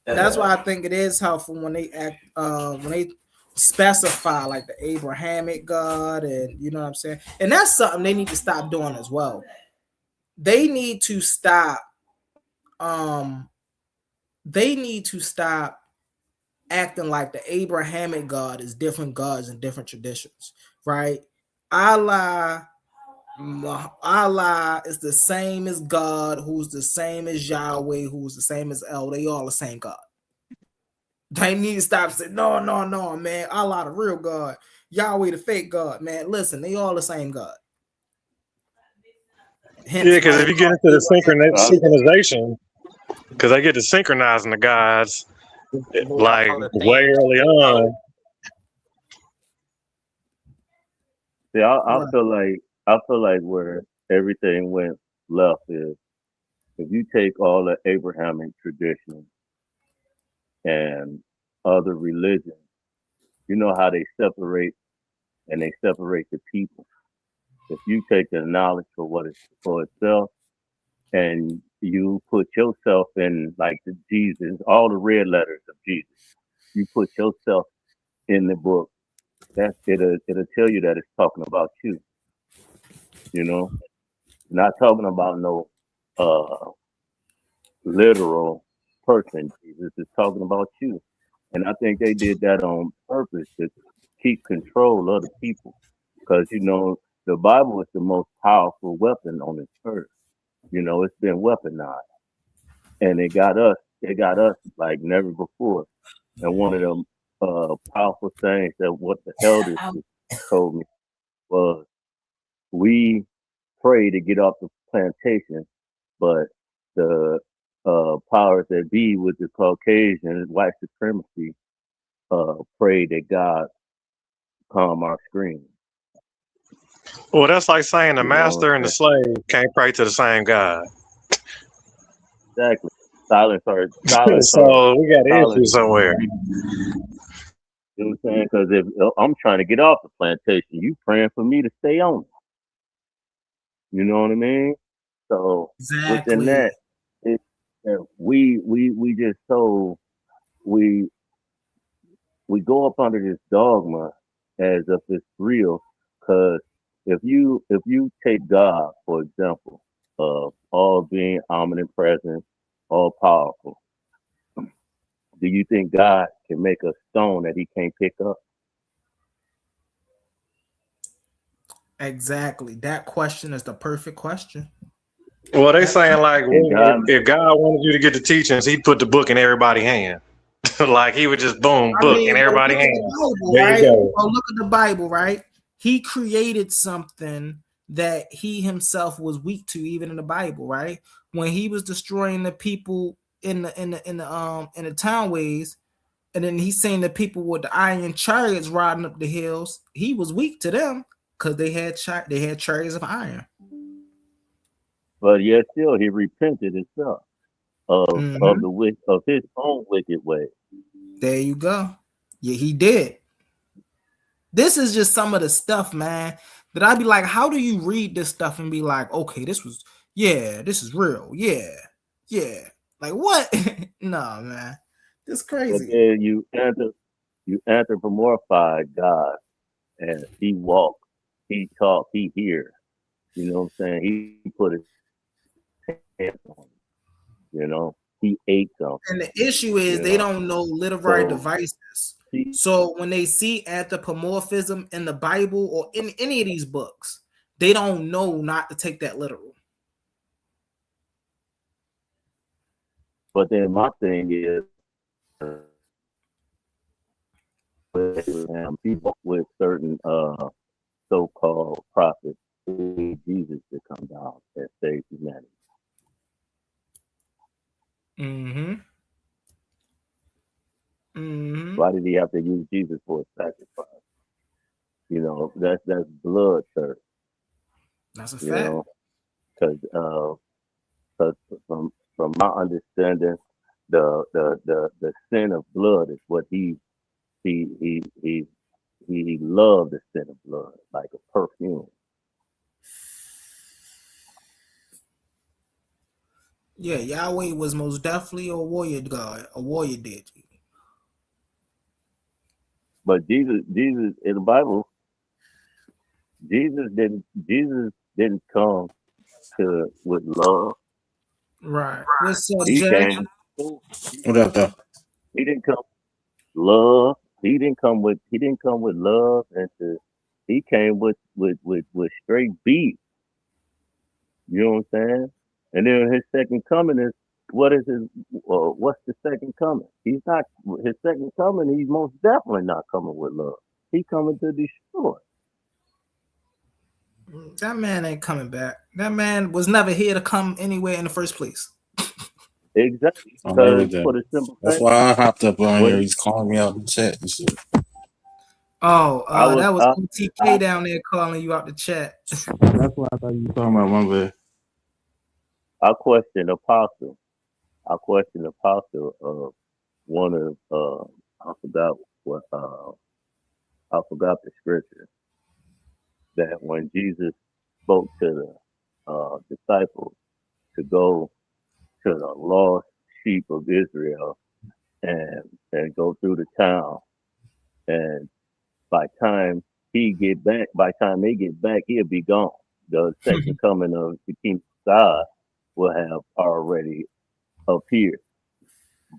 That's why I think it is helpful when they act when they specify like the Abrahamic God, and you know what I'm saying. And that's something they need to stop doing as well. They need to stop. They need to stop acting like the Abrahamic God is different gods and different traditions, right? Allah is the same as God, who's the same as Yahweh, who's the same as El. They all the same God. They need to stop saying, no, man. Allah the real God. Yahweh the fake God, man. Listen, they all the same God. Hence, yeah, because if you get into the synchronization, because they get to synchronizing the gods like way early on. Yeah, I feel like where everything went left is if you take all the Abrahamic traditions and other religions, you know how they separate the people. If you take the knowledge for itself and you put yourself in like the Jesus, all the red letters of Jesus, you put yourself in the book, it'll tell you that it's talking about you. You know, not talking about no literal person. Jesus is talking about you. And I think they did that on purpose to keep control of the people. Because, you know, the Bible is the most powerful weapon on this earth. You know, it's been weaponized. And it got us like never before. And one of the powerful things that what the elders told me was we pray to get off the plantation, but the powers that be with the Caucasian white supremacy pray that God calm our scream. Well, that's like saying the master and the slave can't pray to the same God. Exactly. Silence. So we got an issue somewhere. You know what I'm saying? Because if I'm trying to get off the plantation, you praying for me to stay on it. You know what I mean? So exactly. Within that, we just so we go up under this dogma as if it's real. Because if you take God, for example, of all being omnipresent, all powerful, do you think God can make a stone that he can't pick up? Exactly. That question is the perfect question. Well, they saying like, if God wanted you to get the teachings, he'd put the book in everybody's hand. Like he would just boom, book in everybody's hand. There you go. Oh, look at the Bible, right? He created something that he himself was weak to, even in the Bible, right? When he was destroying the people in the townways, and then he's saying the people with the iron chariots riding up the hills, he was weak to them because they had chariots of iron. But yet still he repented himself of his own wicked way. There you go. Yeah, he did. This is just some of the stuff, man, that I'd be like, how do you read this stuff and be like, okay, this is real. Yeah. Like what? No, man. This is crazy. But then you anthropomorphize God as he walked, he talked, he hears. You know what I'm saying? He put his hands on it. You know, he ate something. And the issue is they don't know literary devices. So when they see anthropomorphism in the Bible or in any of these books, they don't know not to take that literal. But then my thing is, people with certain so-called prophets need Jesus to come down and save humanity. Why did he have to use Jesus for a sacrifice? You know, that's blood thirst. That's a You fact. know, because from my understanding, the sin of blood is what he loved, the sin of blood like a perfume. Yeah, Yahweh was most definitely a warrior god, a warrior deity. But Jesus in the Bible, Jesus didn't come with love. Right. What's up, He Jay? came. What up, though? He didn't come love. He didn't come with love, he came with straight beef. You know what I'm saying? And then his second coming is what's the second coming? He's not his second coming. He's most definitely not coming with love. He's coming to destroy. That man ain't coming back. That man was never here to come anywhere in the first place. Exactly. Oh, there we Because go. for the simple That's fact, why I hopped up on what here. He's calling me out in the chat and shit. That was OTK down there calling you out the chat. That's why I thought you were talking about my bad. I question Apostle. Of one of I forgot the scripture that when Jesus spoke to the disciples to go to the lost sheep of Israel and go through the town, and by time they get back, he'll be gone. The second coming of the kingdom of God will have already appeared.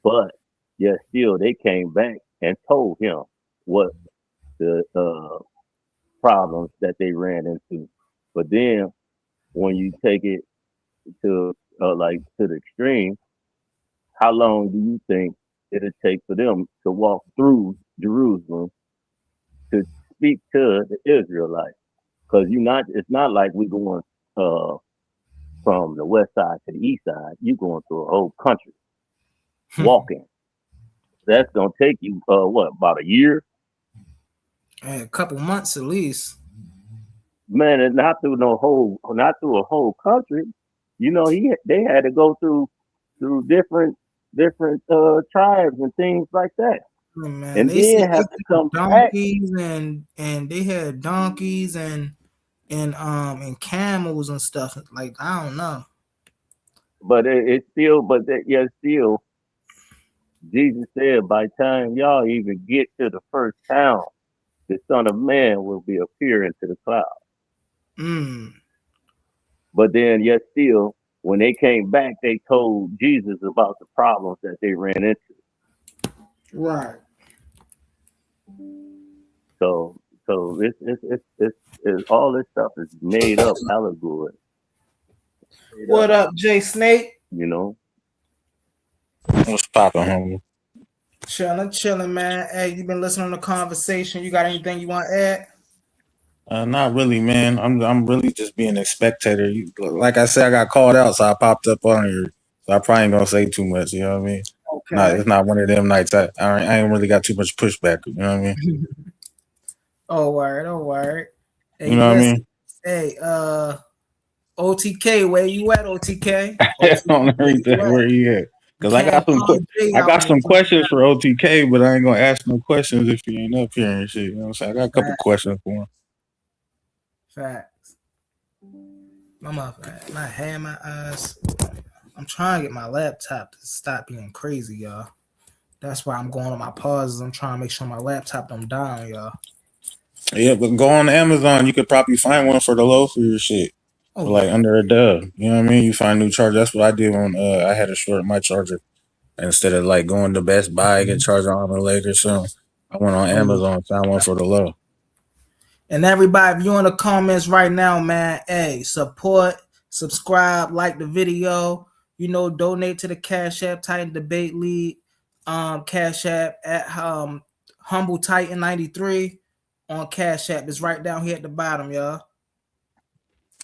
But yet still they came back and told him what the problems that they ran into. But then when you take it to the extreme, how long do you think it'll take for them to walk through Jerusalem to speak to the Israelites? Because it's not like we going from the west side to the east side. You going through a whole country walking. That's gonna take you about a year? A couple months at least. Man, and not through a whole country. You know, they had to go through different tribes and things like that. Oh, man, And they then have to come donkeys back. and they had donkeys and camels and stuff. Like, I don't know. But still, Jesus said, by the time y'all even get to the first town, the Son of Man will be appearing to the cloud. But then, yet still, when they came back, they told Jesus about the problems that they ran into. Right. So it's all this stuff is made up allegory. What up, Jay Snake? You know. What's poppin', homie? Chilling, man. Hey, you been listening to the conversation? You got anything you want to add? Not really, man. I'm really just being a spectator. Like I said, I got called out, so I popped up on here. So I probably ain't gonna say too much. You know what I mean? Okay. It's not one of them nights. I ain't really got too much pushback. You know what I mean? Oh, word. Hey, you know what I mean? Hey, OTK, where you at, OTK? On everything, where you at? Because I got some questions for OTK, but I ain't gonna ask no questions if he ain't up here and shit. You know what I'm saying? I got a couple questions for him. Facts. My hand, my eyes. I'm trying to get my laptop to stop being crazy, y'all. That's why I'm going on my pauses. I'm trying to make sure my laptop don't die on y'all. Yeah, but go on Amazon. You could probably find one for the low for your shit. For like under a dub. You know what I mean? You find a new charger. That's what I did when I had to short my charger. Instead of like going to Best Buy, get charger on it later. So I went on Amazon, found one for the low. And everybody, if you're in the comments right now, man, hey, support, subscribe, like the video. donate to the Cash App Titan Debate League. Cash App at Humble Titan 93 on Cash App. It's right down here at the bottom, y'all.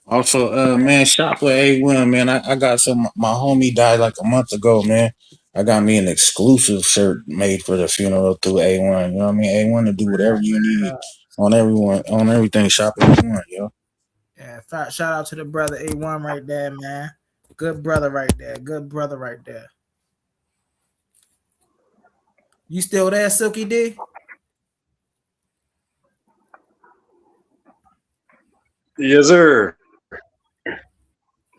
Also, man, shop with A1, man. I got my homie died like a month ago, man. I got me an exclusive shirt made for the funeral through A1. You know what I mean? A1 to do whatever you need on everything. Shop at A1, yo. Yeah, shout out to the brother A1 right there, man. Good brother right there. Good brother right there. You still there, Silky D? Yes, sir.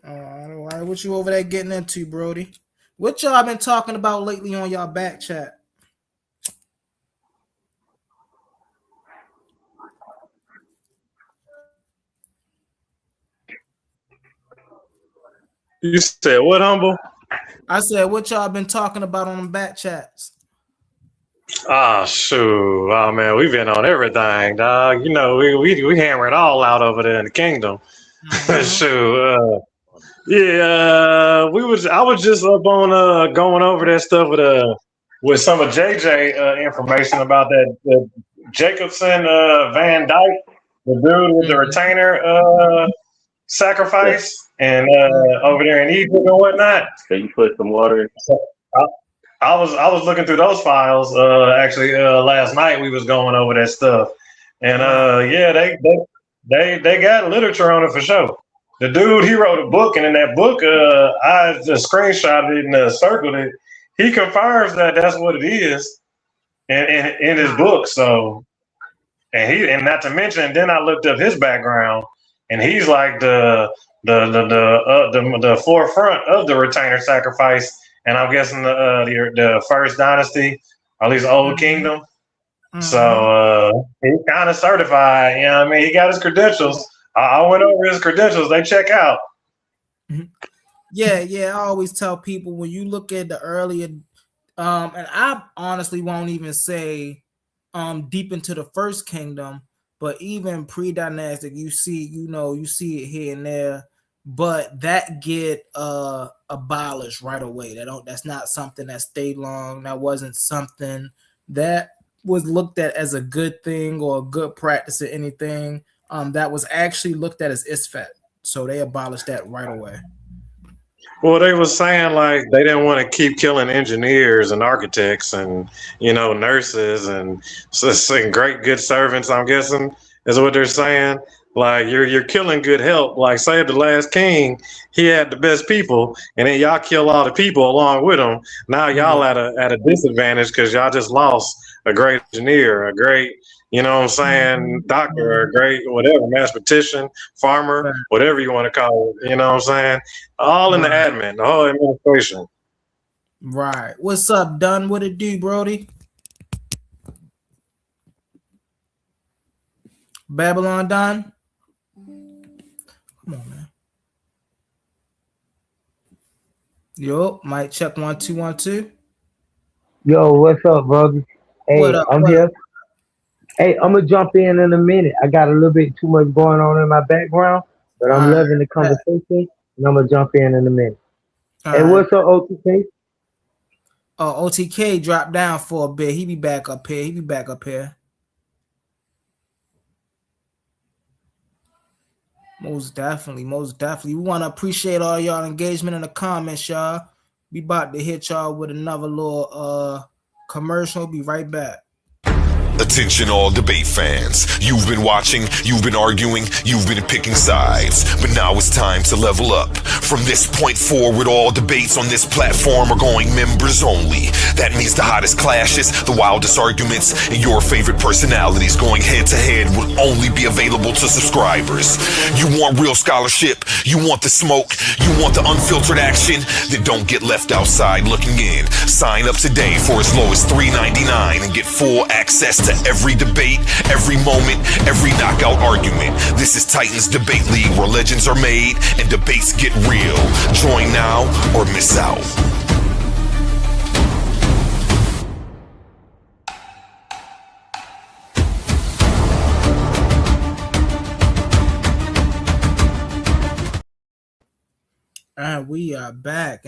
All right, what you over there getting into, Brody? What y'all been talking about lately on y'all back chat? You said what, Humble? I said, what y'all been talking about on them back chats? Oh, shoot. Oh, man, we've been on everything, dog. We hammer it all out over there in the kingdom. Shoot. I was just up on going over that stuff with some of JJ information about that Jacobson Van Dyke, the dude with the retainer sacrifice and over there in Egypt and whatnot. Can you put some water in? So, I was looking through those files actually last night. We was going over that stuff, and they got literature on it for sure. The dude, he wrote a book, and in that book, I just screenshotted it and circled it. He confirms that that's what it is in his book. So, and not to mention, then I looked up his background, and he's like the forefront of the retainer sacrifice, and I'm guessing the first dynasty, or at least Old Kingdom. So he's kind of certified. You know what I mean? He got his credentials. I went over his credentials. They check out. Yeah. I always tell people when you look at the earlier, and I honestly won't even say deep into the first kingdom, but even pre-dynastic, you see it here and there, but that get abolished right away. That's not something that stayed long. That wasn't something that was looked at as a good thing or a good practice or anything. That was actually looked at as isfat. So they abolished that right away. Well, they were saying like they didn't want to keep killing engineers and architects and nurses and great good servants. I'm guessing is what they're saying. Like you're killing good help. Like say the last king, he had the best people, and then y'all kill all the people along with him. Now y'all at a disadvantage because y'all just lost a great engineer, a great doctor, a great whatever, mathematician, farmer, whatever you want to call it. You know what I'm saying? All in the admin, the whole administration. Right. What's up, Dunn? What it do, Brody? Babylon Dunn? Come on, man. Yo, mic check 1 2 1 2. Yo, what's up, brother? Hey, I'm here. Hey, I'm gonna jump in a minute. I got a little bit too much going on in my background, but I'm loving the conversation, and I'm gonna jump in a minute. Hey, what's up, OTK? Oh, OTK dropped down for a bit. He be back up here. Most definitely. We want to appreciate all y'all engagement in the comments, y'all. We about to hit y'all with another little commercial. Be right back. Attention all debate fans. You've been watching, you've been arguing, you've been picking sides. But now it's time to level up. From this point forward, all debates on this platform are going members only. That means the hottest clashes, the wildest arguments, and your favorite personalities going head to head will only be available to subscribers. You want real scholarship, you want the smoke, you want the unfiltered action, then don't get left outside looking in. Sign up today for as low as $3.99 and get full access to every debate, every moment, every knockout argument. This is Titans Debate League, where legends are made and debates get real. Join now or miss out. And we are back.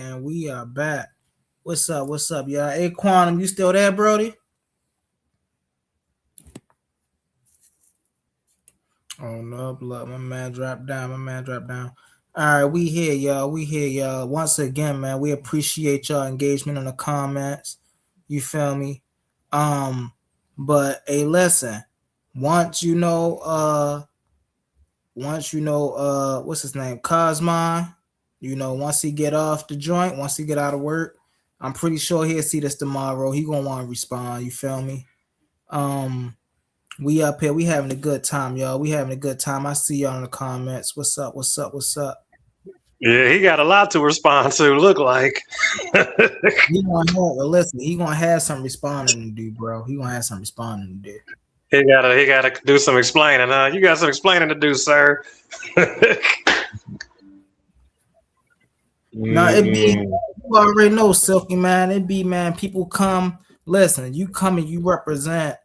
What's up? What's up, y'all? Hey, Quantum, you still there, Brody? Oh no, blood. My man dropped down. All right, we here, y'all. Once again, man, we appreciate y'all engagement in the comments. You feel me? But hey, listen. Once you know, what's his name? Cosmon. Once he get off the joint, once he get out of work, I'm pretty sure he'll see this tomorrow. He gonna want to respond. You feel me? We up here. We having a good time, y'all. We having a good time. I see y'all in the comments. What's up? Yeah, he got a lot to respond to. Look like. He gonna have some responding to do, bro. He gonna have some responding to do. He gotta do some explaining. You got some explaining to do, sir. No, it be, you already know, Silky, man. It be, man, people come, listen, you come and you represent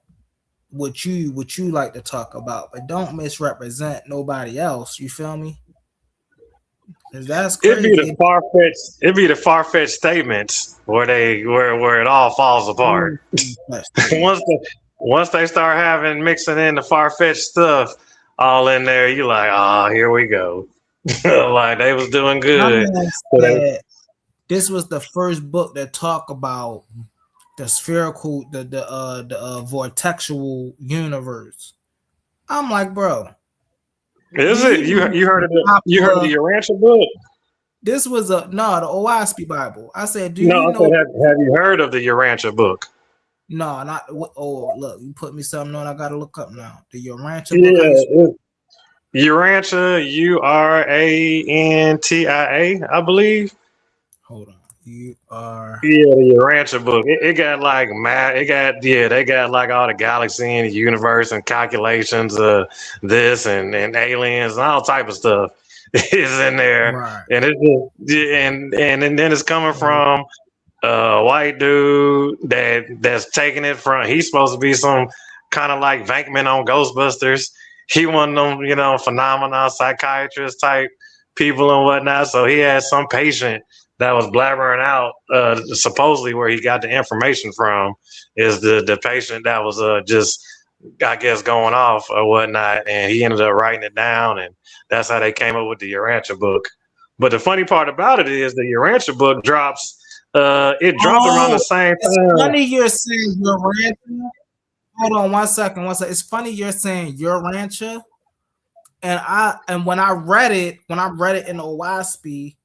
what you like to talk about, but don't misrepresent nobody else. You feel me? That's crazy. It'd be the far-fetched statements where it all falls apart. Once they start mixing in the far-fetched stuff all in there, you like, oh, here we go. Like they was doing good. This was the first book that talked about the spherical, the vortexual universe. I'm like, bro. Is it? You heard of the Urantia book? This was the OISP Bible. I said, have you heard of the Urantia book? No, not. Oh, look, you put me something on. I gotta look up now. The Urantia book. Urantia, Urantia, I believe. Hold on. The Urantia book. It got like math. They got like all the galaxy and the universe and calculations of this and aliens and all type of stuff is in there. Right. And it's and then it's coming from a white dude that's taking it from. He's supposed to be some kind of like Venkman on Ghostbusters. He one of them, phenomenon psychiatrist type people and whatnot. So he had some patient that was blabbering out, supposedly where he got the information from is the patient that was just, I guess, going off or whatnot. And he ended up writing it down. And that's how they came up with the Urantia book. But the funny part about it is the Urantia book drops, it dropped around the same time. It's funny you're saying Urantia. Hold on one second. It's funny you're saying Urantia. And when I read it in the OISP,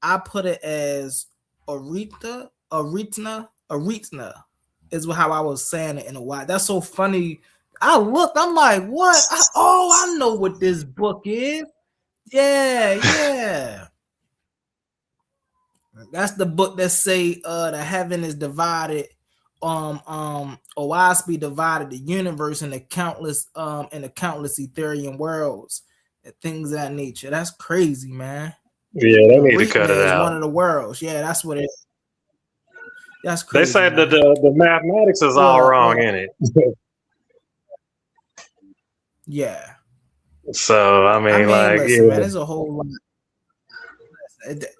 I put it as Aretna is how I was saying it in a while. That's so funny. I'm like, what? I know what this book is. Yeah. That's the book that say the heaven is divided. OISP divided the universe into countless Ethereum worlds and things of that nature. That's crazy, man. Yeah, they need to cut it out. One of the worlds. Yeah, that's what it is. That's crazy. They said that the mathematics is all wrong in it. Yeah. So listen, man, there's a whole lot.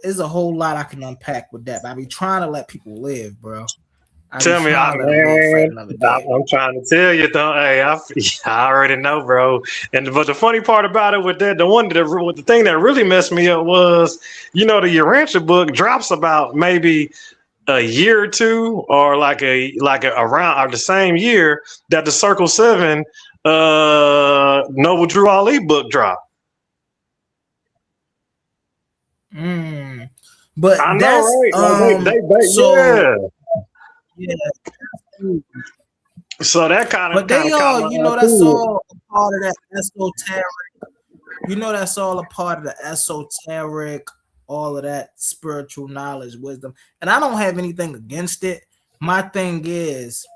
There's a whole lot I can unpack with that. But I be trying to let people live, bro. Tell me, man. I'm trying to tell you, though. Hey, I already know, bro. But the funny part about it with that, the thing that really messed me up was, the Urantia book drops about maybe a year or two, or like around or the same year that the Circle 7 Noble Drew Ali book dropped. But I know, that's right? Yeah. So that kind of. But they all, that's all a part of that esoteric. That's all a part of the esoteric, all of that spiritual knowledge, wisdom. And I don't have anything against it. My thing is,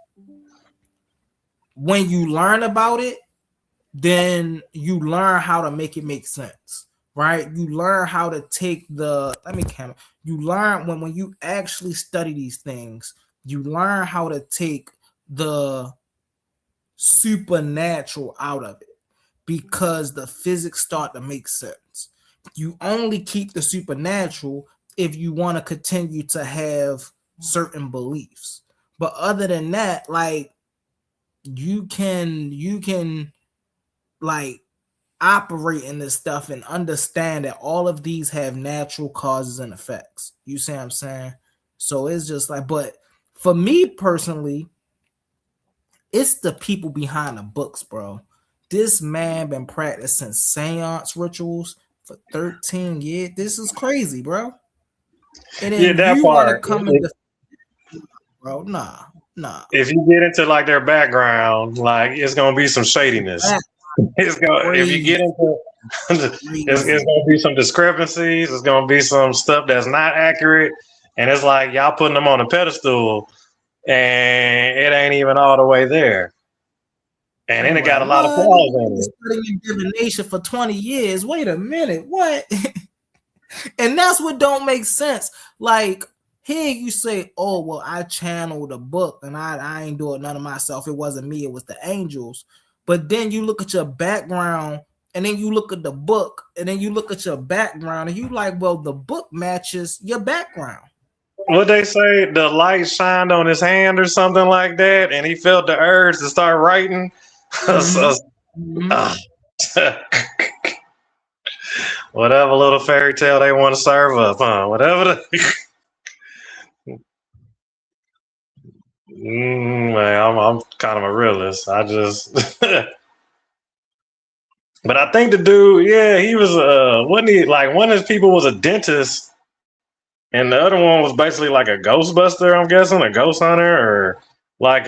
when you learn about it, then you learn how to make it make sense. Right? You learn how to take you learn when you actually study these things, you learn how to take the supernatural out of it because the physics start to make sense. You only keep the supernatural if you want to continue to have certain beliefs. But other than that, like you can like operate in this stuff and understand that all of these have natural causes and effects. You see what I'm saying? So it's just like, but for me personally, it's the people behind the books, bro. This man been practicing seance rituals for 13 years. This is crazy, bro. And then that you want to part. come in, bro? Nah. If you get into like their background, like it's gonna be some shadiness. It's gonna if you get into it's gonna be some discrepancies. It's gonna be some stuff that's not accurate, and it's like y'all putting them on a pedestal, and it ain't even all the way there. And then it got a lot of flaws in it. Studying divination for 20 years. Wait a minute, what? And that's what don't make sense. Like here you say, oh well, I channeled a book and I ain't doing none of myself. It wasn't me, it was the angels. But then you look at your background, and then you look at the book, and then you look at your background, and you like, well, the book matches your background. What they say, the light shined on his hand or something like that, and he felt the urge to start writing. Whatever little fairy tale they want to serve up, huh? Whatever. I'm kind of a realist. I just, but I think the dude, he was, wasn't he like one of his people was a dentist, and the other one was basically like a Ghostbuster. I'm guessing a ghost hunter, or like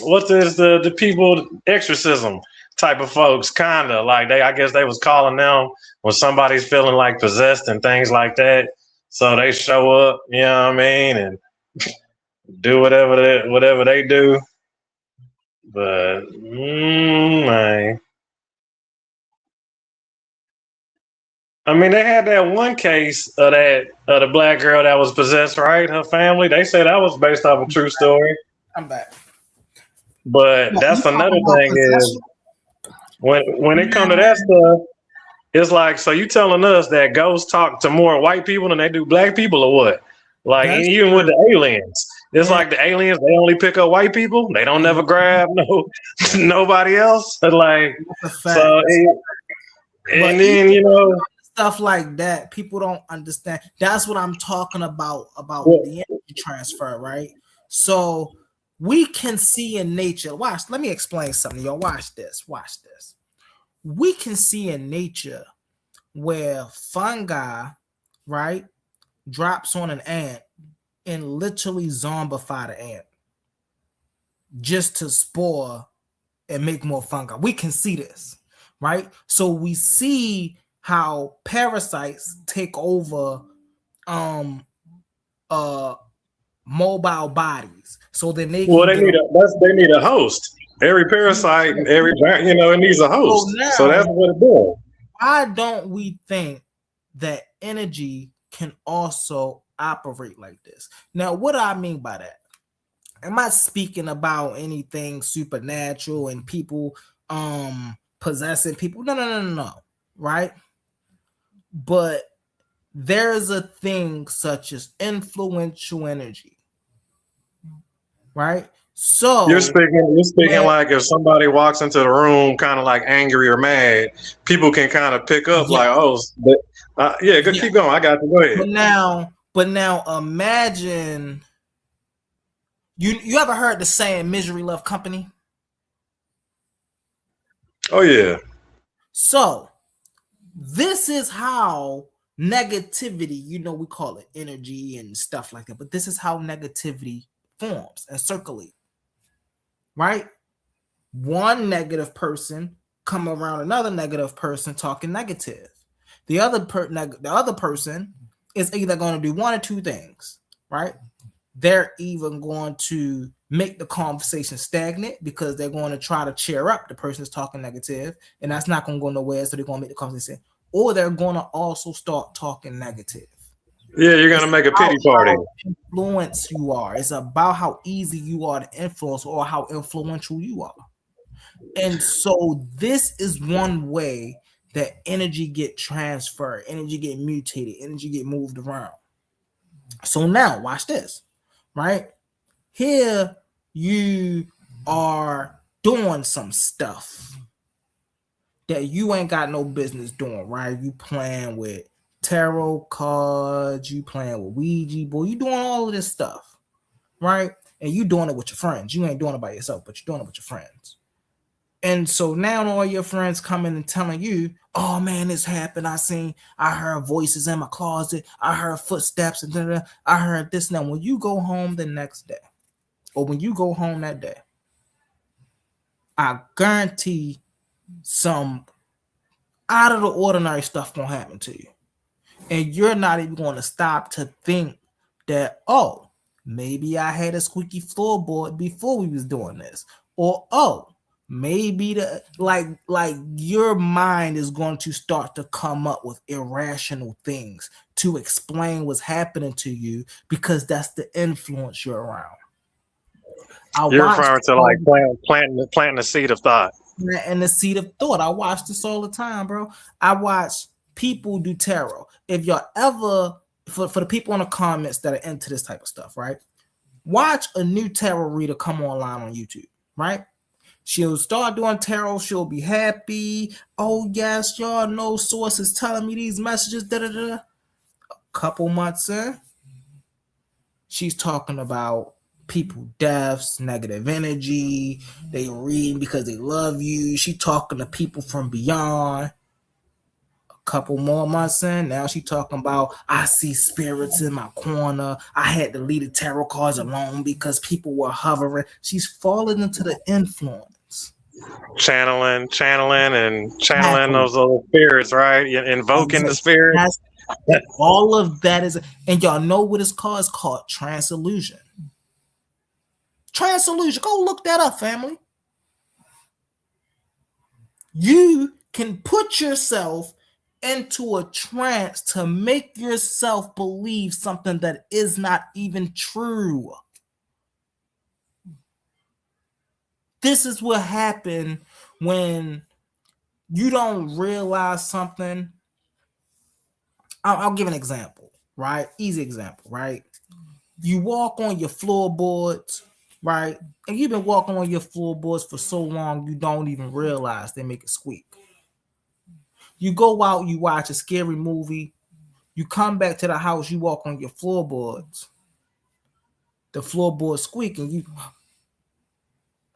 what is the people exorcism type of folks, kind of like I guess they was calling them when somebody's feeling like possessed and things like that. So they show up, you know what I mean, and do whatever they do. But man, I mean, they had that one case of the black girl that was possessed, right? Her family, they say that was based off a true story. I'm back. But that's another thing is when it comes to that stuff, it's like, so you telling us that ghosts talk to more white people than they do black people, or what? Like even with the aliens, it's like the aliens, they only pick up white people. They don't never grab nobody else. Like so, and then stuff like that, people don't understand. That's what I'm talking about the energy transfer, right? So we can see in nature. Watch, let me explain something, y'all. Watch this. We can see in nature where fungi, right, drops on an ant and literally zombify the ant just to spore and make more fungi. We can see this, right? So we see how parasites take over mobile bodies. So then they need a host. Every parasite, it needs a host. So that's what it does. Why don't we think that energy can also operate like this? Now, what do I mean by that? I'm not speaking about anything supernatural and people possessing people. No. Right? But there's a thing such as influential energy. Right? So you're speaking like if somebody walks into the room kind of like angry or mad, people can kind of pick up like, keep going. I got to go ahead. But now imagine you ever heard the saying misery love company? Oh yeah. So this is how negativity, we call it energy and stuff like that, but this is how negativity forms and circulate. Right? One negative person come around another negative person talking negative. The other person is either going to do one or two things, right? They're even going to make the conversation stagnant because they're going to try to cheer up the person who's talking negative, and that's not going to go nowhere, so they're going to make the conversation. Or they're going to also start talking negative. Yeah, you're going to make a pity party. Influence you are. It's about how easy you are to influence or how influential you are. And so this is one way that energy get transferred, energy get mutated, energy get moved around. So now watch this, right? Here you are doing some stuff that you ain't got no business doing, right? You playing with tarot cards, you playing with Ouija board, you doing all of this stuff, right? And you doing it with your friends. You ain't doing it by yourself, but you're doing it with your friends. And so now all your friends coming and telling you, oh man, this happened. I heard voices in my closet. I heard footsteps and da-da. I heard this. Now, when you go home the next day, or when you go home that day, I guarantee some out of the ordinary stuff gonna happen to you. And you're not even going to stop to think that, oh, maybe I had a squeaky floorboard before we was doing this. Or, oh, maybe like your mind is going to start to come up with irrational things to explain what's happening to you because that's the influence you're around. You're referring to like planting the seed of thought. And the seed of thought. I watch this all the time, bro. I watch people do tarot. If y'all ever, for the people in the comments that are into this type of stuff, right? Watch a new tarot reader come online on YouTube, right? She'll start doing tarot. She'll be happy. Oh, yes, y'all know sources telling me these messages. Da-da-da. A couple months in, she's talking about people deaths, negative energy. They read because they love you. She talking to people from beyond. A couple more months in, now she talking about I see spirits in my corner. I had to leave the tarot cards alone because people were hovering. She's falling into the influence. Channeling those little spirits, right? Invoking the spirits. All of that is, and y'all know what it's called? It's called transillusion. Transillusion. Go look that up, family. You can put yourself into a trance to make yourself believe something that is not even true. This is what happened when you don't realize something. I'll give an example, right? Easy example, right? You walk on your floorboards, right? And you've been walking on your floorboards for so long, you don't even realize they make it squeak. You go out, you watch a scary movie, you come back to the house, you walk on your floorboards. The floorboards squeak, and you,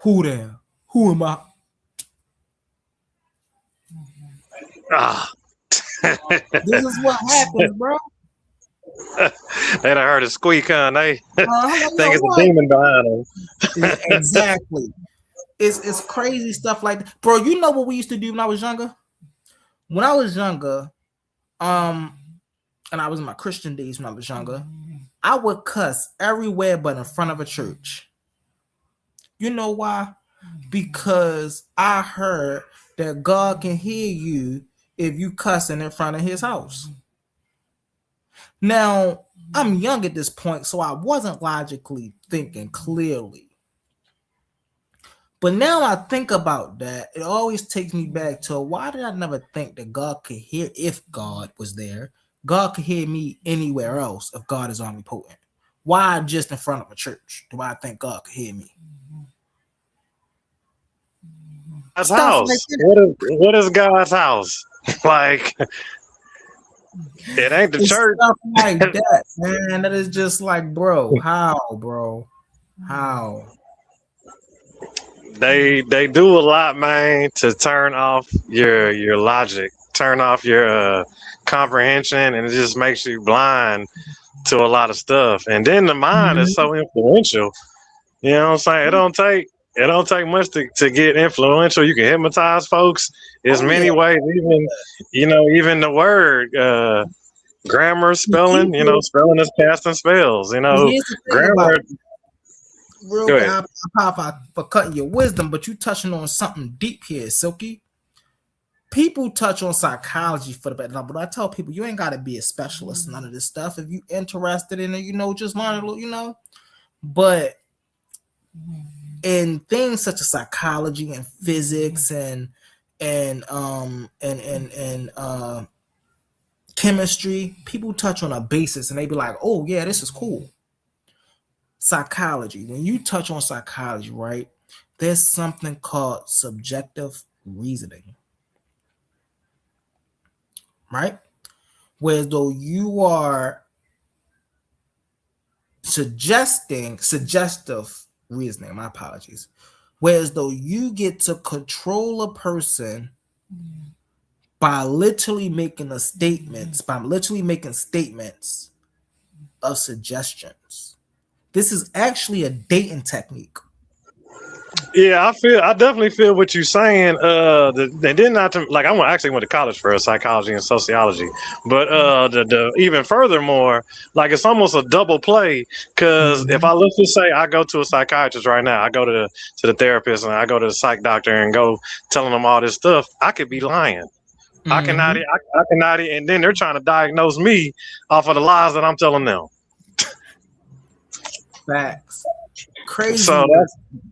who there? Who am I? This is what happens, bro. They done heard a squeak, huh? They think it's a demon behind them. Exactly. It's crazy stuff like that. Bro, you know what we used to do when I was younger? When I was younger, and I was in my Christian days when I was younger, I would cuss everywhere but in front of a church. You know why? Because I heard that God can hear you if you cussing in front of his house. Now, I'm young at this point, so I wasn't logically thinking clearly. But now I think about that, it always takes me back to why did I never think that God could hear, if God was there, God could hear me anywhere else if God is omnipotent. Why just in front of a church do I think God could hear me? God's house. What is God's house? Like, it ain't the church. Stuff like that, man. That is just like, bro, how, bro? How? They do a lot, man, to turn off your logic, turn off your comprehension, and it just makes you blind to a lot of stuff. And then the mind is so influential. You know what I'm saying? It don't take much to get influential. You can hypnotize folks. There's many ways. Even the word grammar, spelling. Spelling is casting spells. Grammar. Real quick, I apologize for cutting your wisdom, but you touching on something deep here, Silky. People touch on psychology for the better, but I tell people you ain't got to be a specialist in none of this stuff. If you interested in it, just learn a little, But in things such as psychology and physics and and chemistry, people touch on a basis and they be like, oh yeah, this is cool. Psychology, when you touch on psychology, right, there's something called subjective reasoning, right? Whereas though you are suggestive reasoning, my apologies, whereas though you get to control a person by literally making statements of suggestions. This is actually a dating technique. Yeah, I definitely feel what you're saying. They did not to, like, actually went to college for psychology and sociology, but the even furthermore, like, it's almost a double play. Because if let's just say I go to a psychiatrist right now, I go to the therapist and I go to the psych doctor and go telling them all this stuff, I could be lying. I cannot, and then they're trying to diagnose me off of the lies that I'm telling them. Facts. Crazy. So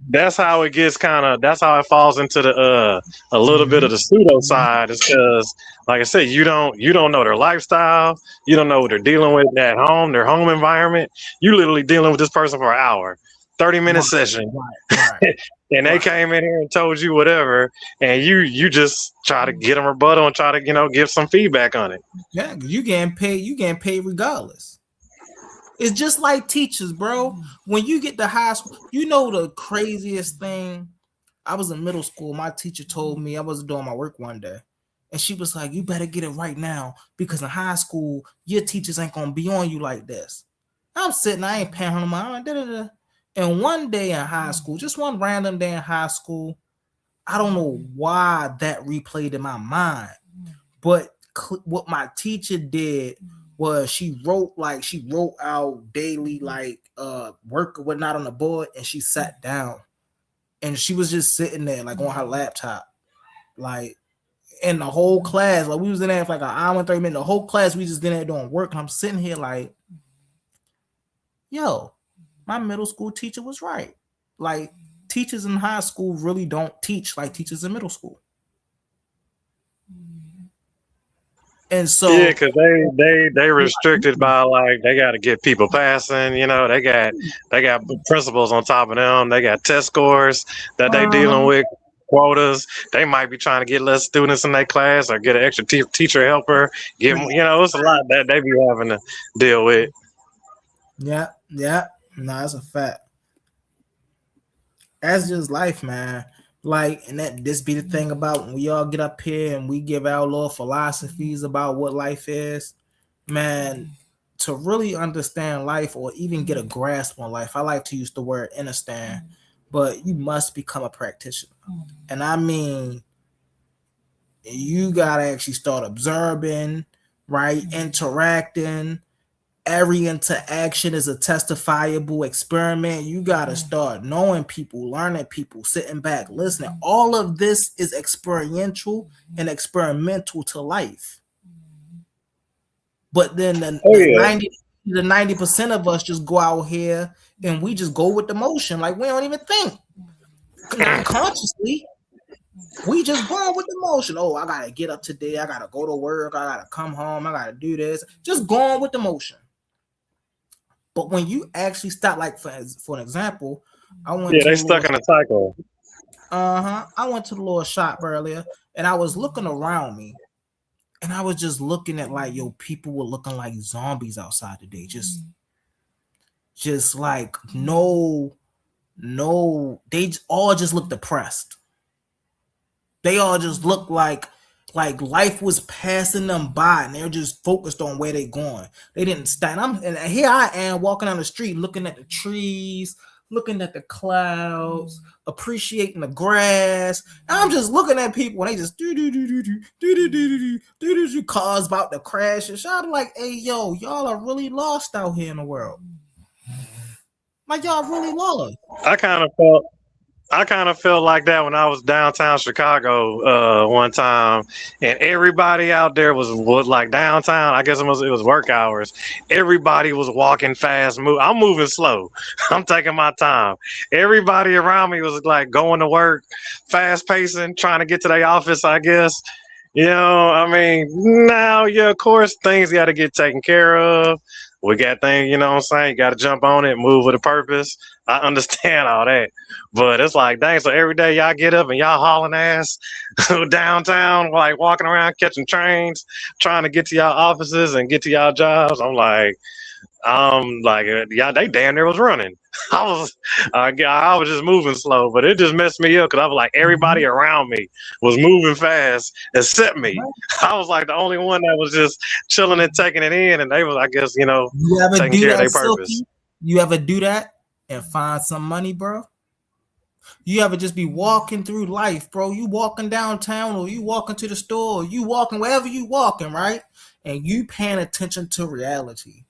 that's how it gets that's how it falls into the a little bit of the pseudo side, is because, like I said, you don't know their lifestyle, you don't know what they're dealing with at home, their home environment. You literally dealing with this person for an hour, 30-minute session. Right. And they came in here and told you whatever, and you just try to get them rebuttal and try to give some feedback on it. Yeah, you getting paid regardless. It's just like teachers, bro. When you get to high school, the craziest thing. I was in middle school. My teacher told me, I was doing my work one day, and she was like, you better get it right now, because in high school, your teachers ain't going to be on you like this. I'm sitting, I ain't paying her no mind. And one day in high school, just one random day in high school, I don't know why that replayed in my mind, but what my teacher did was she wrote out daily work or whatnot on the board, and she sat down and she was just sitting there on her laptop, in the whole class, we was in there for an hour and 30 minutes. The whole class we just in there doing work, and I'm sitting here yo, my middle school teacher was right. Teachers in high school really don't teach like teachers in middle school. And so because they restricted by they got to get people passing. They got principals on top of them. They got test scores that they dealing with, quotas. They might be trying to get less students in their class or get an extra teacher helper. It's a lot that they be having to deal with. Yeah, no, that's a fact. That's just life, man. And this be the thing about when we all get up here and we give our little philosophies about what life is, man. To really understand life or even get a grasp on life, I like to use the word understand, but you must become a practitioner. And I mean, you gotta actually start observing, right? Interacting. Every interaction is a testifiable experiment. You got to start knowing people, learning people, sitting back, listening. All of this is experiential and experimental to life. But then the 90% of us just go out here and we just go with the motion. We don't even think. Not consciously. We just go with the motion. Oh, I got to get up today. I got to go to work. I got to come home. I got to do this. Just going with the motion. But when you actually stop, for an example, I went. They stuck in a cycle. I went to the little shop earlier, and I was looking around me, and I was just looking at people were looking like zombies outside today. Just no, they all just looked depressed. They all just looked like life was passing them by, and they're just focused on where they're going. They didn't stand. And here I am walking down the street, looking at the trees, looking at the clouds, appreciating the grass. And I'm just looking at people, and they just do cars about to crash and shit. I'm like, hey, yo, y'all are really lost out here in the world. Y'all really lost. I kind of felt I kind of felt like that when I was downtown Chicago one time, and everybody out there was like downtown. I guess it was work hours. Everybody was walking fast. I'm moving slow. I'm taking my time. Everybody around me was like going to work, fast pacing, trying to get to their office, I guess. You know, I mean, now, yeah, of course, things got to get taken care of. We got things, you know what I'm saying? You got to jump on it, move with a purpose. I understand all that. But it's like, dang, so every day y'all get up and y'all hauling ass downtown, like walking around, catching trains, trying to get to y'all offices and get to y'all jobs. I'm like, yeah, they damn near was running. I was just moving slow, but it just messed me up because I was like, everybody around me was moving fast except me. I was like the only one that was just chilling and taking it in, and they was, I guess, you know, taking care of their purpose. You ever do that and find some money, bro? You ever just be walking through life, bro? You walking downtown, or you walking to the store, or you walking wherever you walking, right? And you paying attention to reality.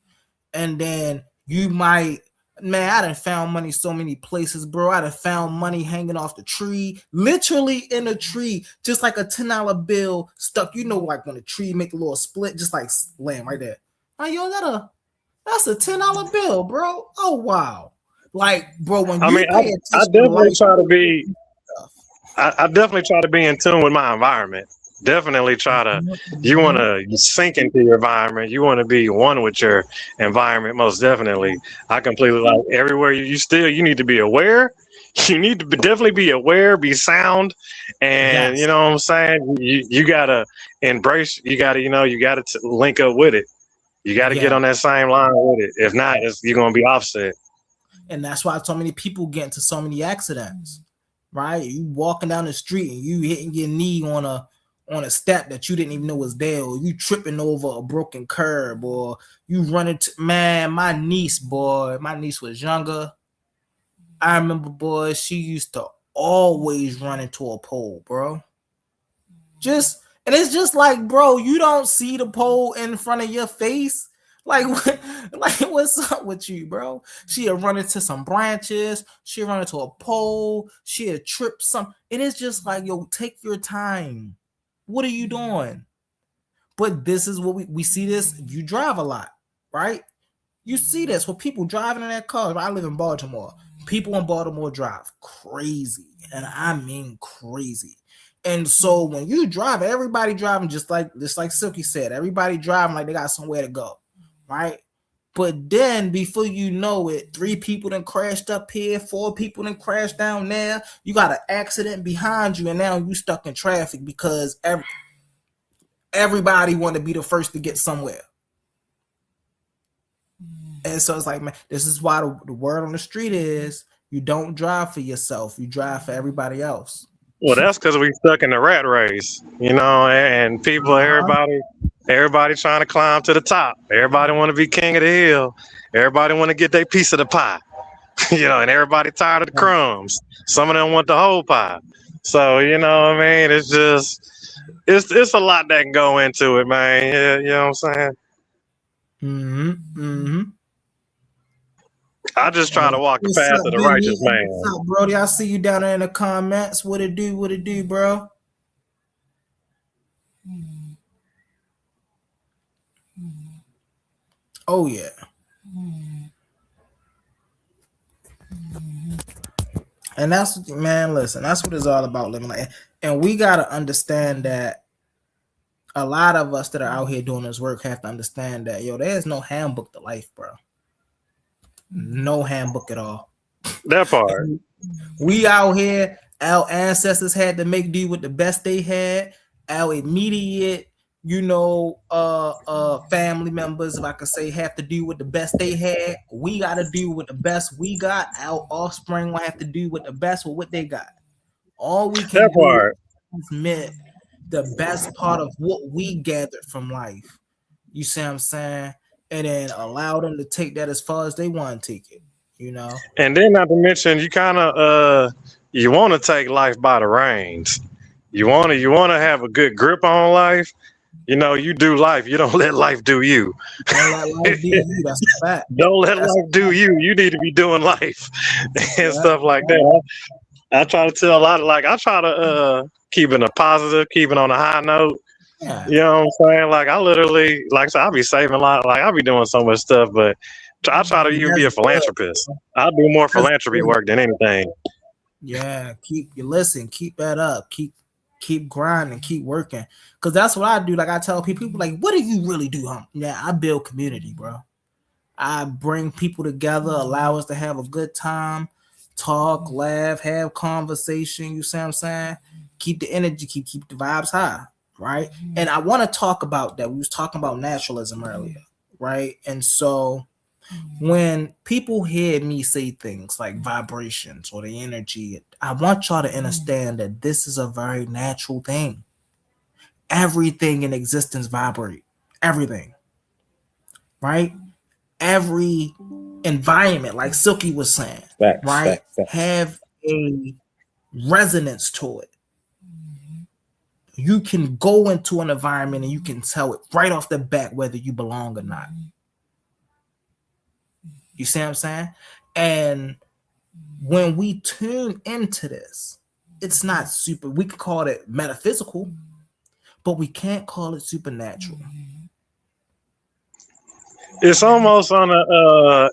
And then you might, man, I done found money so many places, bro. I done found money hanging off the tree, literally in a tree, just like a $10 bill stuck. You know, like when a tree make a little split, just like laying right there. Oh, yo, that's a $10 bill, bro. Oh, wow. Like, bro, when you pay attention, I definitely try to be. I definitely try to be in tune with my environment. Definitely try to. You want to sink into your environment. You want to be one with your environment. Most definitely, I completely like everywhere you need to be aware. You need to definitely be aware, be sound, and you know what I'm saying. You gotta embrace. You gotta link up with it. You gotta get on that same line with it. If not, you're gonna be offset. And that's why so many people get into so many accidents, right? You walking down the street and you hitting your knee on a step that you didn't even know was there, or you tripping over a broken curb, or you running to, man, my niece was younger. I remember, boy, she used to always run into a pole, bro. And it's just like, bro, you don't see the pole in front of your face. Like what's up with you, bro? She'll run into some branches. She'll run into a pole. She'll trip some. It is just like, yo, take your time. What are you doing? But this is what we see this. You drive a lot, right? You see this with people driving in their cars. I live in Baltimore. People in Baltimore drive crazy. And I mean crazy. And so when you drive, everybody driving just like Silky said, everybody driving like they got somewhere to go. Right, but then before you know it, 3 people done crashed up here, 4 people done crashed down there. You got an accident behind you, and now you stuck in traffic because everybody want to be the first to get somewhere. And so it's like, man, this is why the word on the street is you don't drive for yourself, you drive for everybody else. Well, that's because we stuck in the rat race, you know, and people, everybody trying to climb to the top. Everybody want to be king of the hill. Everybody want to get their piece of the pie, you know, and everybody tired of the crumbs. Some of them want the whole pie. So, you know what I mean? It's just, it's a lot that can go into it, man. Yeah, you know what I'm saying? Mm-hmm. I just try to walk the path of the righteous man. What's up, Brody? I see you down there in the comments. What it do, bro? Oh yeah. And that's, man, listen, that's what it's all about, living life. And we gotta understand that a lot of us that are out here doing this work have to understand that, yo, there's no handbook to life, bro. No handbook at all. That part. We out here, our ancestors had to make do with the best they had. Our immediate, family members, if I could say, have to do with the best they had. We got to do with the best we got. Our offspring will have to do with the best with what they got. All we can do is admit the best part of what we gathered from life. You see what I'm saying? And then allow them to take that as far as they want to take it, you know. And then, not to mention, you kind of you want to take life by the reins. You want to have a good grip on life. You know, you do life. You don't let life do you. Don't let life do you. That's a fact. Don't let life do you. You need to be doing life and stuff like that. I try to tell a lot of I try to keep it a positive, keep it on a high note. Yeah. You know what I'm saying? Like I literally, like I said, I'll be saving a lot. Like I'll be doing so much stuff, but I try to even be a philanthropist. I do more philanthropy work than anything. Yeah, keep that up. Keep grinding, keep working. Cause that's what I do. Like I tell people like, what do you really do, huh? Yeah, I build community, bro. I bring people together, allow us to have a good time, talk, laugh, have conversation. You see what I'm saying? Keep the energy, keep the vibes high, right? And I want to talk about that. We was talking about naturalism earlier, right? And so when people hear me say things like vibrations or the energy, I want y'all to understand that this is a very natural thing. Everything in existence vibrate. Everything, right? Every environment, like Silky was saying, right, have a resonance to it. You can go into an environment and you can tell it right off the bat whether you belong or not. You see what I'm saying? And when we tune into this, it's not super. We could call it metaphysical, but we can't call it supernatural. It's almost on a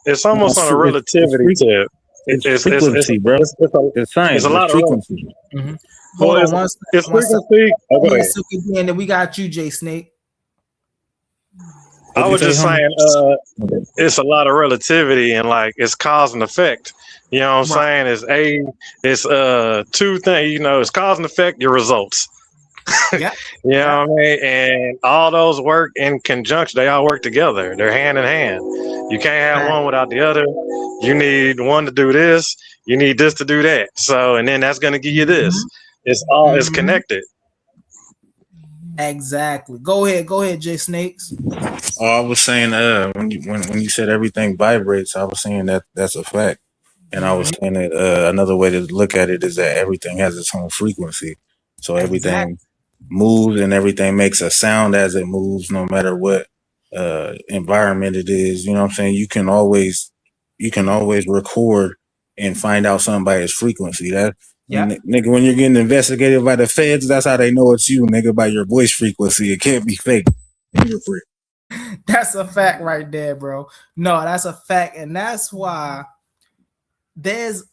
relativity tip. It's frequency, bro. It's science. It's a lot of frequency. Mm-hmm. Hold on one second. It's frequency. And then we got you, Jay Snake. I was just saying, it's a lot of relativity and like it's cause and effect. You know what I'm saying? It's two things. You know, it's cause and effect. Your results. Yeah. You know what I mean? And all those work in conjunction. They all work together. They're hand in hand. You can't have one without the other. You need one to do this. You need this to do that. So, and then that's going to give you this. It's all it's connected. Exactly. Go ahead, Jay Snakes. Oh, I was saying, when you said everything vibrates, I was saying that's a fact, and I was saying that another way to look at it is that everything has its own frequency, so everything moves and everything makes a sound as it moves, no matter what environment it is. You know what I'm saying? You can always record and find out somebody's frequency. That nigga, when you're getting investigated by the feds, that's how they know it's you, nigga, by your voice frequency. It can't be fake. That's a fact right there, bro. No, that's a fact, and that's why there's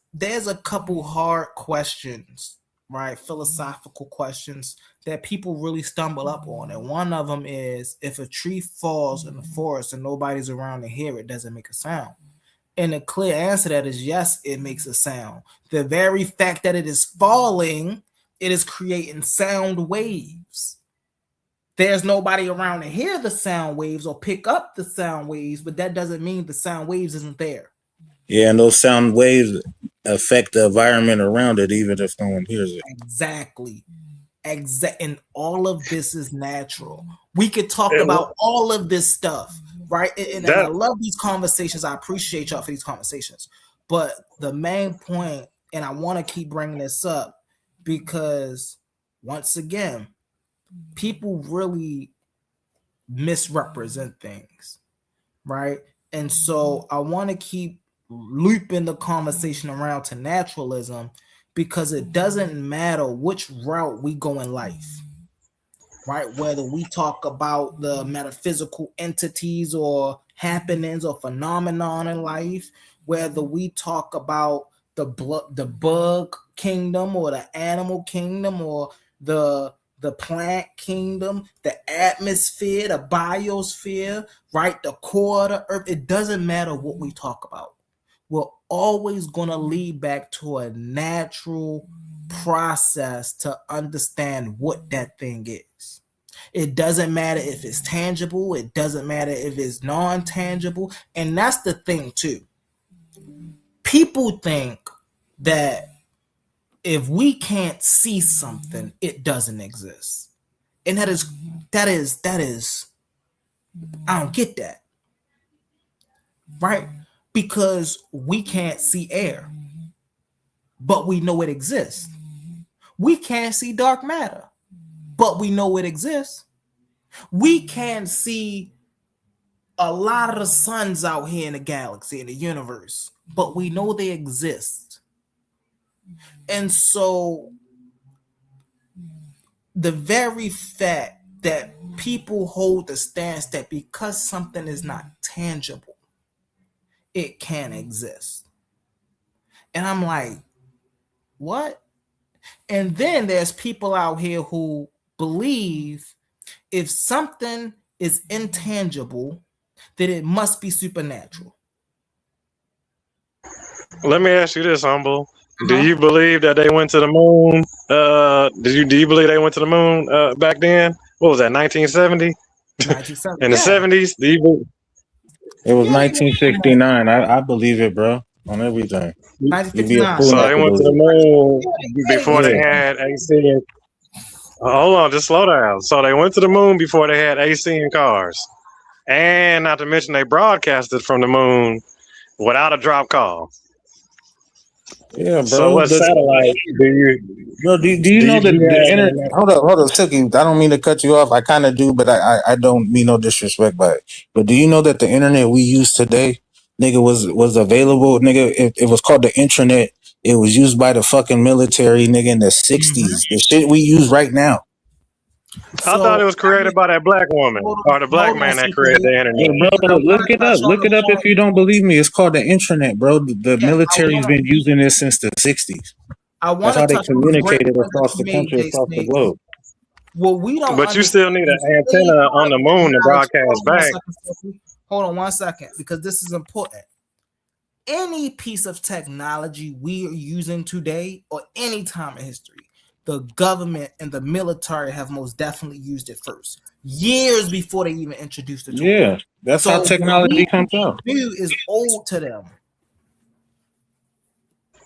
a couple hard questions, right? Philosophical questions that people really stumble up on, and one of them is if a tree falls in the forest and nobody's around to hear it, does it make a sound? And the clear answer to that is yes, it makes a sound. The very fact that it is falling, it is creating sound waves. There's nobody around to hear the sound waves or pick up the sound waves, but that doesn't mean the sound waves isn't there. Yeah, and those sound waves affect the environment around it, even if no one hears it. Exactly. And all of this is natural. We could talk about all of this stuff, right? And I love these conversations. I appreciate y'all for these conversations. But the main point, and I want to keep bringing this up because once again, people really misrepresent things, right? And so I want to keep looping the conversation around to naturalism because it doesn't matter which route we go in life, right? Whether we talk about the metaphysical entities or happenings or phenomenon in life, whether we talk about the bug kingdom or the animal kingdom or the plant kingdom, the atmosphere, the biosphere, right? The core of the earth. It doesn't matter what we talk about. We're always going to lead back to a natural process to understand what that thing is. It doesn't matter if it's tangible. It doesn't matter if it's non-tangible. And that's the thing too. People think that if we can't see something, it doesn't exist. And that is, I don't get that. Right? Because we can't see air, but we know it exists. We can't see dark matter, but we know it exists. We can't see a lot of the suns out here in the galaxy, in the universe, but we know they exist. And so the very fact that people hold the stance that because something is not tangible, it can't exist. And I'm like, what? And then there's people out here who believe if something is intangible, then it must be supernatural. Let me ask you this, Humble. Do you believe that they went to the moon? Do you believe they went to the moon back then? What was that, 1970? 1970. In the 70s? Do you believe? It was 1969. I believe it, bro, on everything. You'd be a 1959. fool So not they to went to the believe moon before they Yeah. had AC. And, hold on, just slow down. So they went to the moon before they had AC in cars. And not to mention they broadcasted from the moon without a drop call. Yeah, So bro. what satellite Bro, do you know that you the have? internet? Hold up, Silky. I don't mean to cut you off. I kind of do, but I don't mean no disrespect by it. But do you know that the internet we use today, nigga, was available, nigga? It was called the intranet. It was used by the fucking military, nigga, in the 60s. The shit we use right now. I thought it was created by that black woman or the black man that created the Yeah, internet. bro, look it up. Look it up if you don't believe me. It's called the intranet, bro. The military's been using this since the 60s. I want That's to how they touch on a great communicated point that across you the made, country, Jay across the Snake. globe. What we don't But you understand still need an is antenna on the moon to broadcast back. Hold on 1 second, because this is important. Any piece of technology we are using today or any time in history, the government and the military have most definitely used it first, years before they even introduced the tool. Yeah, that's how technology comes out. New is old to them.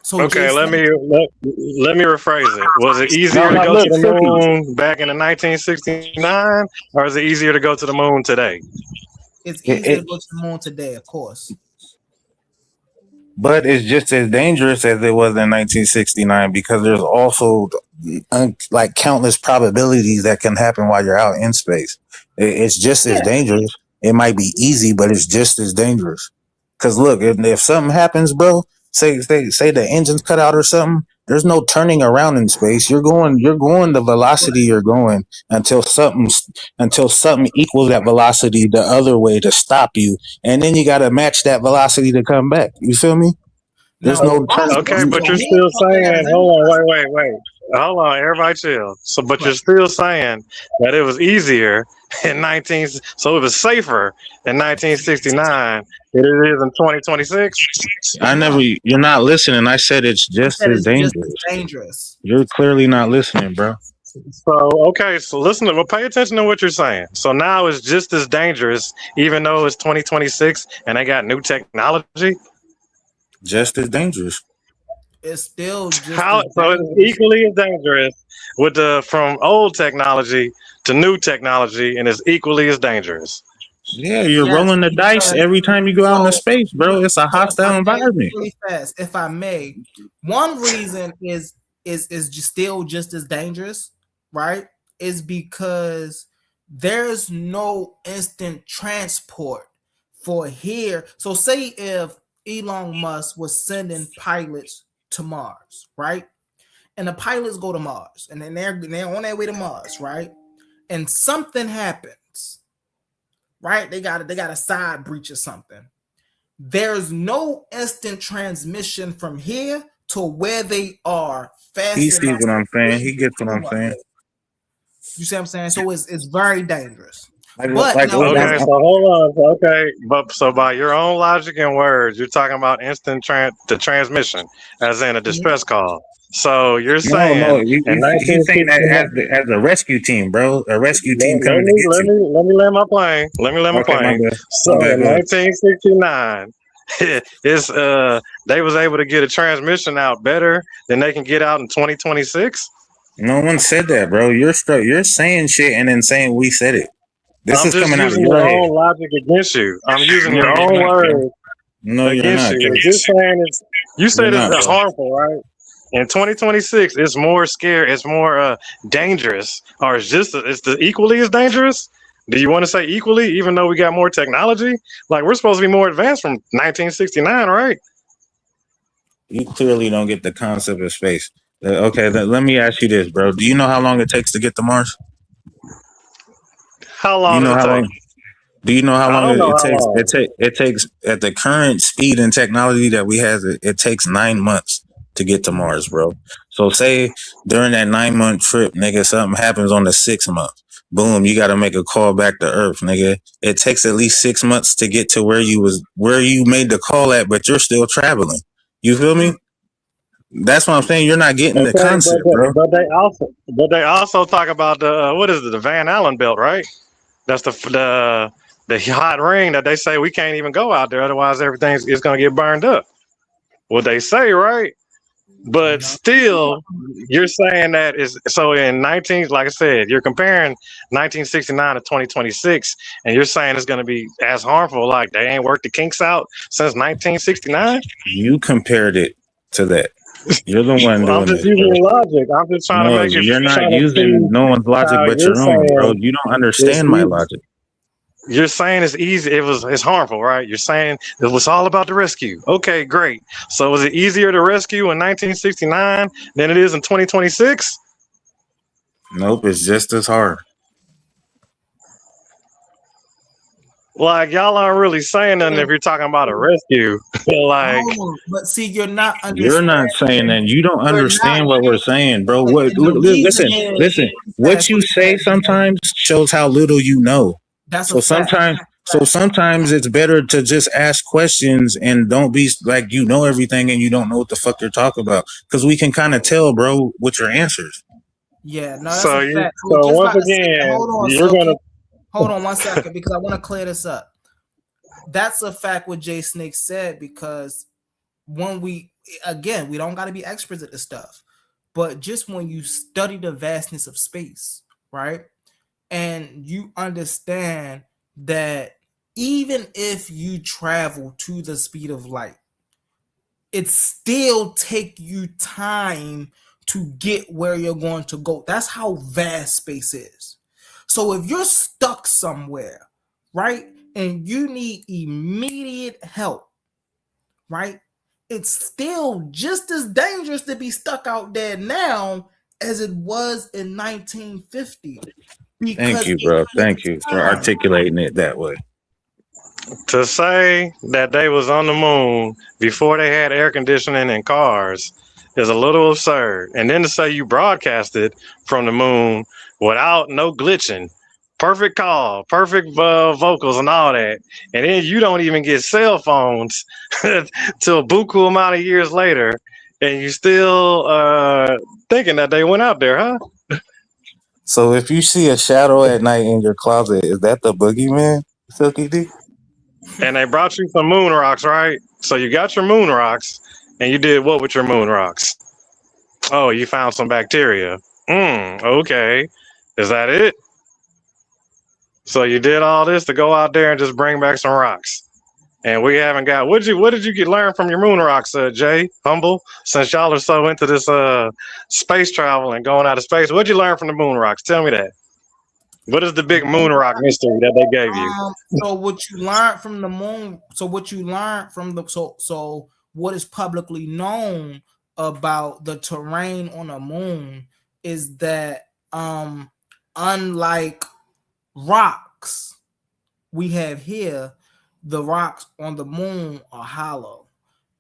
So Okay, let me rephrase it. Was it easier to go to the moon back in the 1969, or is it easier to go to the moon today? It's easier to go to the moon today, of course. But it's just as dangerous as it was in 1969 because there's also like countless probabilities that can happen while you're out in space. It's just as dangerous. It might be easy, but it's just as dangerous. Because look, if something happens, bro, say the engine's cut out or something, there's no turning around in space. You're going the velocity you're going until something equals that velocity the other way to stop you, and then you got to match that velocity to come back. You feel me? There's no turning. Okay, but you're still saying, hold on, wait. Hold on, everybody chill. So, but you're still saying that it was easier so it was safer in 1969 than it is in 2026? You're not listening. I said it's just as dangerous. You're clearly not listening, bro. So, pay attention to what you're saying. So now it's just as dangerous, even though it's 2026 and they got new technology? Just as dangerous. It's still just so it's equally as dangerous from old technology to new technology, and it's equally as dangerous. Yeah, you're rolling the dice every time you go out into space, bro. It's a hostile environment. Really fast, if I may. One reason is still just as dangerous, right? Is because there's no instant transport for here. So say if Elon Musk was sending pilots to Mars, right? And the pilots go to Mars, and then they're on their way to Mars, right? And something happens, right? They got a side breach or something. There's no instant transmission from here to where they are fast. He sees what I'm saying. He gets what I'm saying. You see what I'm saying? So it's very dangerous. So hold on. Okay, but so by your own logic and words, you're talking about instant transmission, as in a distress call. So you're saying, no, he's saying that as a rescue team, bro. A rescue team coming to get you. Let me land my plane. So in 1969, they was able to get a transmission out better than they can get out in 2026. No one said that, bro. You're saying shit and then saying we said it. This is coming out of your head. Own logic against you. I'm using your own words against you. You're saying you said it's harmful, right? In 2026, it's more scary. It's more dangerous, or it's equally as dangerous. Do you want to say equally, even though we got more technology? Like we're supposed to be more advanced from 1969, right? You clearly don't get the concept of space. Okay, let me ask you this, bro. Do you know how long it takes to get to Mars? How Do you long does know it how take? long? Do you know how I long don't know it how takes? long. It takes at the current speed and technology that we have. It takes 9 months to get to Mars, bro. So say during that 9 month trip, nigga, something happens on the 6th month. Boom, you got to make a call back to Earth, nigga. It takes at least 6 months to get to where you made the call at, but you're still traveling. You feel me? That's what I'm saying. You're not getting the Okay, concept, bro. but they also talk about the what is it, the Van Allen belt, right? That's the hot ring that they say we can't even go out there, otherwise everything's is gonna get burned up. What they say, right? But No. still, you're saying that is so in 19, like I said, you're comparing 1969 to 2026, and you're saying it's going to be as harmful. Like they ain't worked the kinks out since 1969. You compared it to that. You're the one I'm doing just this, bro. using logic. I'm just trying to No, make it, you're not trying to using see no one's logic how but you're your own, bro. saying You don't it's understand my easy. logic. You're saying it's easy. It's harmful, right? You're saying it was all about the rescue. Okay, great. So was it easier to rescue in 1969 than it is in 2026? Nope, it's just as hard. Like y'all aren't really saying nothing if you're talking about a rescue. Like No, but see, you're not You're understanding. not saying that. You don't You're not. understand what we're saying, bro. What? And the reason Listen, is listen. What you say sometimes shows how little you know. that's a So fact. sometimes it's better to just ask questions and don't be like you know everything and you don't know what the fuck you're talking about. Because we can kind of tell, bro, with your answers. Yeah, no, that's so a you fact. I was so just once about to say that. again, Hold on, you're Silky. gonna Hold on 1 second because I want to clear this up. That's a fact what Jay Snake said because when we don't got to be experts at this stuff, but just when you study the vastness of space, right? And you understand that even if you travel to the speed of light, it still take you time to get where you're going to go. That's how vast space is. So if you're stuck somewhere, right, and you need immediate help, right, it's still just as dangerous to be stuck out there now as it was in 1950 Thank because you, it bro. Thank takes you for time. articulating it that way. to say that they was on the moon before they had air conditioning in cars is a little absurd. And then to say you broadcasted from the moon without no glitching, perfect call, perfect vocals and all that, and then you don't even get cell phones till a buku amount of years later, and you still thinking that they went out there, huh? So if you see a shadow at night in your closet, is that the boogeyman, Silky D? And they brought you some moon rocks, right? So you got your moon rocks, and you did what with your moon rocks? Oh, you found some bacteria. Okay. Is that it? So you did all this to go out there and just bring back some rocks. And we haven't got what did you get learn from your moon rocks, Jay? Humble? Since y'all are so into this space travel and going out of space, what'd you learn from the moon rocks? Tell me that. What is the big moon rock mystery that they gave you? So what you learned from the moon, so what you learned from the so what is publicly known about the terrain on the moon is that unlike rocks we have here, the rocks on the moon are hollow.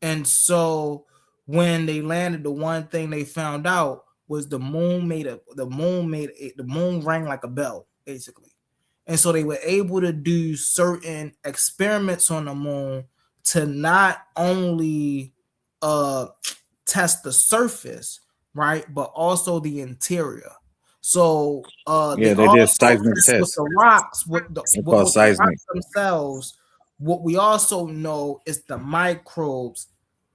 And so when they landed, the one thing they found out was the moon rang like a bell, basically. And so they were able to do certain experiments on the moon to not only test the surface, right, but also the interior. So they Yeah, they did also seismic with tests. the rocks, with the They're called seismic. rocks themselves. What we also know is the microbes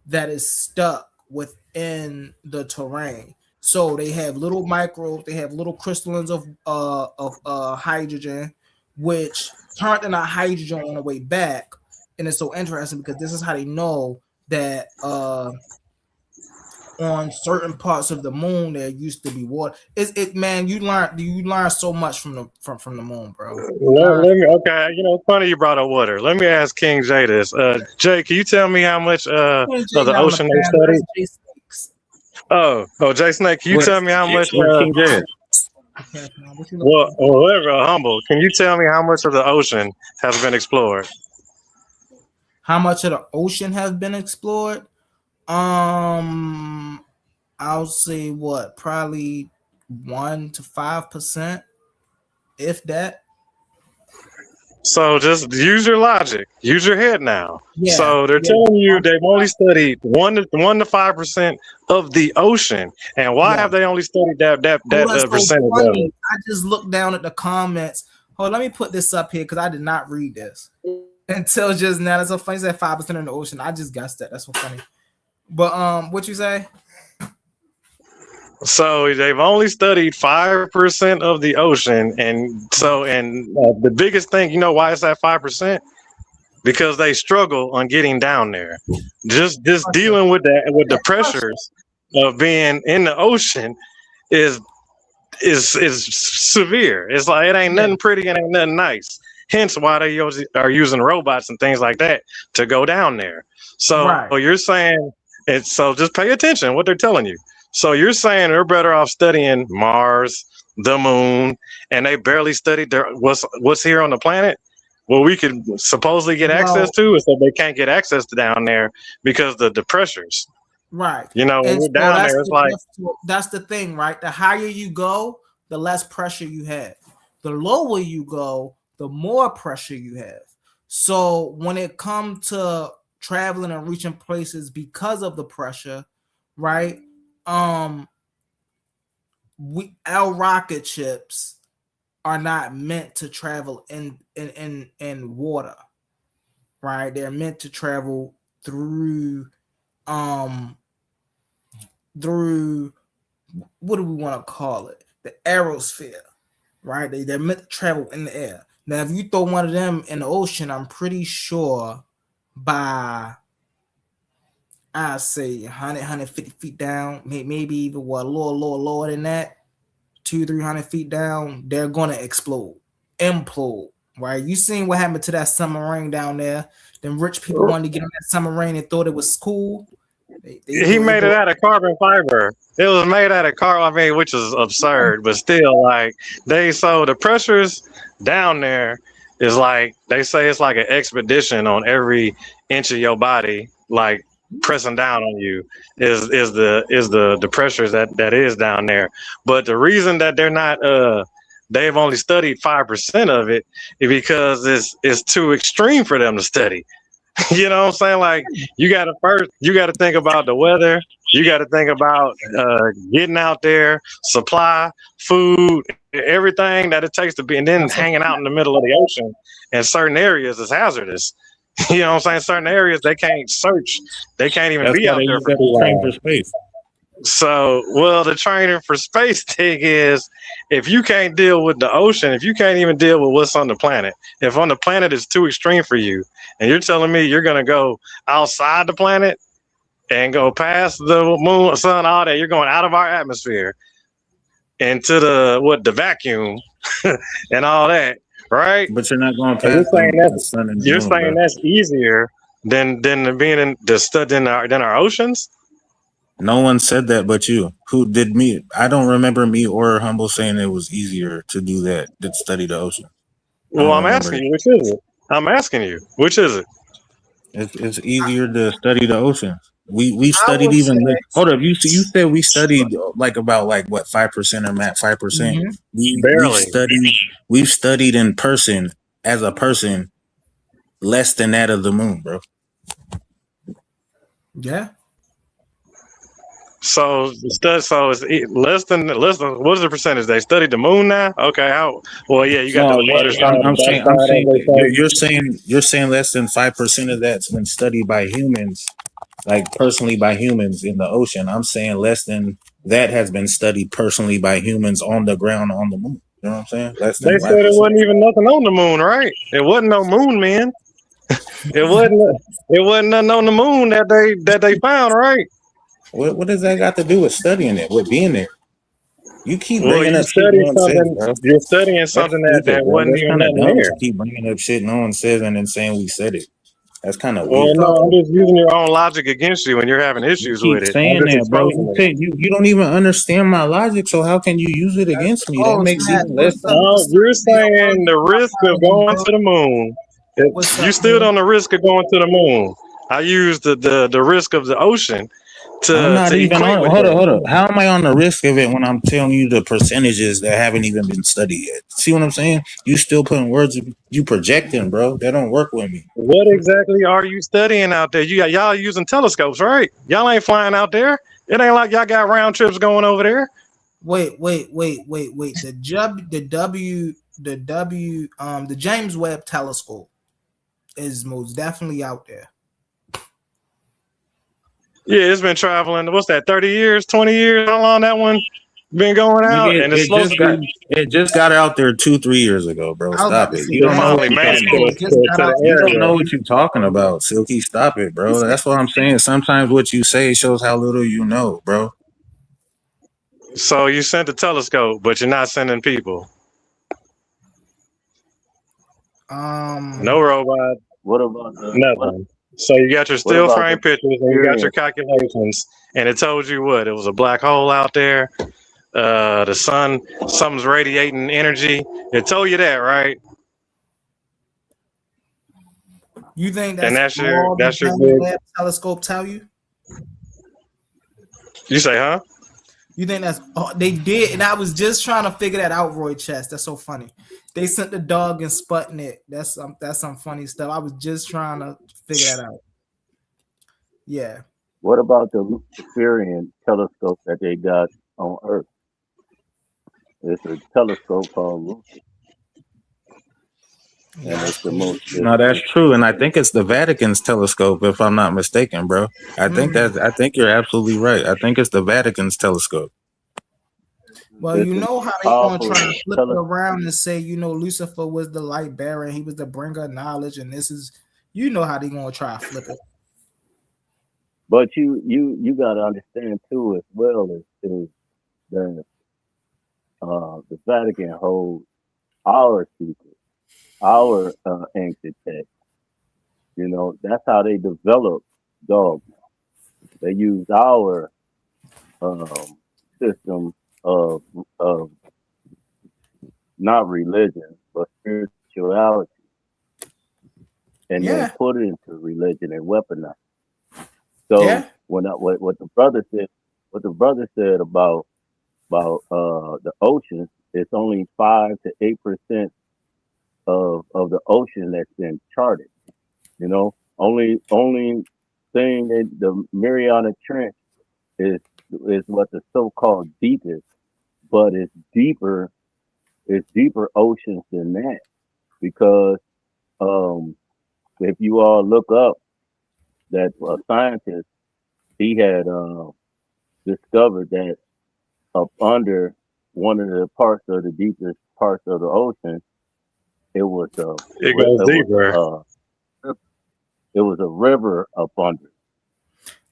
that is stuck within the terrain. So they have little microbes, they have little crystallines of hydrogen, which turned into hydrogen on the way back. And it's so interesting because this is how they know that on certain parts of the moon there used to be water. Man, you learn so much from the moon, bro. Okay, funny you brought up water. Let me ask King J this. Jay, can you tell me how much of the ocean they studied? Jay Snake, can you tell me how much? Where King J is? Well, whatever, humble. Can you tell me how much of the ocean has been explored? How much of the ocean has been explored? I'll say probably 1 to 5%, if that. So just use your logic, use your head now. Yeah, so they're telling you they've only studied 1 to 5% of the ocean, and why have they only studied that percentage of it? I just looked down at the comments. Hold, let me put this up here because I did not read this until just now. That's so funny. Said 5% of the ocean. I just guessed that. That's so funny. But what you say? So they've only studied 5% of the ocean, and the biggest thing, you know why it's at 5%? Because they struggle on getting down there. Just dealing with the pressures of being in the ocean is severe. It's like it ain't nothing pretty, it ain't nothing nice. Hence why they are using robots and things like that to go down there. So you're saying so just pay attention what they're telling you. So you're saying they're better off studying Mars, the moon, and they barely studied what's here on the planet? What we could supposedly get access to is that they can't get access to down there because of the pressures. Right. When you're down there, it's like that's the thing, right? The higher you go, the less pressure you have. The lower you go, the more pressure you have. So when it comes to traveling and reaching places because of the pressure, right? Our rocket ships are not meant to travel in water, right? They're meant to travel through what do we want to call it? The aerosphere, right? They're meant to travel in the air. Now, if you throw one of them in the ocean, I'm pretty sure by I say 150 feet down, maybe even a little lower than that, 200-300 feet down, they're gonna implode, right? You seen what happened to that submarine down there? Them rich people wanted to get on that submarine and thought it was cool. He made it out of carbon fiber. It was made out of carbon, which is absurd, but still, the pressures down there is like they say it's like an expedition on every inch of your body, like pressing down on you is the pressures that is down there. But the reason that they're not they've only studied 5% of it is because it's too extreme for them to study. You know what I'm saying? Like you got to think about the weather. You got to think about getting out there, supply, food, everything that it takes to be, and then hanging out in the middle of the ocean in certain areas is hazardous. You know what I'm saying? Certain areas they can't search. They can't even be out there for space. So, the training for space thing is if you can't deal with the ocean, if you can't even deal with what's on the planet, if on the planet is too extreme for you, and you're telling me you're going to go outside the planet and go past the moon, sun, all that, you're going out of our atmosphere into the vacuum and all that, right? But you're not going past the sun and the You're moon, saying bro. that's easier than being in the stud than our oceans? No one said that but you. Who did me? I don't remember me or Humble saying it was easier to do that than study the ocean. Well, I'm asking you, which is it? I'm asking you, which is it? It's easier to study the ocean. We studied even. Hold up, you said we studied about what 5% or 5%. We've studied in person as a person less than that of the moon, bro. Yeah. So it's less than what is the percentage? They studied the moon now? Okay, you got the water side. You're saying less than 5% of that's been studied by humans, like personally by humans in the ocean. I'm saying less than that has been studied personally by humans on the ground on the moon. You know what I'm saying? Less than they 5%. Said it wasn't even nothing on the moon, right? It wasn't no moon, man. It wasn't nothing on the moon that they found, right? What does that got to do with studying it? With being there? You keep Well, bringing you up shit study no one says, something. bro. You're studying That's something that stupid, bro. wasn't That's even kind of nothing dumb there. to keep bringing up shit no one says and then saying we said it. That's kind of Well, weird. no, I'm just using your own logic against you when you're having You issues keep with it. I'm saying just that, bro. exposing it. You don't even understand my logic, so how can you use it against me? That Oh, makes Snap, even less what's up? sense. What's up? You're Hey, yo, bro, saying you the know risk I'm of proud of you, going bro. to the moon. What's You up, stood man? on the risk of going to the moon. I used the risk of the ocean I'm to not even equate on. with Hold up, that. hold up. How am I on the risk of it when I'm telling you the percentages that haven't even been studied yet? See what I'm saying? You still putting words. You projecting, bro. That don't work with me. What exactly are you studying out there? Y'all using telescopes, right? Y'all ain't flying out there. It ain't like y'all got round trips going over there. Wait. The James Webb Telescope is most definitely out there. Yeah, it's been traveling. What's that? 30 years, 20 years? How long that one been going out? Nigga, And it's supposed to be. it just got out there 2-3 years ago, bro. I was about Stop to it. say You It don't know finally what you're made it talking Telescope about. to, just to, got to out the You don't area. know what you're talking about, Silky. Stop it, bro. That's what I'm saying. Sometimes what you say shows how little you know, bro. So you sent the telescope, but you're not sending people. No robot, What about the nothing. So you got your what still about the frame pictures and you got your experience? calculations, and it told you what? It was a black hole out there. The sun, something's radiating energy. It told you that, right? You think And that's all the that's your James big. Webb Telescope tell you? You say, huh? You think that's all they did? And I was just trying to figure that out, Roy Chess. That's so funny. They sent the dog and Sputnik. That's some funny stuff. I was just trying to figure that out. Yeah. What about the Luciferian telescope that they got on Earth? It's a telescope called Lucifer, Yeah, and that's it's the crazy. most. No, that's true, and I think it's the Vatican's telescope, if I'm not mistaken, bro. I think you're absolutely right. I think it's the Vatican's telescope. Well, It's you the know how most they gonna powerful try to flip it telescope. around and say, Lucifer was the light bearer, he was the bringer of knowledge, and this is, how they gonna try to flip it. But you got to understand too as well is that the Vatican holds our secret, our ancient text. That's how they develop dogma. They use our um, system of of not religion but spirituality, and then Yeah, put it into religion and weaponize. So yeah, what the brother said about the oceans, it's only 5 to 8% of the ocean that's been charted. Only thing that the Mariana Trench is what the so-called deepest, but it's deeper oceans than that because um, if you all look up that a scientist he had discovered that up under one of the parts of the deepest parts of the ocean, it was a It goes deeper. it was a river up under.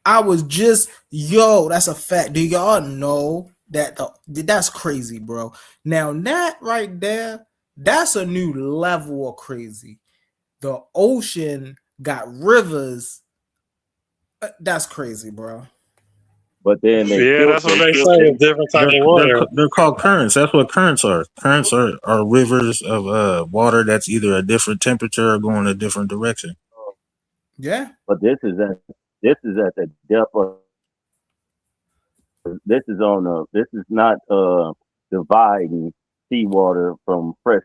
I was just that's a fact. Do y'all know that that's crazy, bro? Now that right there, that's a new level of crazy. The ocean got rivers. That's crazy, bro. But then Yeah, that's what they say. It's different type of water. They're called currents. That's what currents are. Currents are rivers of water that's either a different temperature or going a different direction. Yeah. But this is at the depth of this is not dividing seawater from fresh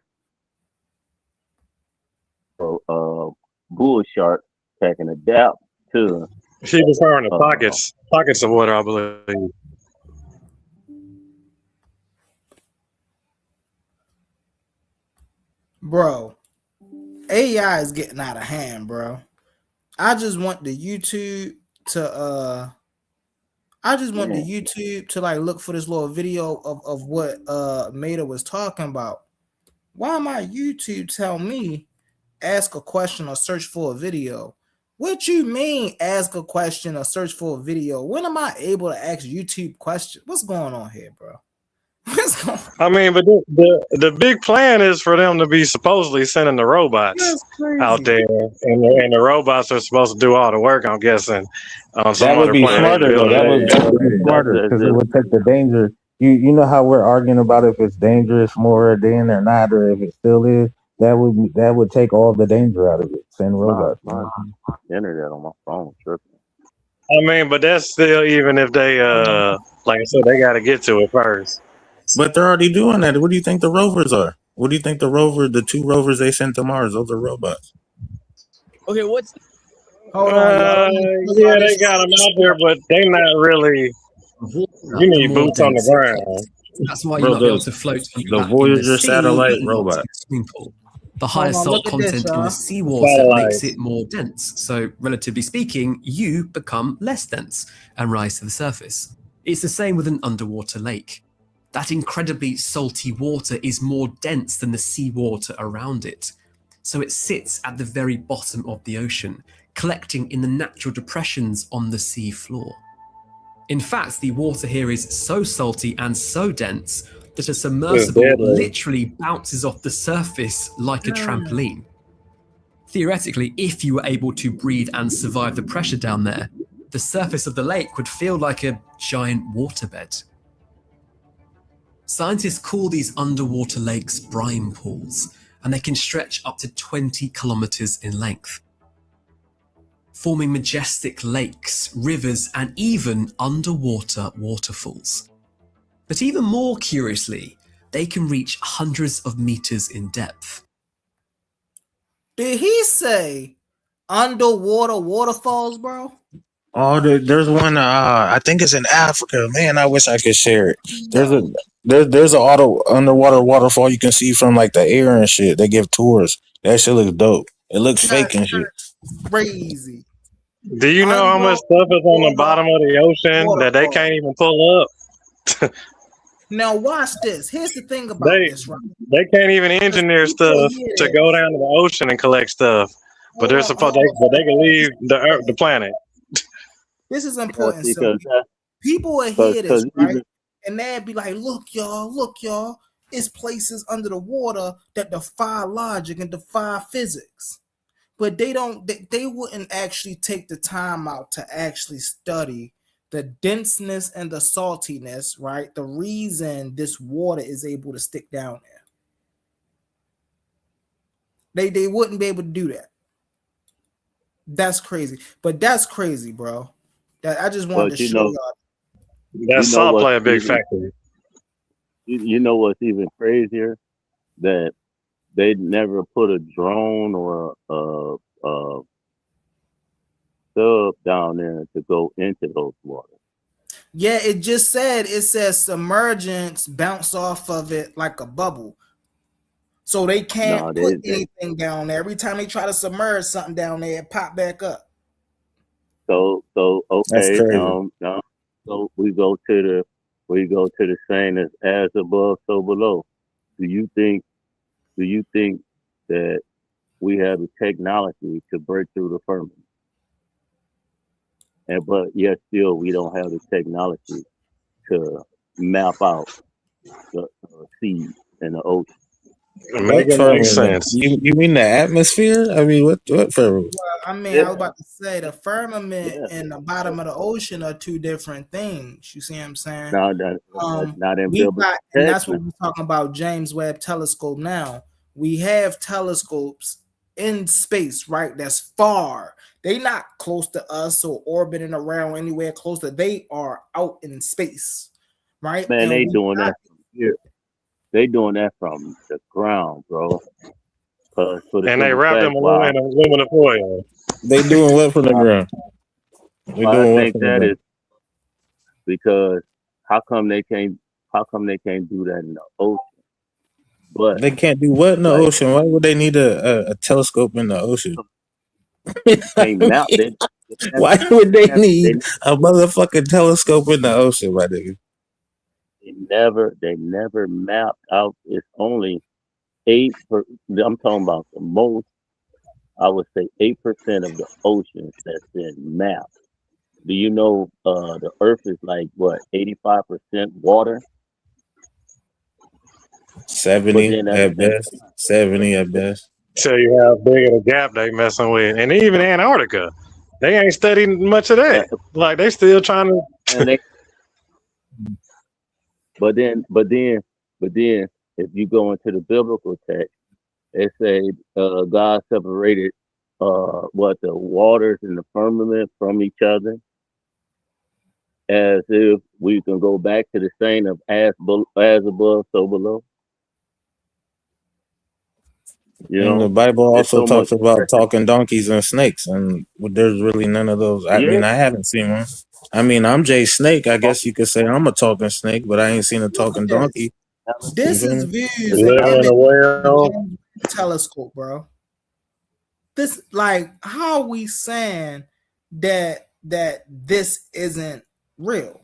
bull shark taking a depth to She was referring to pockets of water, I believe. Bro, AI is getting out of hand, bro. I just want the YouTube to like look for this little video of what Mater was talking about. Why my YouTube tell me ask a question or search for a video? What you mean ask a question or search for a video? When am I able to ask YouTube questions? What's going on here, bro? What's going on? I mean, but the big plan is for them to be supposedly sending the robots out there, and the robots are supposed to do all the work, I'm guessing, on some That would other be planet. smarter though. That would be smarter because it would take the danger. You know how we're arguing about if it's dangerous more then or not, or if it still is. That would take all the danger out of it. Send robots. My internet on my phone tripping. I mean, but that's still even if they like I said, they got to get to it first. But they're already doing that. What do you think the rovers are? What do you think the 2 rovers they sent to Mars? Those are robots. Okay, what's Hold on, yeah, they got them out there, but they not really. You need boots on the ground. That's why you'll not be able to float the Voyager satellite robot. The higher salt content in the seawater makes it more dense. So, relatively speaking, you become less dense and rise to the surface. It's the same with an underwater lake. That incredibly salty water is more dense than the seawater around it. So it sits at the very bottom of the ocean, collecting in the natural depressions on the sea floor. In fact, the water here is so salty and so dense that a submersible literally bounces off the surface like a trampoline. Theoretically, if you were able to breathe and survive the pressure down there, the surface of the lake would feel like a giant waterbed. Scientists call these underwater lakes brine pools, and they can stretch up to 20 kilometers in length, forming majestic lakes, rivers, and even underwater waterfalls. But even more curiously, they can reach hundreds of meters in depth. Did he say underwater waterfalls, bro? Oh, there's one. I think it's in Africa. Man, I wish I could share it. There's a underwater waterfall you can see from like the air and shit. They give tours. That shit looks dope. It looks fake and shit. Crazy. Do you know how much stuff is on the bottom of the ocean that they can't even pull up? Now watch this. Here's the thing about this, right? They can't even engineer stuff to go down to the ocean and collect stuff, but they're supposed they can leave the planet. This is important. So people will hear this, right? And they'd be like, look, y'all, it's places under the water that defy logic and defy physics. But they wouldn't actually take the time out to actually study the denseness and the saltiness, right? The reason this water is able to stick down there. They wouldn't be able to do that. That's crazy. But that's crazy, bro. That I just wanted to show y'all. That salt play a big factor. You know what's even crazier? That they never put a drone or a sub down there to go into those waters. Yeah, it says submergence bounce off of it like a bubble. So they can't put anything down there. Every time they try to submerge something down there, it pop back up. So okay, so we go to the saying as above, so below. Do you think that we have the technology to break through the firmament? But yet still we don't have the technology to map out the sea and the ocean. Makes sense. You mean the atmosphere? I mean, what firmament? Well, I mean, I was about to say the firmament and the bottom of the ocean are two different things. You see what I'm saying? No, that's not in and that's what we're talking about. James Webb Telescope. Now we have telescopes in space, right? That's far. They not close to us or orbiting around anywhere close to. They are out in space, right? Man, they doing that from here. They doing that from the ground, bro. And they wrap them in aluminum foil. They doing what from the ground? I think that is because how come they can't do that in the ocean? But they can't do what in the ocean? Why would they need a telescope in the ocean? Why would they need a motherfucking telescope in the ocean, my nigga? They never mapped out. It's only 8. I'm talking about the most I would say 8% of the oceans that's been mapped. Do you know the Earth is like what 85% water? But 70 then at the at same best. 70 at best. Tell you how big of a gap they messing with, and even Antarctica, they ain't studying much of uh, that. Like they still trying to. and they but then if you go into the biblical text, it say God separated what the waters and the firmament from each other, as if we can go back to the saying of as above, so below. You And the know, Bible it's also so much talks about pressure. talking donkeys and snakes, and there's really none of those. I Yeah. mean, I haven't seen one. I mean, I'm Jay Snake. I guess you could say I'm a talking snake, but I ain't seen a Look talking at this. donkey. You This feel is me? views and Live in a images from the world. James Webb telescope, bro. This, like, how are we saying that this isn't real?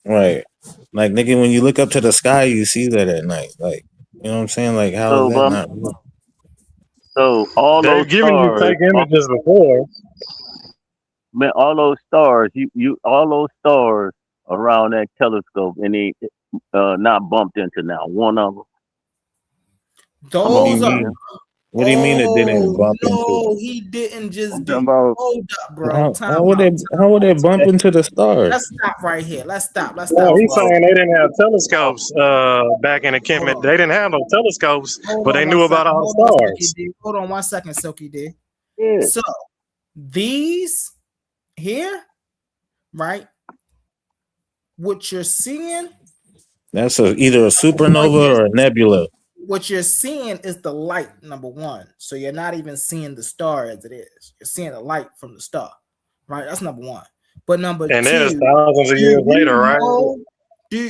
Right. Like, nigga, when you look up to the sky, you see that at night. Like, you know what I'm saying? Like, how is So, that not real? so all those They've given you stars, fake images before. man, all those stars, all those stars around that telescope, and they not bumped into now one of them. Come What do you Those on, are. man. mean? What do you mean it didn't Oh bump into? no, he didn't just I'm do. talking about. Hold up, bro. How, Time how would out. it how would it bump into the stars? Let's stop right here. Let's stop. Let's No, stop he's for a Well, saying second. they didn't have telescopes back in the Hold Kemet. on. They didn't have no telescopes, Hold but they on one knew about second. all the Hold on, Silky stars. D. Hold on one second, Silky D. yeah. So these here, right? What you're seeing, That's either a what supernova you're or a nebula. what you're seeing is the light, number one. So you're not even seeing the star as it is. You're seeing the light from the star, right? That's number one. But number And then it's two, thousands of do years you later, right? know?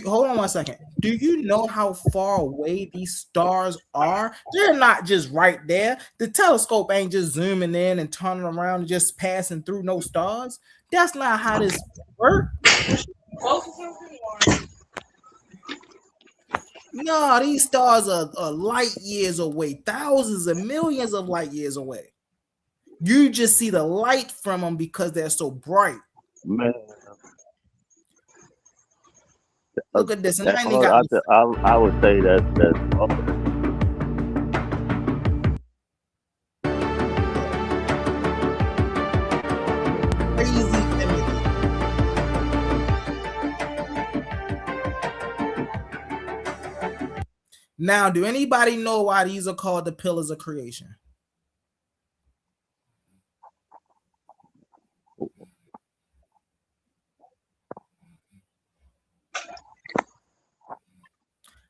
Hold on one second. Do you know how far away these stars are? They're not just right there. The telescope ain't just zooming in and turning around and just passing through no stars. That's not how this works. No, these stars are light years away, thousands and millions of light years away. You just see the light from them because they're so bright. Man, Look at this, and I that's ain't even all. got I would say that's all. crazy images. Now, do anybody know why these are called the pillars of creation?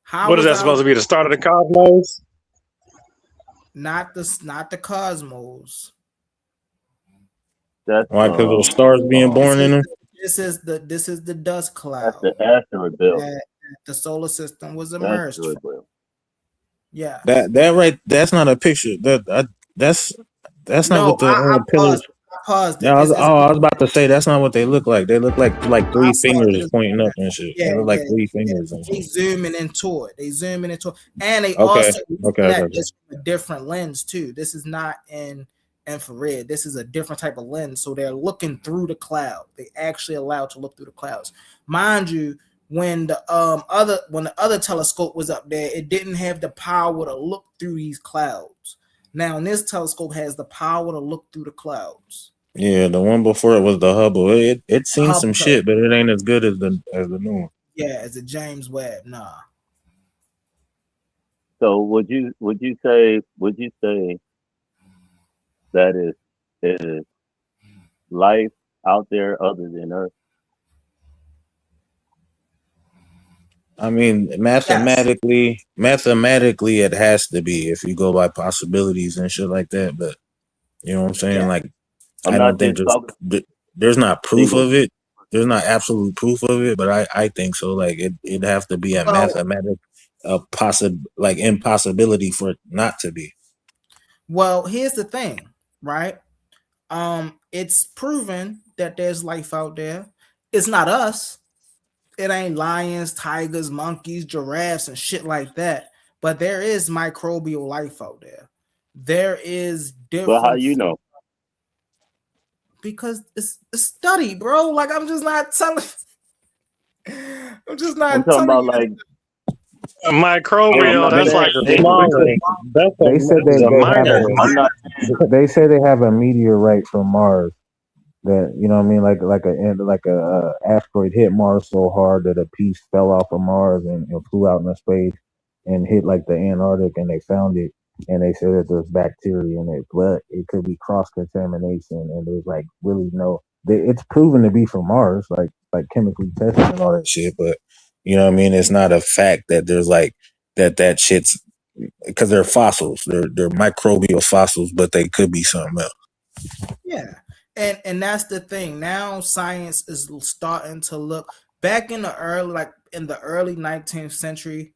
How What is was that our supposed to be? The start of the cosmos? not the cosmos? That's Why? Because those stars being born in them. This is the dust that's cloud the asteroid belt. that the solar system was emerged Asteroid from. belt. Yeah. That right. That's not a picture. That's not No, what the I pillars. paused it. Yeah, I was about to say that's not what they look like. They look like I three paused fingers it. pointing up and shit. They Yeah, look yeah, like three yeah. fingers and They shit. zooming into it. They zooming into it. And they Okay, also okay, looking at okay. this from a different lens too. This is not in infrared. This is a different type of lens. So they're looking through the cloud. They actually allowed to look through the clouds. Mind you, when the other telescope was up there, it didn't have the power to look through these clouds. Now, this telescope has the power to look through the clouds. Yeah, the one before it was the Hubble. It seen some Hubble shit, but it ain't as good as the new one. Yeah, as a James Webb. Nah. So would you say that is life out there other than Earth? I mean, Yes. mathematically, it has to be if you go by possibilities and shit like that. But you know what I'm saying? Yeah. Like, I'm I don't not think just talking there's not proof single. of it. There's not absolute proof of it, but I think so. Like, it'd have to be a Well, impossibility for it not to be. well, here's the thing, right? It's proven that there's life out there. It's not us. It ain't lions, tigers, monkeys, giraffes, and shit like that. But there is microbial life out there. there is different. Well, how you know? Because it's a study, bro. Like I'm just not telling. I'm just not. I'm talking about like microbial. That's like a they said they say they have a meteorite from Mars that, you know what I mean, like a asteroid hit Mars so hard that a piece fell off of Mars and flew out into space and hit like the Antarctic, and they found it, and they said that there's bacteria in it, but it could be cross contamination, and there's like really it's proven to be from Mars, like chemically tested and all that shit, but you know what I mean, it's not a fact that there's like that shit's, because they're fossils, they're microbial fossils, but they could be something else. Yeah. And that's the thing. Now science is starting to look back in the early 19th century.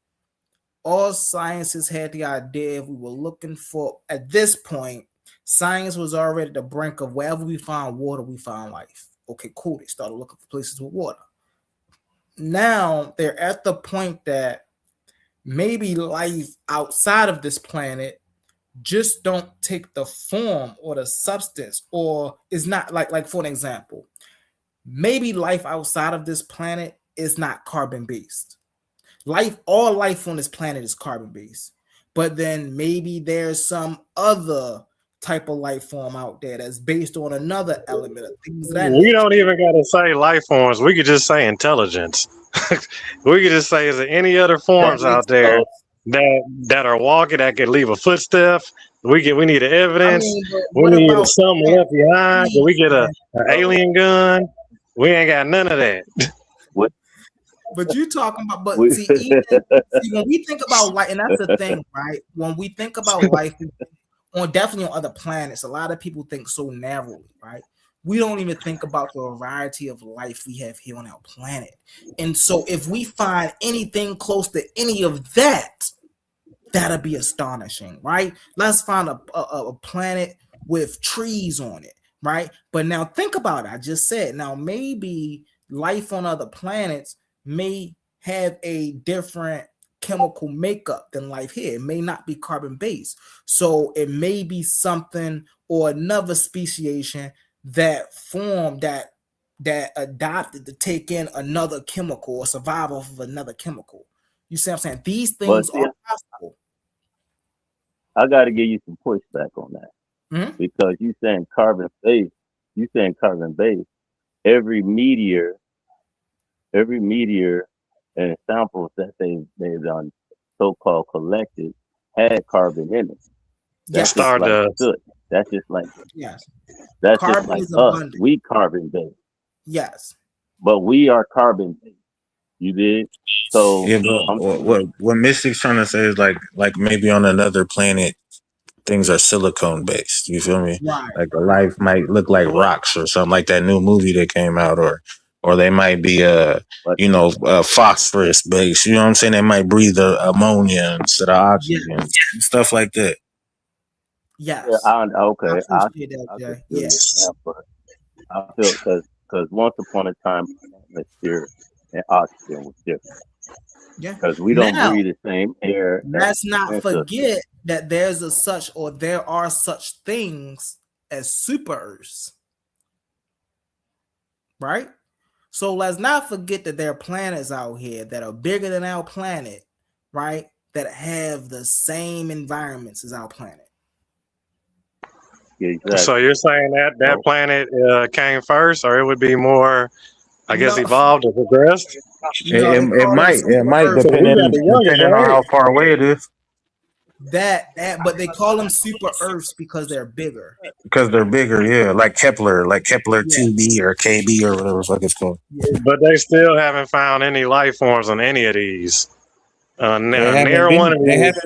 All sciences had the idea if we were looking for, at this point, science was already at the brink of wherever we found water, we found life. Okay, cool. They started looking for places with water. Now they're at the point that maybe life outside of this planet just don't take the form or the substance, or is not like for an example, maybe life outside of this planet is not carbon based. All life on this planet is carbon based, but then maybe there's some other type of life form out there that's based on another element of things that we don't even gotta say life forms. We could just say intelligence. We could just say, is there any other forms out there that are walking, that could leave a footstep? We need the evidence. We need something left behind. Can we get an alien gun? We ain't got none of that. What? But you talking about, but see, when we think about life, and that's the thing, right? When we think about life definitely on other planets, a lot of people think so narrowly, right? We don't even think about the variety of life we have here on our planet. And so if we find anything close to any of that, that'll be astonishing, right? Let's find a planet with trees on it, right? But now think about it. I just said, now maybe life on other planets may have a different chemical makeup than life here. It may not be carbon based. So it may be something or another speciation that formed that adopted to take in another chemical or survive off of another chemical. You see what I'm saying? These things are possible. I got to give you some pushback on that, because you saying carbon based. Every meteor and samples that they've done so-called collected had carbon in it. That's just like soot. That's just like That's carbon just like us. Abundant. We carbon based. Yes. But we are carbon based. You did? So yeah, but what Mystik's trying to say is like maybe on another planet things are silicone based. You feel me? Right. Like the life might look like rocks or something, like that new movie that came out, or they might be phosphorus based. You know what I'm saying? They might breathe ammonia instead of oxygen, stuff like that. Yes. I feel because once upon a time, atmosphere and oxygen was different. Yeah. Because we don't breathe the same air. Let's not forget that there are such things as super Earths. Right? So let's not forget that there are planets out here that are bigger than our planet, right? That have the same environments as our planet. Exactly. So you're saying that planet came first, or it would be more, I guess, evolved or progressed? It might depending on how far away it is. But they call them super Earths because they're bigger. Because they're bigger, yeah, like Kepler 2b or KB or whatever the fuck it's called. But they still haven't found any life forms on any of these. They haven't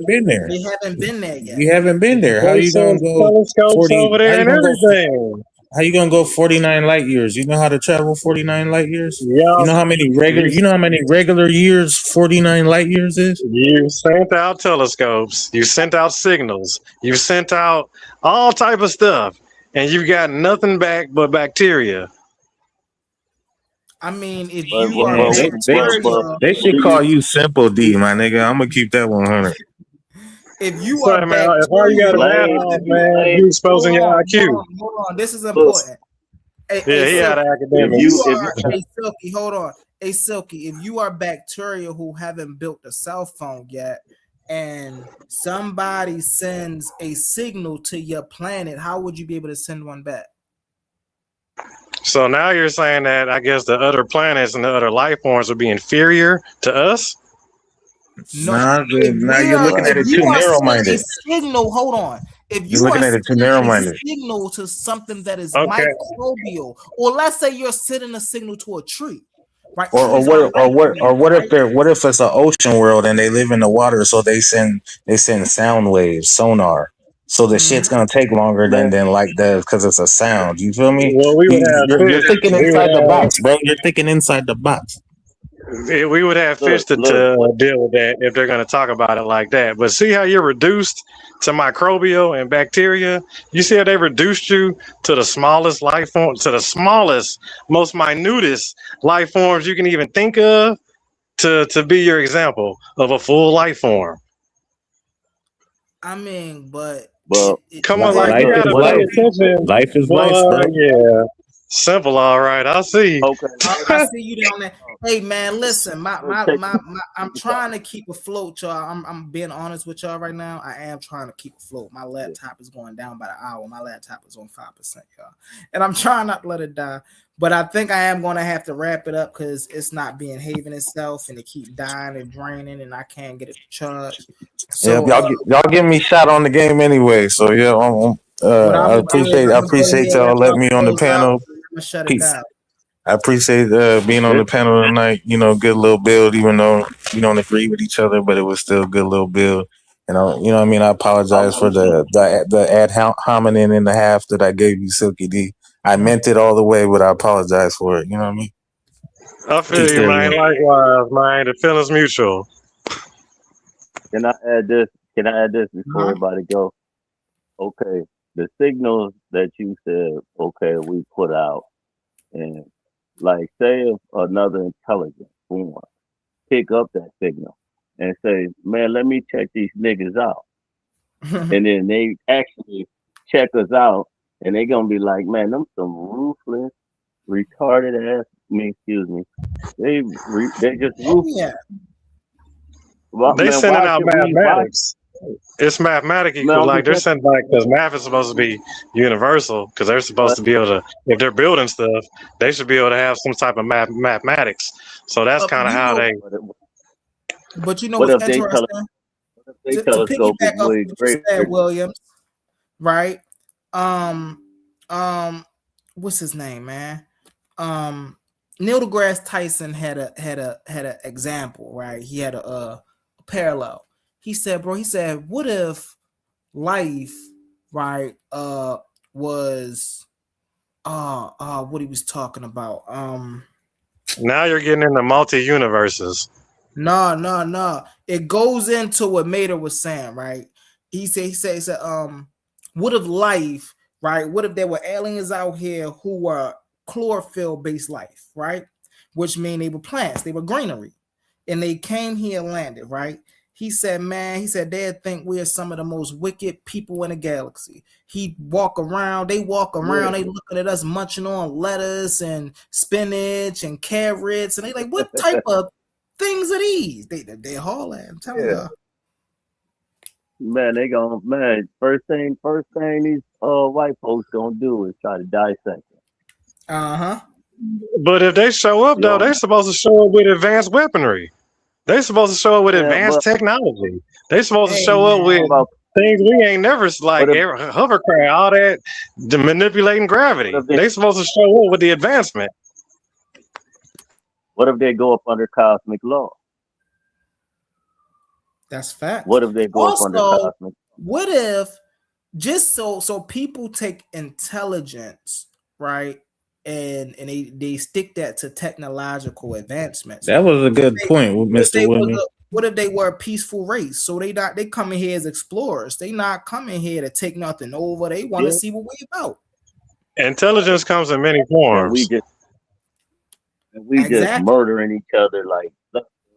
been there. They haven't been there yet. We haven't been there. How you gonna go telescopes over there and everything? How you gonna go 49 light years? You know how to travel 49 light years? Yeah. You know how many regular years 49 light years is? You sent out telescopes. You sent out signals. You sent out all type of stuff, and you got nothing back but bacteria. I mean, if they should call you Simple D, my nigga. I'm gonna keep that 100. If you So, are man, if all you got is that off, man, you exposing your IQ. hold on. This is important. Yeah, he had academics. Silky, hold on. Hey, Silky, if you are bacteria who haven't built a cell phone yet, and somebody sends a signal to your planet, how would you be able to send one back? So now you're saying that I guess the other planets and the other life forms would be inferior to us? Now you're looking at it too narrow-minded. Signal, hold on. If You're you looking are at it too sending a narrow-minded. signal to something that is Okay. microbial, or let's say you're sending a signal to a tree, right? Or what if it's an ocean world and they live in the water, so they send sound waves, sonar. So the shit's gonna take longer than like that because it's a sound. You feel me? Well, we would have You're thinking inside the box, bro. You're thinking inside the box. We would have fish to deal with that if they're going to talk about it like that. But see how you're reduced to microbial and bacteria? You see how they reduced you to the smallest life form, to the smallest, most minutest life forms you can even think of to be your example of a full life form. I mean, but come on, like you gotta pay attention. Life is life, bro. Yeah. Simple, all right. I see. Okay. I see you down there. Hey man, listen, I'm trying to keep afloat, y'all. I'm being honest with y'all right now. I am trying to keep afloat. My laptop is going down by the hour. My laptop is on 5%, y'all. And I'm trying not to let it die. But I think I am gonna have to wrap it up because it's not behaving itself and it keeps dying and draining and I can't get it to charge. So y'all give me shot on the game anyway. So yeah, I appreciate y'all letting me on the panel. Shut it down. I appreciate being on the panel tonight. You know, good little build, even though we don't agree with each other, but it was still a good little build. And you know what I mean? I apologize for the ad hominem in the half that I gave you, Silky D. I meant it all the way, but I apologize for it. You know what I mean? I feel you, man. Likewise, man. The feeling's mutual. Can I add this? Before everybody go? Okay, the signals that you said, okay, we put out, and like say if another intelligent form pick up that signal and say, man, let me check these niggas out. And then they actually check us out and they gonna be like, man, them some ruthless, retarded ass, they just ruthless. Yeah. Well, they sending out mathematics. It's mathematical, like they're sending because math is supposed to be universal. Because they're supposed to be able to, if they're building stuff, they should be able to have some type of mathematics. So that's kind of how they. But you know what's interesting? To piggyback off what you said, Williams, right? What's his name, man? Neil deGrasse Tyson had a example, right? He had a parallel. He said, what if life, right, was what he was talking about? Now you're getting into multi-universes. No. It goes into what Mater was saying, right? He said, what if life, right? What if there were aliens out here who were chlorophyll-based life, right? Which mean they were plants, they were greenery, and they came here and landed, right? He said, they'd think we're some of the most wicked people in the galaxy. They walk around, they looking at us munching on lettuce and spinach and carrots, and they like, what type of things are these? They holler, I'm telling y'all. Man, first thing these white folks gonna do is try to dissect it. But if they show up though, they're supposed to show up with advanced weaponry. They're supposed to show up with advanced technology. They're supposed to show up with things we ain't never hovercraft, all that, manipulating gravity. They're supposed to show up with the advancement. What if they go up under cosmic law? That's fact. What if they go up under cosmic law? What if just so people take intelligence, right? And they stick that to technological advancements. That was a good point, Mr. Williams. What if they were a peaceful race? So they coming here as explorers. They not coming here to take nothing over. They want to see what we about. Intelligence comes in many forms. And we just murdering each other like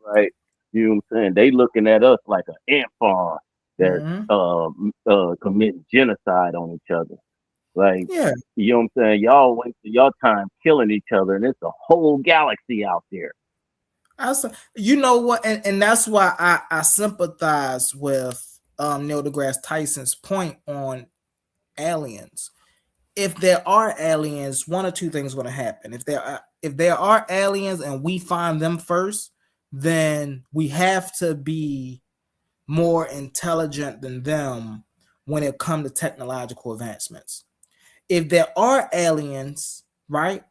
right. You know what I'm saying? They looking at us like an ant farm. that commit genocide on each other. Like, Yeah. you know what I'm saying? Y'all wasting your time killing each other, and it's a whole galaxy out there. You know what? And that's why I sympathize with Neil deGrasse Tyson's point on aliens. If there are aliens, one or two things going to happen. If there are aliens and we find them first, then we have to be more intelligent than them when it comes to technological advancements. If there are aliens, right,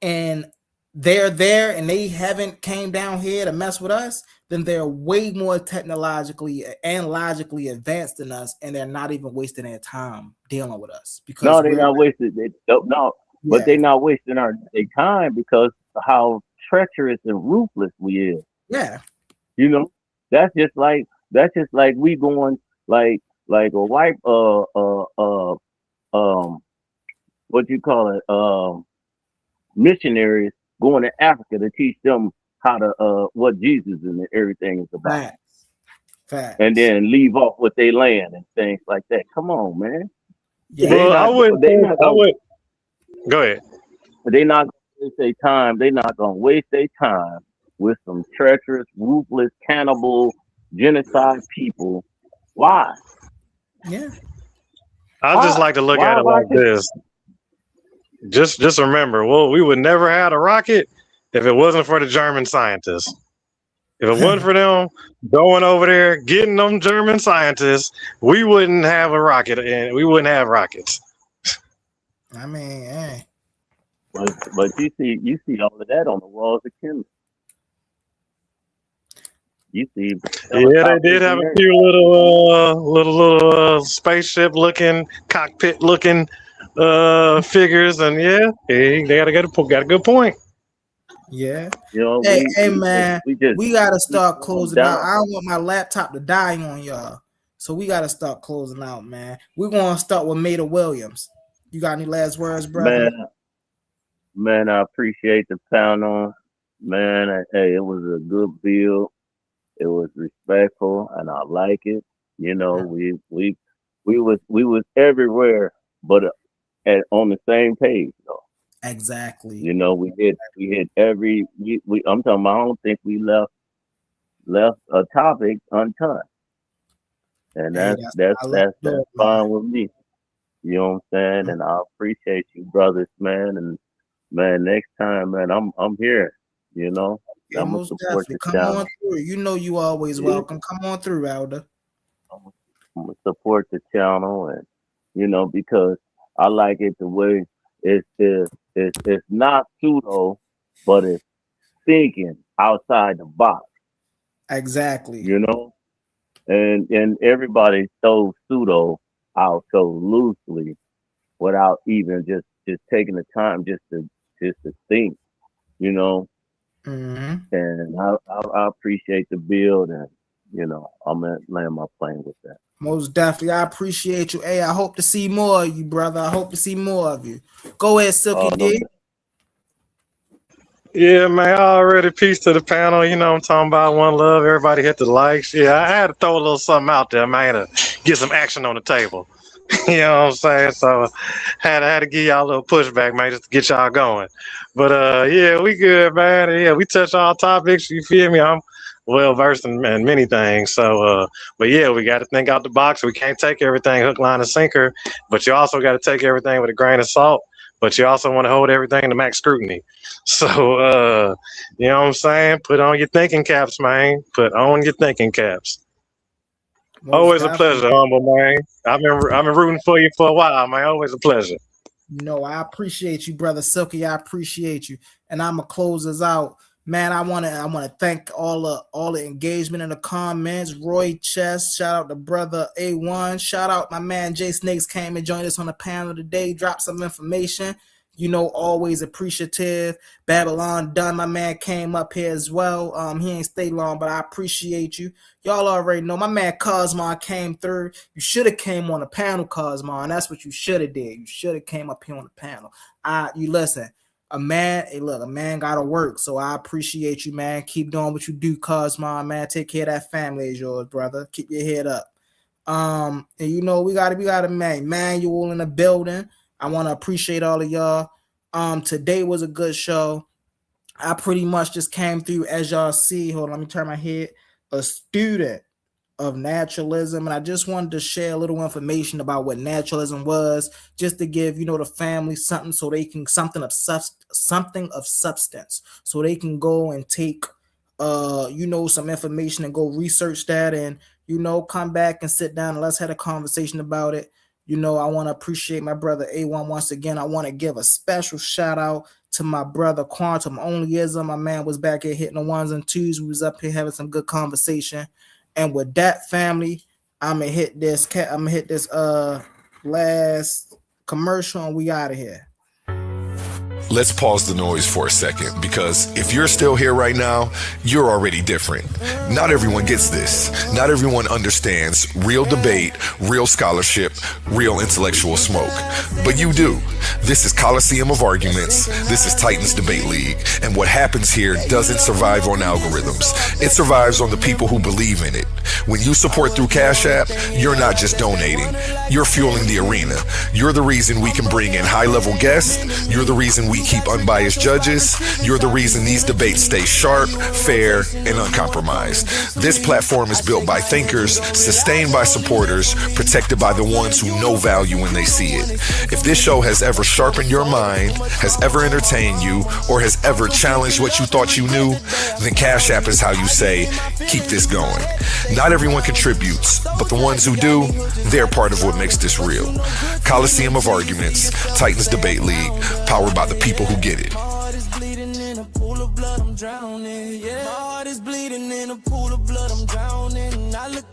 and they're there and they haven't came down here to mess with us, then they're way more technologically and logically advanced than us, and they're not even wasting their time dealing with us. Because no, they're not wasting. But they're not wasting their time because of how treacherous and ruthless we is. Yeah, you know, that's just like we going like a white what you call it missionaries going to Africa to teach them how to what Jesus and everything is about. Facts. And then leave off with their land and things like that. Come on, man. Yeah. Go ahead. They're not gonna waste their time. They're not gonna waste their time with some treacherous, ruthless, cannibal, genocide people. Why? Yeah. I just like to look at it like this. Just remember, well, we would never have a rocket if it wasn't for the German scientists. If it wasn't for them going over there, getting them German scientists, we wouldn't have a rocket and we wouldn't have rockets. I mean, hey. But you see all of that on the walls of Kim. You see, yeah, they did have a few little spaceship looking, cockpit looking figures, and yeah, they got a good point. Yeah. You know, hey man, we gotta start closing out. I don't want my laptop to die on y'all, so we gotta start closing out, man. We're gonna start with Maida Williams. You got any last words, brother? Man, I appreciate the panel. Man, hey, it was a good build. It was respectful, and I like it. You know, we was everywhere, but on the same page, though. Exactly. You know, we hit every. I'm talking about. I don't think we left a topic untouched, and that's fine with me. You know what I'm saying? And I appreciate you, brothers, man. And man, next time, man, I'm here. You know, yeah, I'm most definitely. Come on through. You know, you always welcome. Come on through, Elder. I'm gonna support the channel, and you know, because I like it the way it's not pseudo, but it's thinking outside the box. Exactly. You know, and everybody throws pseudo out so loosely without even just taking the time just to think. You know. Mm-hmm. And I appreciate the build, and you know, I'm gonna land my plane with that. Most definitely, I appreciate you. Hey, I hope to see more of you, brother. I hope to see more of you. Go ahead, Silky D. Yeah, man, I already peace to the panel. You know, I'm talking about one love. Everybody hit the likes. Yeah, I had to throw a little something out there, man, to get some action on the table. You know what I'm saying? So had to give y'all a little pushback, man, just to get y'all going. But yeah, we good, man. Yeah, we touch all topics. You feel me? I'm well versed in many things. So but yeah, we got to think out the box. We can't take everything hook, line, and sinker, but you also got to take everything with a grain of salt. But you also want to hold everything to max scrutiny. So you know what I'm saying? Put on your thinking caps, man. Put on your thinking caps. Always a pleasure, humble man. I've been rooting for you for a while, man. Always a pleasure. No, I appreciate you, brother Silky. I appreciate you, and I'm gonna close this out, man. I wanna thank all the engagement in the comments. Roy Chess, shout out to brother A1. Shout out my man Jay Snakes came and joined us on the panel today. Dropped some information. You know, always appreciative. Babylon Dunn, my man, came up here as well. He ain't stay long, but I appreciate you. Y'all already know my man Cosmon came through. You should have came on the panel, Cosmon. That's what you should have did. You should have came up here on the panel. You listen, a man gotta work. So I appreciate you, man. Keep doing what you do, Cosmon, man. Take care of that family is yours, brother. Keep your head up. And you know, we got a manual in the building. I want to appreciate all of y'all. Today was a good show. I pretty much just came through, as y'all see. Hold on, let me turn my head. A student of naturalism, and I just wanted to share a little information about what naturalism was, just to give, you know, the family something, so they can something of substance, so they can go and take you know, some information and go research that, and you know, come back and sit down and let's have a conversation about it. You know, I want to appreciate my brother A1 once again. I want to give a special shout out to my brother Quantum Onlyism. My man was back here hitting the ones and twos. We was up here having some good conversation. And with that, family, I'm gonna hit this last commercial and we out of here. Let's pause the noise for a second, because if you're still here right now, you're already different. Not everyone gets this. Not everyone understands real debate, real scholarship, real intellectual smoke. But you do. This is Coliseum of Arguments. This is Titans Debate League. And what happens here doesn't survive on algorithms. It survives on the people who believe in it. When you support through Cash App, you're not just donating. You're fueling the arena. You're the reason we can bring in high-level guests. You're the reason we keep unbiased judges. You're the reason these debates stay sharp, fair, and uncompromised. This platform is built by thinkers, sustained by supporters, protected by the ones who know value when they see it. If this show has ever sharpened your mind, has ever entertained you, or has ever challenged what you thought you knew, then Cash App is how you say, keep this going. Not everyone contributes, but the ones who do, they're part of what makes this real. Coliseum of Arguments, Titans Debate League, powered by the people who get it. My heart is bleeding in a pool of blood, I'm drowning. Yeah, my heart is bleeding in a pool of blood, I'm drowning. I look